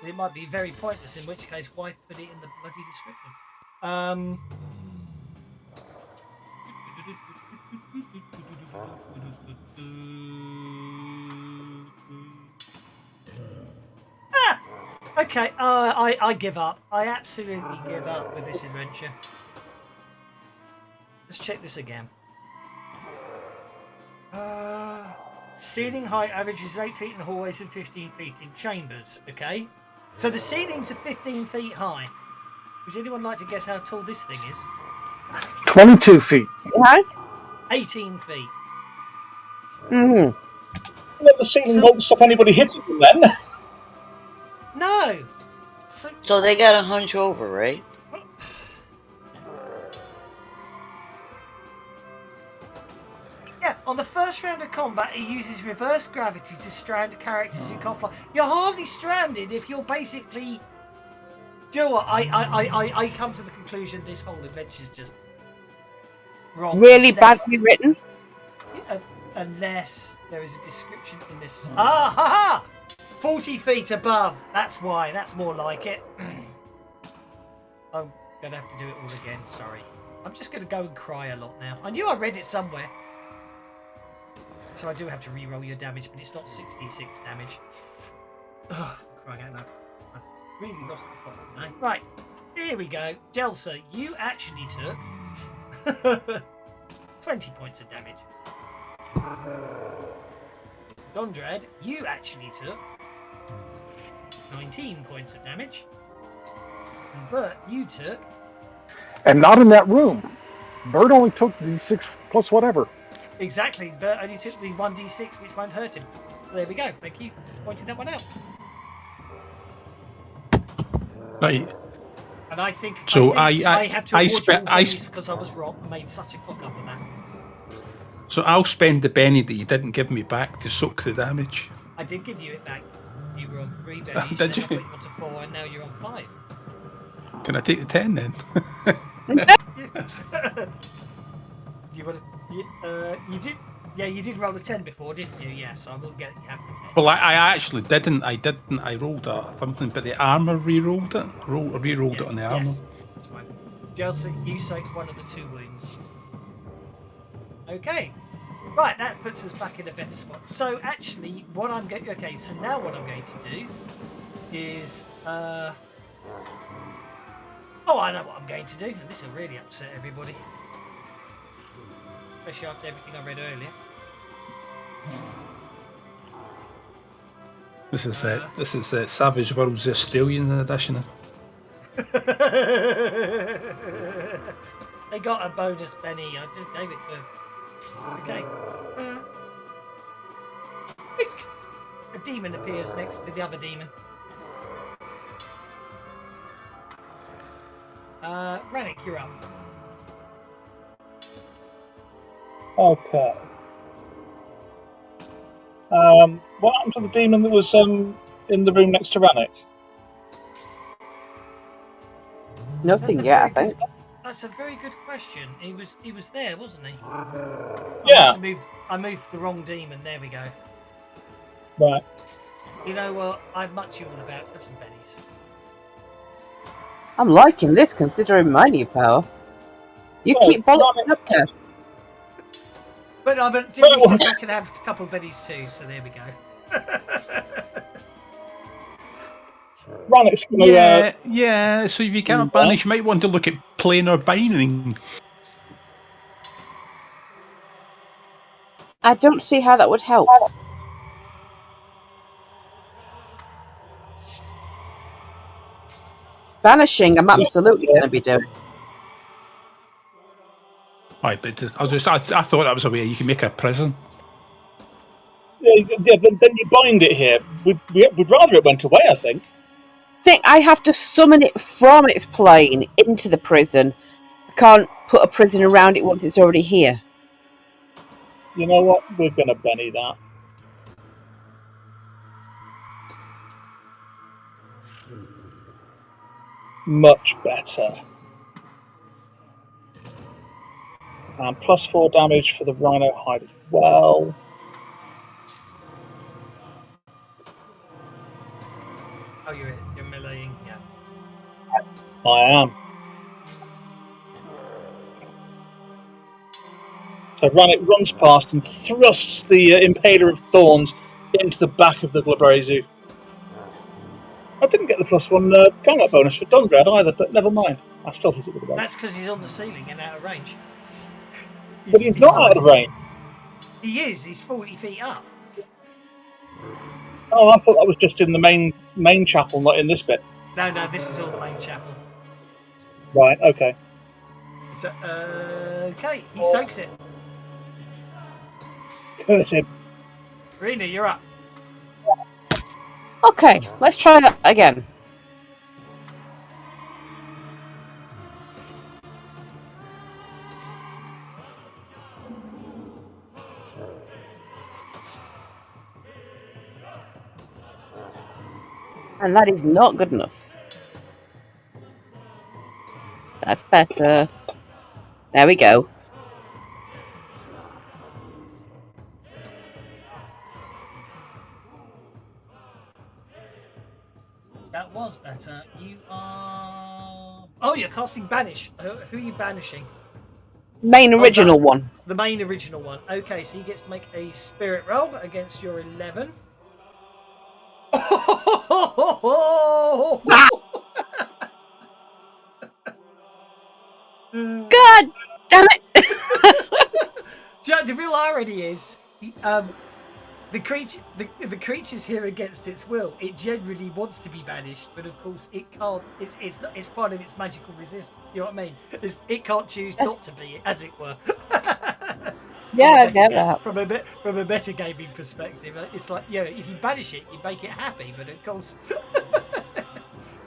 It might be very pointless, in which case, why put it in the bloody description? Okay, I give up. I absolutely give up with this adventure. Let's check this again. Ceiling height averages 8 feet in hallways and 15 feet in chambers. Okay, so the ceilings are 15 feet high. Would anyone like to guess how tall this thing is? 22 feet. Right? 18 feet. Mm-hmm. Well, the ceiling won't stop anybody hitting them then. No. So they got to hunch over, right? Yeah, on the first round of combat, it uses reverse gravity to strand characters who can't fly. You're hardly stranded if you're basically. Do you know what? I come to the conclusion this whole adventure is just wrong. Really badly written. Unless there is a description in this. Ah, ha ha! 40 feet above. That's why. That's more like it. I'm gonna have to do it all again. Sorry. I'm just gonna go and cry a lot now. I knew I read it somewhere. So I do have to re-roll your damage, but it's not 66 damage. Ugh, I'm crying out loud. I've really lost the plot now. Right, here we go. Jelsa, you actually took 20 points of damage. Dondrad, you actually took 19 points of damage. And Bert, you took... And not in that room. Bird only took the 6 plus whatever. Exactly, Bert only took the 1d6, which won't hurt him. There we go. Thank you for pointing that one out. Right. And I think So I have to award you all I pennies because I was wrong and made such a cock up of that. So I'll spend the Benny that you didn't give me back to soak the damage. I did give you it back. You were on 3 bennies, Did then you? I put you onto 4, and now you're on 5. Can I take the 10 then? Do you want to? You did. Yeah, you did roll a 10 before, didn't you? Yeah, so I will get you have the 10. Well, I actually didn't. I rolled something, but the armor re-rolled it. Re-rolled it on the armor. Yes, that's fine. Chelsea, you soaked one of the 2 wounds. Okay. Right, that puts us back in a better spot. So actually, what I'm going... Okay, so now what I'm going to do is... Oh, I know what I'm going to do. And this will really upset everybody. Especially after everything I read earlier. This is Savage Worlds Australian edition. They got a bonus penny. I just gave it to... Okay. A demon appears next to the other demon. Rannick, you're up. Okay. What happened to the demon that was in the room next to Rannick? Nothing yet, I think. That's a very good question. He was there, wasn't he? Yeah. I moved the wrong demon. There we go. Right. You know what? I'd much you all about. Have some bennies. I'm liking this, considering my new power. You keep bollocking up there. But Jimmy says I can have a couple of bennies too, so there we go. Rannick's gonna, Yeah. So if you can't banish, you might want to look at planar binding. I don't see how that would help. Banishing, I'm absolutely going to be doing. Right, but I thought that was a way you can make a prison. Yeah, then you bind it here. We'd rather it went away, I think. I have to summon it from its plane into the prison. I can't put a prison around it once it's already here. You know what? We're going to Benny that. Much better. And +4 damage for the Rhino Hide as well. Oh, you're meleeing, yeah. I am. So Rannick runs past and thrusts the Impaler of Thorns into the back of the Glabrazu. I didn't get the +1 combat bonus for Dungrad either, but never mind. I still think it would have. That's because he's on the ceiling and out of range. But he's not out of range. He is. He's 40 feet up. Oh, I thought that was just in the main chapel, not in this bit. No, this is all the main chapel. Right. Okay. So, okay, he soaks it. Curse him. Rena, you're up. Okay, let's try that again. And that is not good enough. That's better. There we go. That was better. You are... Oh, you're casting Banish. Who are you banishing? Main original one. The main original one. Okay, so he gets to make a spirit roll against your 11. God damn it! The real irony is, the creature's here against its will. It generally wants to be banished, but of course it can't. It's part of its magical resistance. You know what I mean? It can't choose not to be, as it were. Yeah, I get that. From a metagaming perspective, it's like, if you banish it, you make it happy, but of course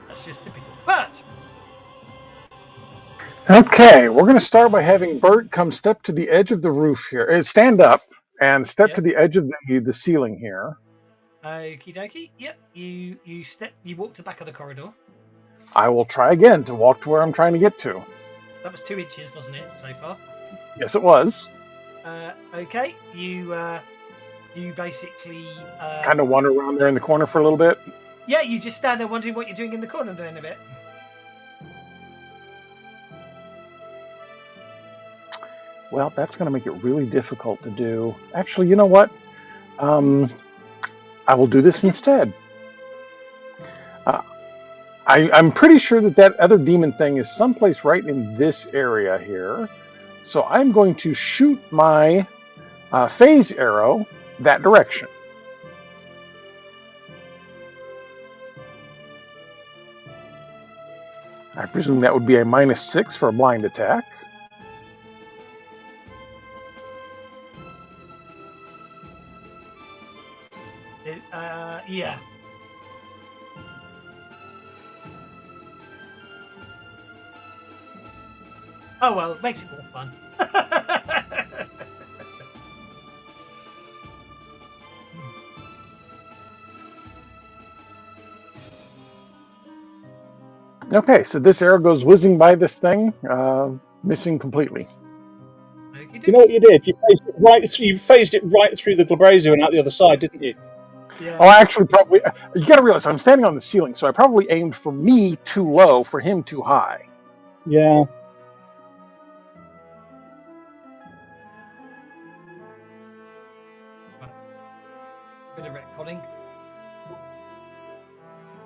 that's just typical. But Okay, we're going to start by having Bert come step to the edge of the roof here. Stand up and step to Yep. the edge of the ceiling here. Okie dokie. Yep. You walk to the back of the corridor. I will try again to walk to where I'm trying to get to. That was 2 inches, wasn't it, so far? Yes, it was. Okay. You basically Kind of wander around there in the corner for a little bit. yeah, you just stand there wondering what you're doing in the corner then a bit. Well, that's going to make it really difficult to do. Actually, you know what? I will do this instead. I'm pretty sure that other demon thing is someplace right in this area here. So I'm going to shoot my phase arrow that direction. I presume that would be a -6 for a blind attack. Yeah. Oh well, it makes it more fun. Okay, so this arrow goes whizzing by this thing, missing completely. You know what you did? You phased it right through the Glabrazio and out the other side, didn't you? Yeah. Oh, I actually probably. You got to realize I'm standing on the ceiling, so I probably aimed for me too low, for him too high. Yeah. Bit of retconning.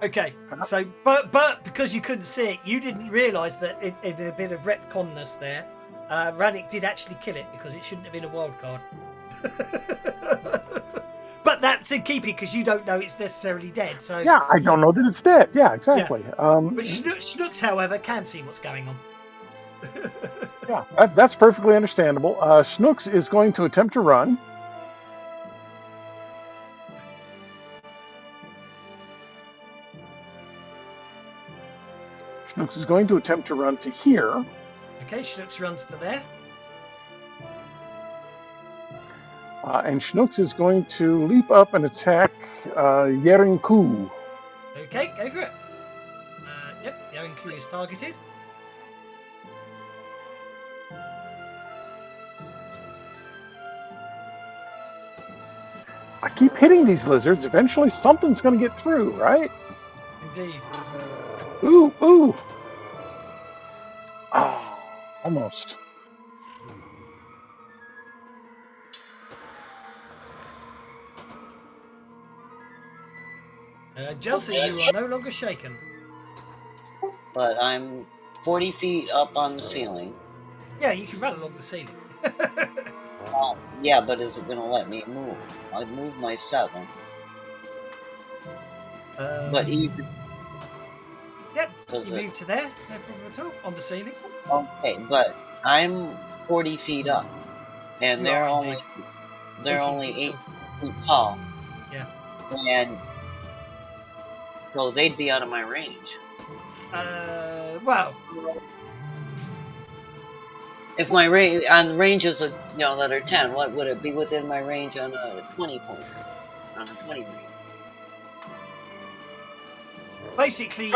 Okay, so but because you couldn't see it, you didn't realise that it had a bit of retconness there. Rannick did actually kill it because it shouldn't have been a wild card. But that's in keeping because you don't know it's necessarily dead. So yeah, I don't know that it's dead. Yeah, exactly. Yeah. But Schnooks, however, can see what's going on. Yeah, that's perfectly understandable. Schnooks is going to attempt to run. Schnooks is going to attempt to run to here. Okay, Schnooks runs to there. And Schnooks is going to leap up and attack Yerinku. Okay, go for it. Yep, Yerinku is targeted. I keep hitting these lizards. Eventually something's going to get through, right? Indeed. Ooh, ooh. Oh, almost. Chelsea, you are no longer shaken. But I'm 40 feet up on the ceiling. Yeah, you can run along the ceiling. Well, yeah, but is it going to let me move? I've moved my 7. But even... Yep, you move to there, no problem at all, on the ceiling. Okay, but I'm 40 feet up, and they're only 8 feet tall. Yeah. And so they'd be out of my range. Well, if my range on ranges of that are 10, what would it be within my range on a 20 point? On a 20 range. Basically,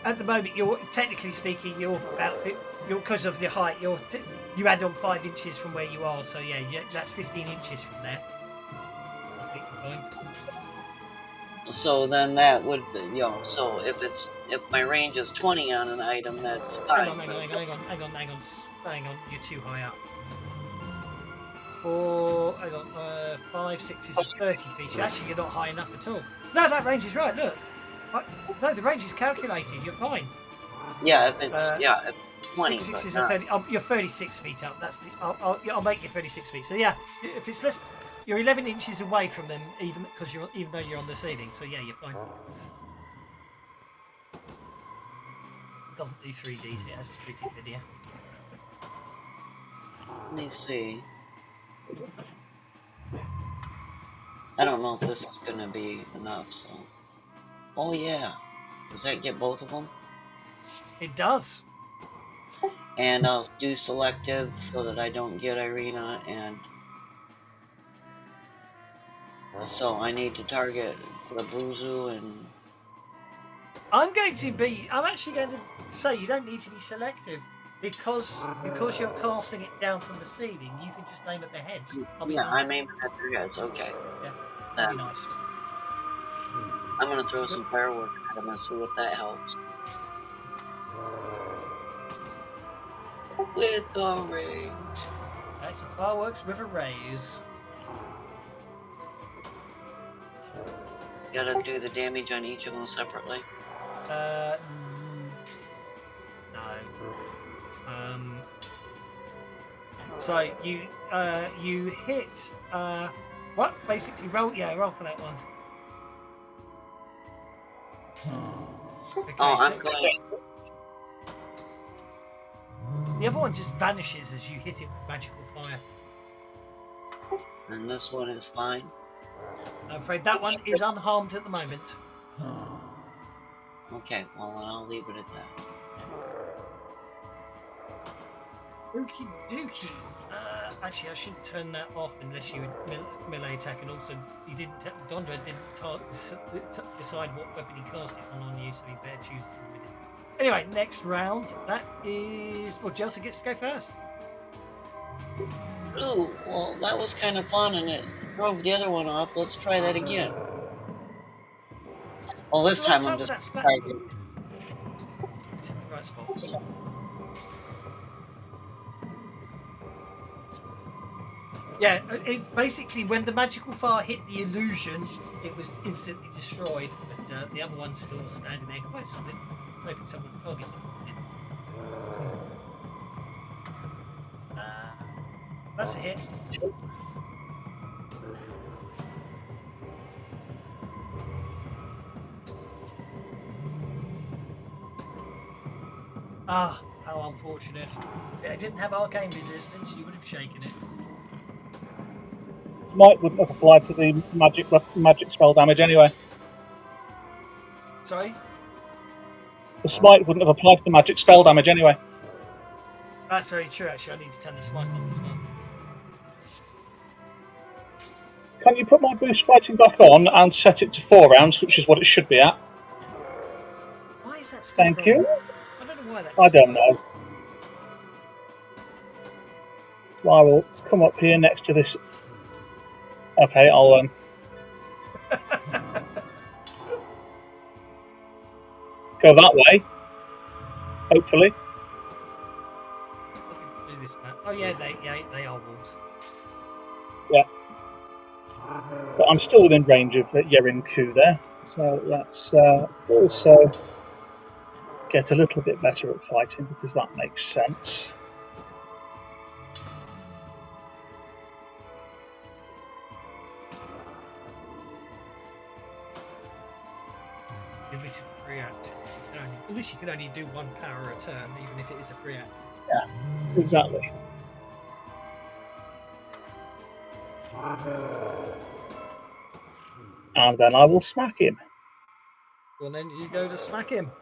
at the moment, you're technically speaking, your outfit, because of your height, you add on 5 inches from where you are. So yeah, that's 15 inches from there. I think you're fine. So then that would be, so if my range is 20 on an item, that's fine. Hang on, you're too high up. 5, 6 is 30 feet. So actually, you're not high enough at all. No, that range is right. Look, no, the range is calculated. You're fine. Yeah, if it's 20. 6 is 30. You're 36 feet up. That's the. I'll make you 36 feet. So yeah, if it's less. You're 11 inches away from them, even though you're on the ceiling. So yeah, you're fine. It doesn't do 3Ds. It has to treat it linear. Let me see. I don't know if this is gonna be enough. So. Oh yeah. Does that get both of them? It does. And I'll do selective so that I don't get Irina, and so I need to target the Buzu and... I'm actually going to say you don't need to be selective because you're casting it down from the ceiling. You can just aim at their heads. I'll be Yeah, nice. I'm aiming at their heads. Okay. Yeah, that'll be nice. I'm gonna throw some fireworks at them and see if that helps. With the rays. That's the fireworks with a raise. Gotta do the damage on each of them separately. No. So you hit what? Basically roll for that one. Okay, I'm going. The other one just vanishes as you hit it with magical fire. And this one is fine. I'm afraid that one is unharmed at the moment. Okay, well then I'll leave it at that. Okie dokie. Actually, I shouldn't turn that off unless you melee attack, and also Dondra didn't decide what weapon he cast it on you, so he better choose the limited. Anyway, next round. That is Jelsa gets to go first. Ooh, well that was kind of fun, and it drove the other one off. Let's try that again. Well, this time I'm just fighting. It's in the right spot. Yeah, basically when the magical fire hit the illusion, it was instantly destroyed, but the other one's still standing there quite solid, hoping someone would target it. That's a hit. Ah, how unfortunate. If it didn't have arcane resistance, you would have shaken it. Smite wouldn't have applied to the magic spell damage anyway. Sorry? The smite wouldn't have applied to the magic spell damage anyway. That's very true, actually. I need to turn the smite off as well. Can you put my boost fighting back on and set it to 4 rounds, which is what it should be at? Why is that still Thank wrong? you. I don't know why that I don't know. So I will come up here next to this. Okay, I'll go that way. Hopefully. What did do this map? Oh yeah, they are wolves. Yeah. But I'm still within range of Yerin Ku there. So let's also get a little bit better at fighting, because that makes sense. Limited free action. At least you can only do 1 power a turn, even if it is a free action. Yeah, exactly. And then I will smack him. Well, then you go to smack him.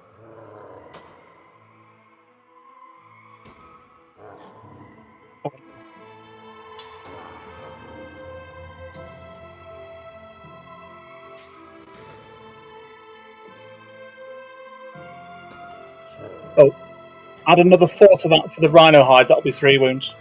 Oh, add another 4 to that for the rhino hide. That'll be 3 wounds.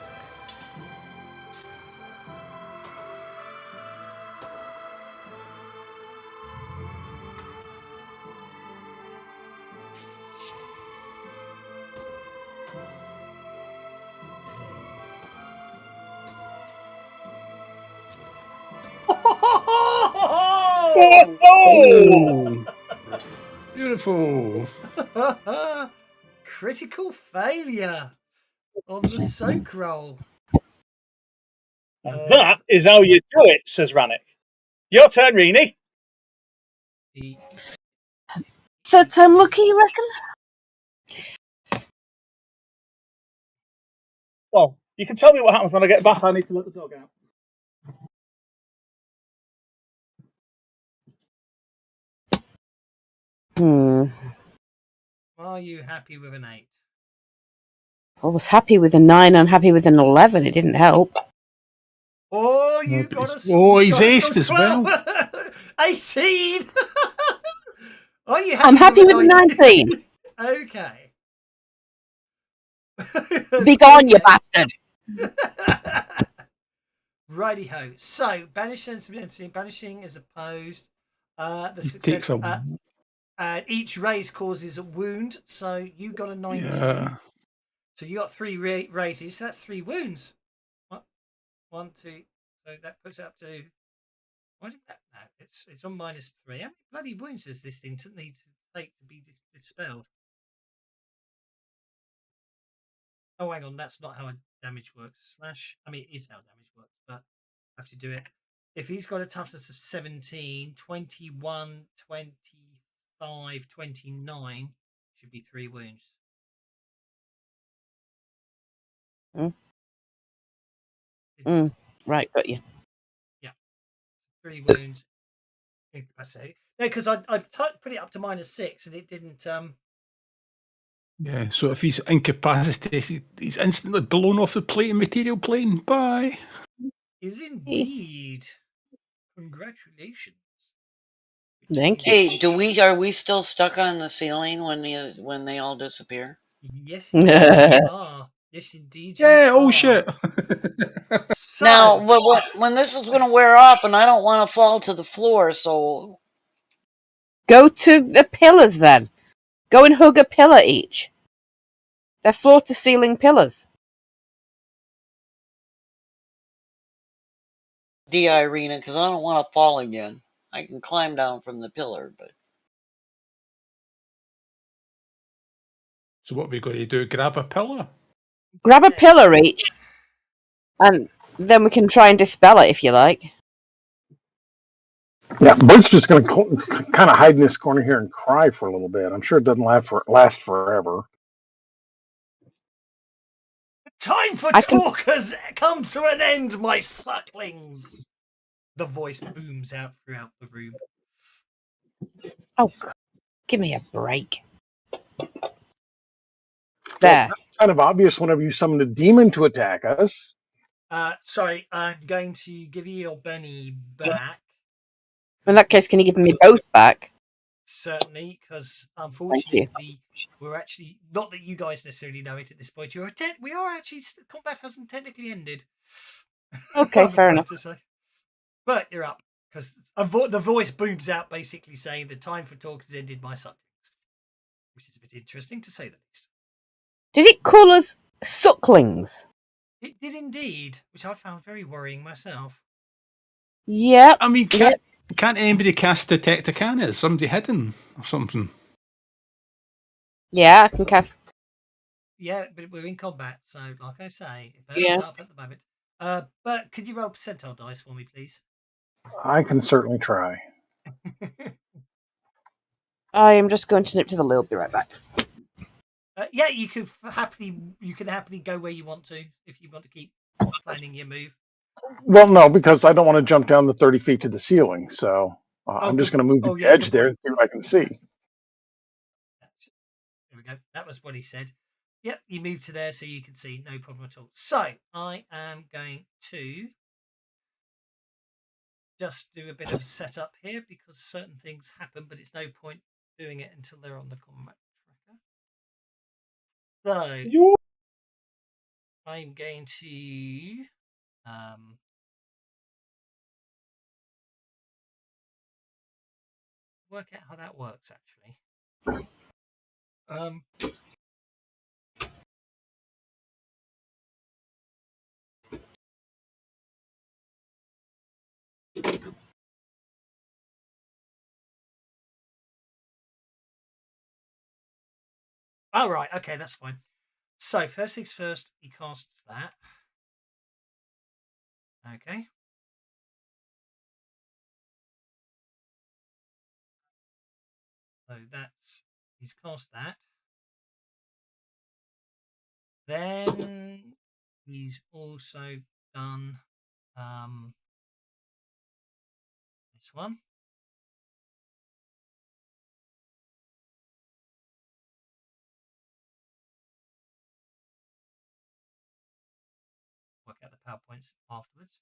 Oh! Beautiful. Critical failure on the soak roll. And that is how you do it, says Rannick. Your turn, Rini. Third time lucky, you reckon? Well, you can tell me what happens when I get back. I need to let the dog out. Are you happy with an 8? I was happy with a 9, unhappy with an 11. It didn't help. Oh, you got a. Oh, you he's got a aced as 12. well. 18. Are you happy I'm happy with a a 19. Okay. Be gone, you bastard. Righty ho. So, banish sensibility. Banishing is opposed. The He success. takes a. Each raise causes a wound. So you got a 19. Yeah. So you got 3 raises. So that's 3 wounds. What? 1, 2. So that puts it up to. Why did that? No, it's on -3. How many bloody wounds does this thing need to take to be dispelled? Oh, hang on. That's not how damage works. Slash. I mean, it is how damage works, but I have to do it. If he's got a toughness of 17, 21, 25, 29, should be 3 wounds. Right, got you. Yeah, 3 wounds. I say no because I put it up to -6 and it didn't. Yeah, so if he's incapacitated, he's instantly blown off the plating material plane. Bye. Is indeed. Congratulations. Thank you. Hey, are we still stuck on the ceiling when they all disappear? Yes, indeed you are. Yes, indeed you Yeah, oh are. shit. So, Now, when this is going to wear off, and I don't want to fall to the floor, so Go to the pillars then. Go and hug a pillar each. They're floor to ceiling pillars. Irina, because I don't want to fall again. I can climb down from the pillar, but So what are we going to do? Grab a pillar? Grab a pillar each, and then we can try and dispel it if you like. Yeah, Bert's just going to kind of hide in this corner here and cry for a little bit. I'm sure it doesn't last forever. time for talk has come to an end, my sucklings. The voice booms out throughout the room. Oh, give me a break. There. Well, kind of obvious whenever you summon a demon to attack us. Sorry, I'm going to give you your Benny back. In that case, can you give me both back? Certainly, because unfortunately, we're actually not that you guys necessarily know it at this point. We are actually combat hasn't technically ended. Okay, fair enough. To say. But you're up because the voice booms out, basically saying the time for talk has ended, my sucklings, which is a bit interesting to say the least. Did it call us sucklings? It did indeed, which I found very worrying myself. Yeah. I mean, can't anybody cast Detect Arcana? Is somebody hidden or something? Yeah, I can cast. Yeah, but we're in combat, so like I say, Yeah. up at the moment. But could you roll percentile dice for me, please? I can certainly try. I am just going to nip to the loo. I'll be right back. Yeah, you can happily go where you want to if you want to keep planning your move. Well, no, because I don't want to jump down the 30 feet to the ceiling. So I'm just going to move the edge there and see what I can see. There we go. That was what he said. Yep, you move to there so you can see. No problem at all. So I am going to just do a bit of a setup here because certain things happen, but it's no point doing it until they're on the combat tracker. So I'm going to work out how that works actually. Oh, right. Okay, that's fine. So, first things first, he casts that. Okay. So, he's cast that. Then he's also done this one. PowerPoints afterwards.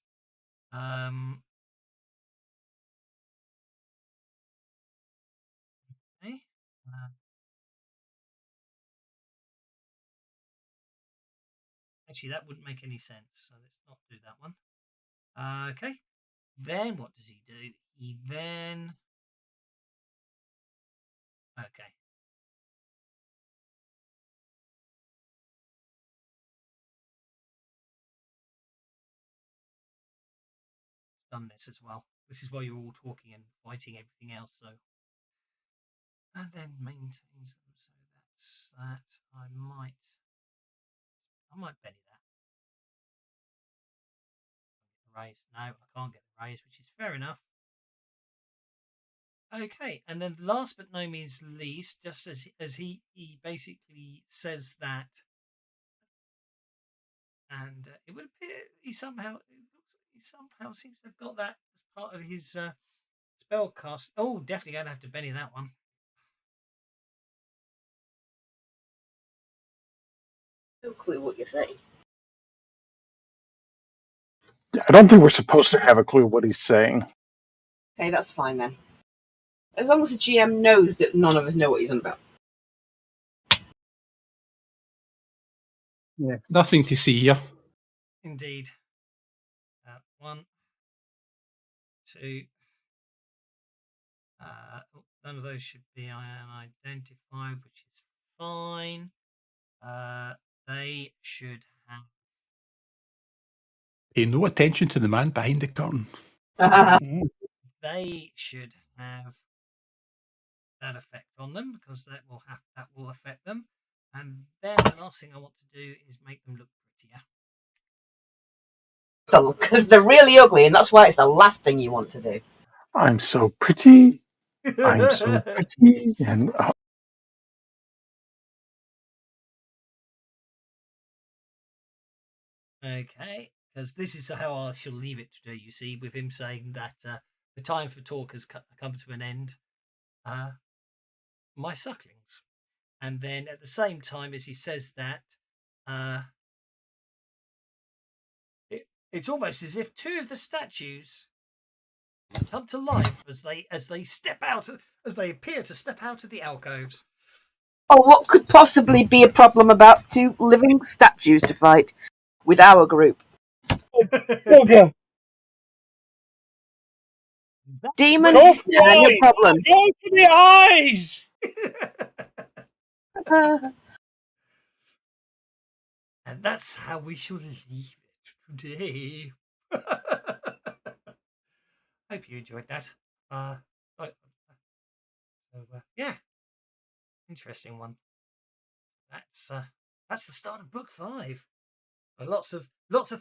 Okay. Actually, that wouldn't make any sense, so let's not do that one. Okay. Then what does he do? He then... Okay. It's done this as well. This is why you're all talking and fighting everything else, so... And then maintains them, so that's that. I might Benny that. Raise. No, I can't get the raise, which is fair enough. Okay, and then last but no means least, just as he basically says that, and it would appear he somehow seems to have got that as part of his spell cast. Oh, definitely gonna have to Benny that one. No clue what you're saying. I don't think we're supposed to have a clue what he's saying. Okay, that's fine then. As long as the GM knows that none of us know what he's on about. Yeah, nothing to see here. Indeed. 1, 2. None of those should be unidentified, which is fine. They should have. Pay no attention to the man behind the curtain. They should have that effect on them because that will affect them. And then the last thing I want to do is make them look prettier. Because they're really ugly, and that's why it's the last thing you want to do. I'm so pretty. I'm so pretty. And Okay, because this is how I shall leave it today, you see, with him saying that the time for talk has come to an end. My sucklings. And then at the same time as he says that, it's almost as if 2 of the statues come to life as they appear to step out of the alcoves. Oh, what could possibly be a problem about 2 living statues to fight with our group? Bugger. Demons, Go for no it. problem. Go for the eyes. And that's how we shall leave it today. Hope you enjoyed that. Yeah, interesting one. That's the start of book 5. Lots of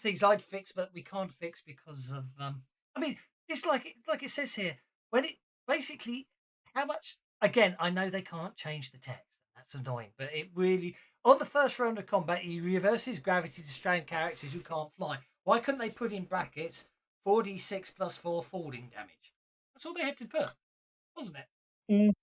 things I'd fix, but we can't fix because of I mean, it's like it says here when it basically how much. Again, I know they can't change the text. That's annoying, but it really on the first round of combat he reverses gravity to strand characters who can't fly. Why couldn't they put in brackets 4d6 plus 4 falling damage? That's all they had to put, wasn't it?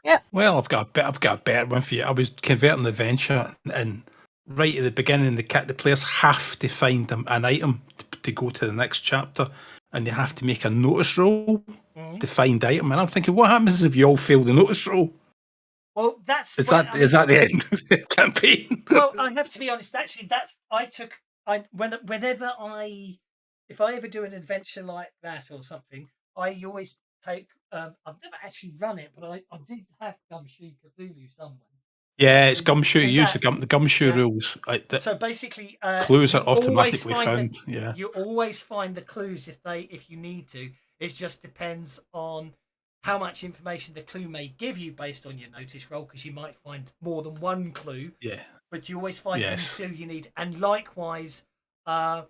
Yeah. Well, I've got a better one for you. I was converting the adventure, and right at the beginning, the players have to find them an item to go to the next chapter, and they have to make a notice roll to find item. And I'm thinking, what happens if you all fail the notice roll? Well, is that the end of the campaign? Well, I have to be honest. Actually, if I ever do an adventure like that or something, I always take. I've never actually run it, but I did have Gumshoe Cthulhu somewhere. Yeah, it's Gumshoe. You use the Gumshoe rules. So basically, clues are automatically found. You always find the clues if you need to. It just depends on how much information the clue may give you based on your notice roll, because you might find more than one clue. Yeah. But you always find the clue you need. And likewise, the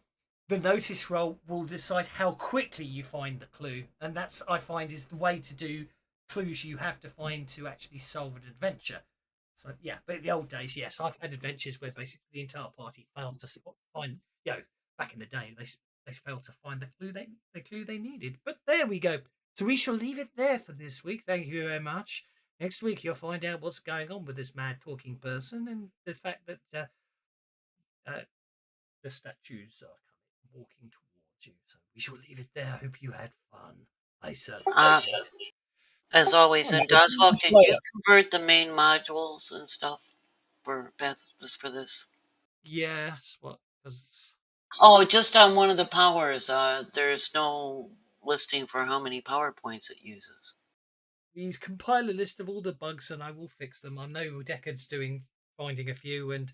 notice roll will decide how quickly you find the clue. And that's, I find, is the way to do clues you have to find to actually solve an adventure. So, yeah, but in the old days, yes, I've had adventures where basically the entire party failed to find, back in the day, they failed to find the clue they needed. But there we go. So we shall leave it there for this week. Thank you very much. Next week, you'll find out what's going on with this mad talking person and the fact that the statues are coming. walking towards you. So we shall leave it there. Hope you had fun. I certainly did. As always, Oh, and my Doswalk, did goodness. you convert the main modules and stuff for this? Yes, what? Because Oh, just on one of the powers, there's no listing for how many power points it uses. please compile a list of all the bugs, and I will fix them. I know Deckard's finding a few, and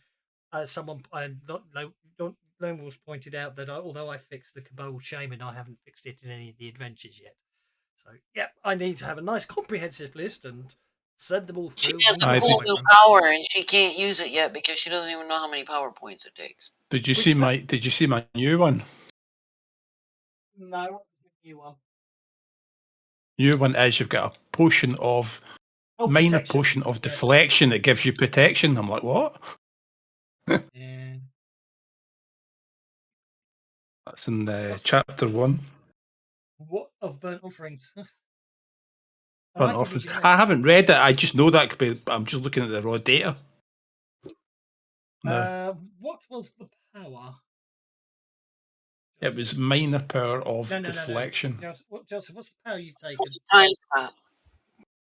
someone Lone Wolves pointed out that although I fixed the Cabal Shaman, I haven't fixed it in any of the adventures yet. So yeah, I need to have a nice comprehensive list and send them all She through. has a I cool did- new power, and she can't use it yet because she doesn't even know how many power points it takes. Did you Which see one? my new one? No, new one. New one is you've got a potion of minor Protection. potion of Yes. deflection that gives you protection. I'm like, what? Yeah. That's in That's- chapter 1. What of burnt offerings? Burnt I didn't offerings. even I notice. haven't read that. I just know that I'm just looking at the raw data. No. What was the power? It was minor power of No. deflection. Joseph, what's the power you've taken? Time stop.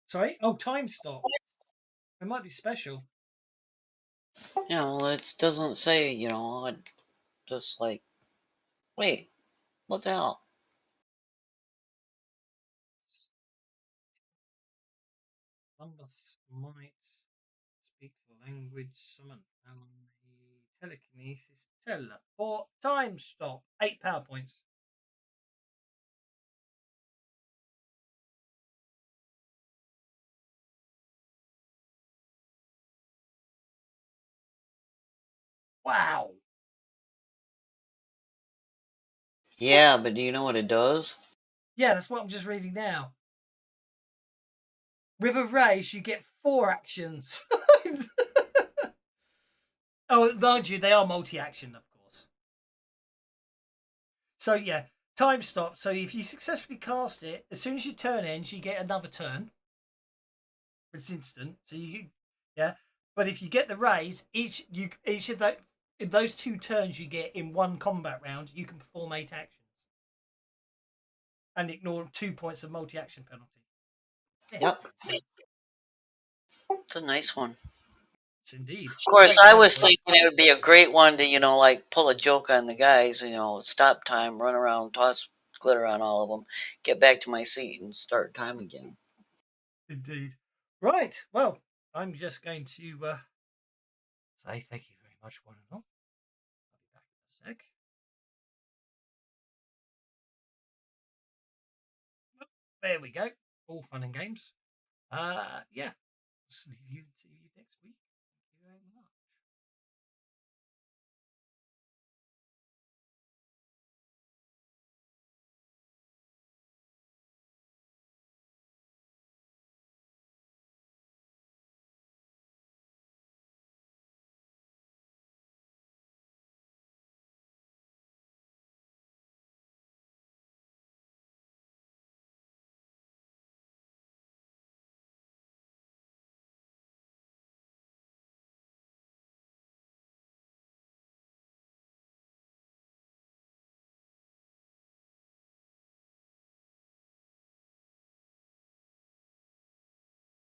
Sorry? Oh, time stop. It might be special. Yeah, well, it doesn't say, just like, wait, what the hell? Numbers might speak the language, summon family, telekinesis, teleport, time stop. 8 power points. Wow. Yeah, but do you know what it does? Yeah, that's what I'm just reading now. With a race, you get 4 actions. Oh, mind you, they are multi-action, of course. So yeah, time stop. So if you successfully cast it, as soon as your turn ends, you get another turn. It's instant. So yeah. But if you get the raise, each of that in those 2 turns you get in one combat round, you can perform 8 actions and ignore 2 points of multi-action penalty. Yeah. Yep. It's a nice one. It's indeed. Of course, Great I time was points. thinking it would be a great one to, like pull a joke on the guys, stop time, run around, toss glitter on all of them, get back to my seat and start time again. Indeed. Right. Well, I'm just going to say thank you very much, one and all. I'll be back in a sec. There we go. All fun and games. Yeah. See you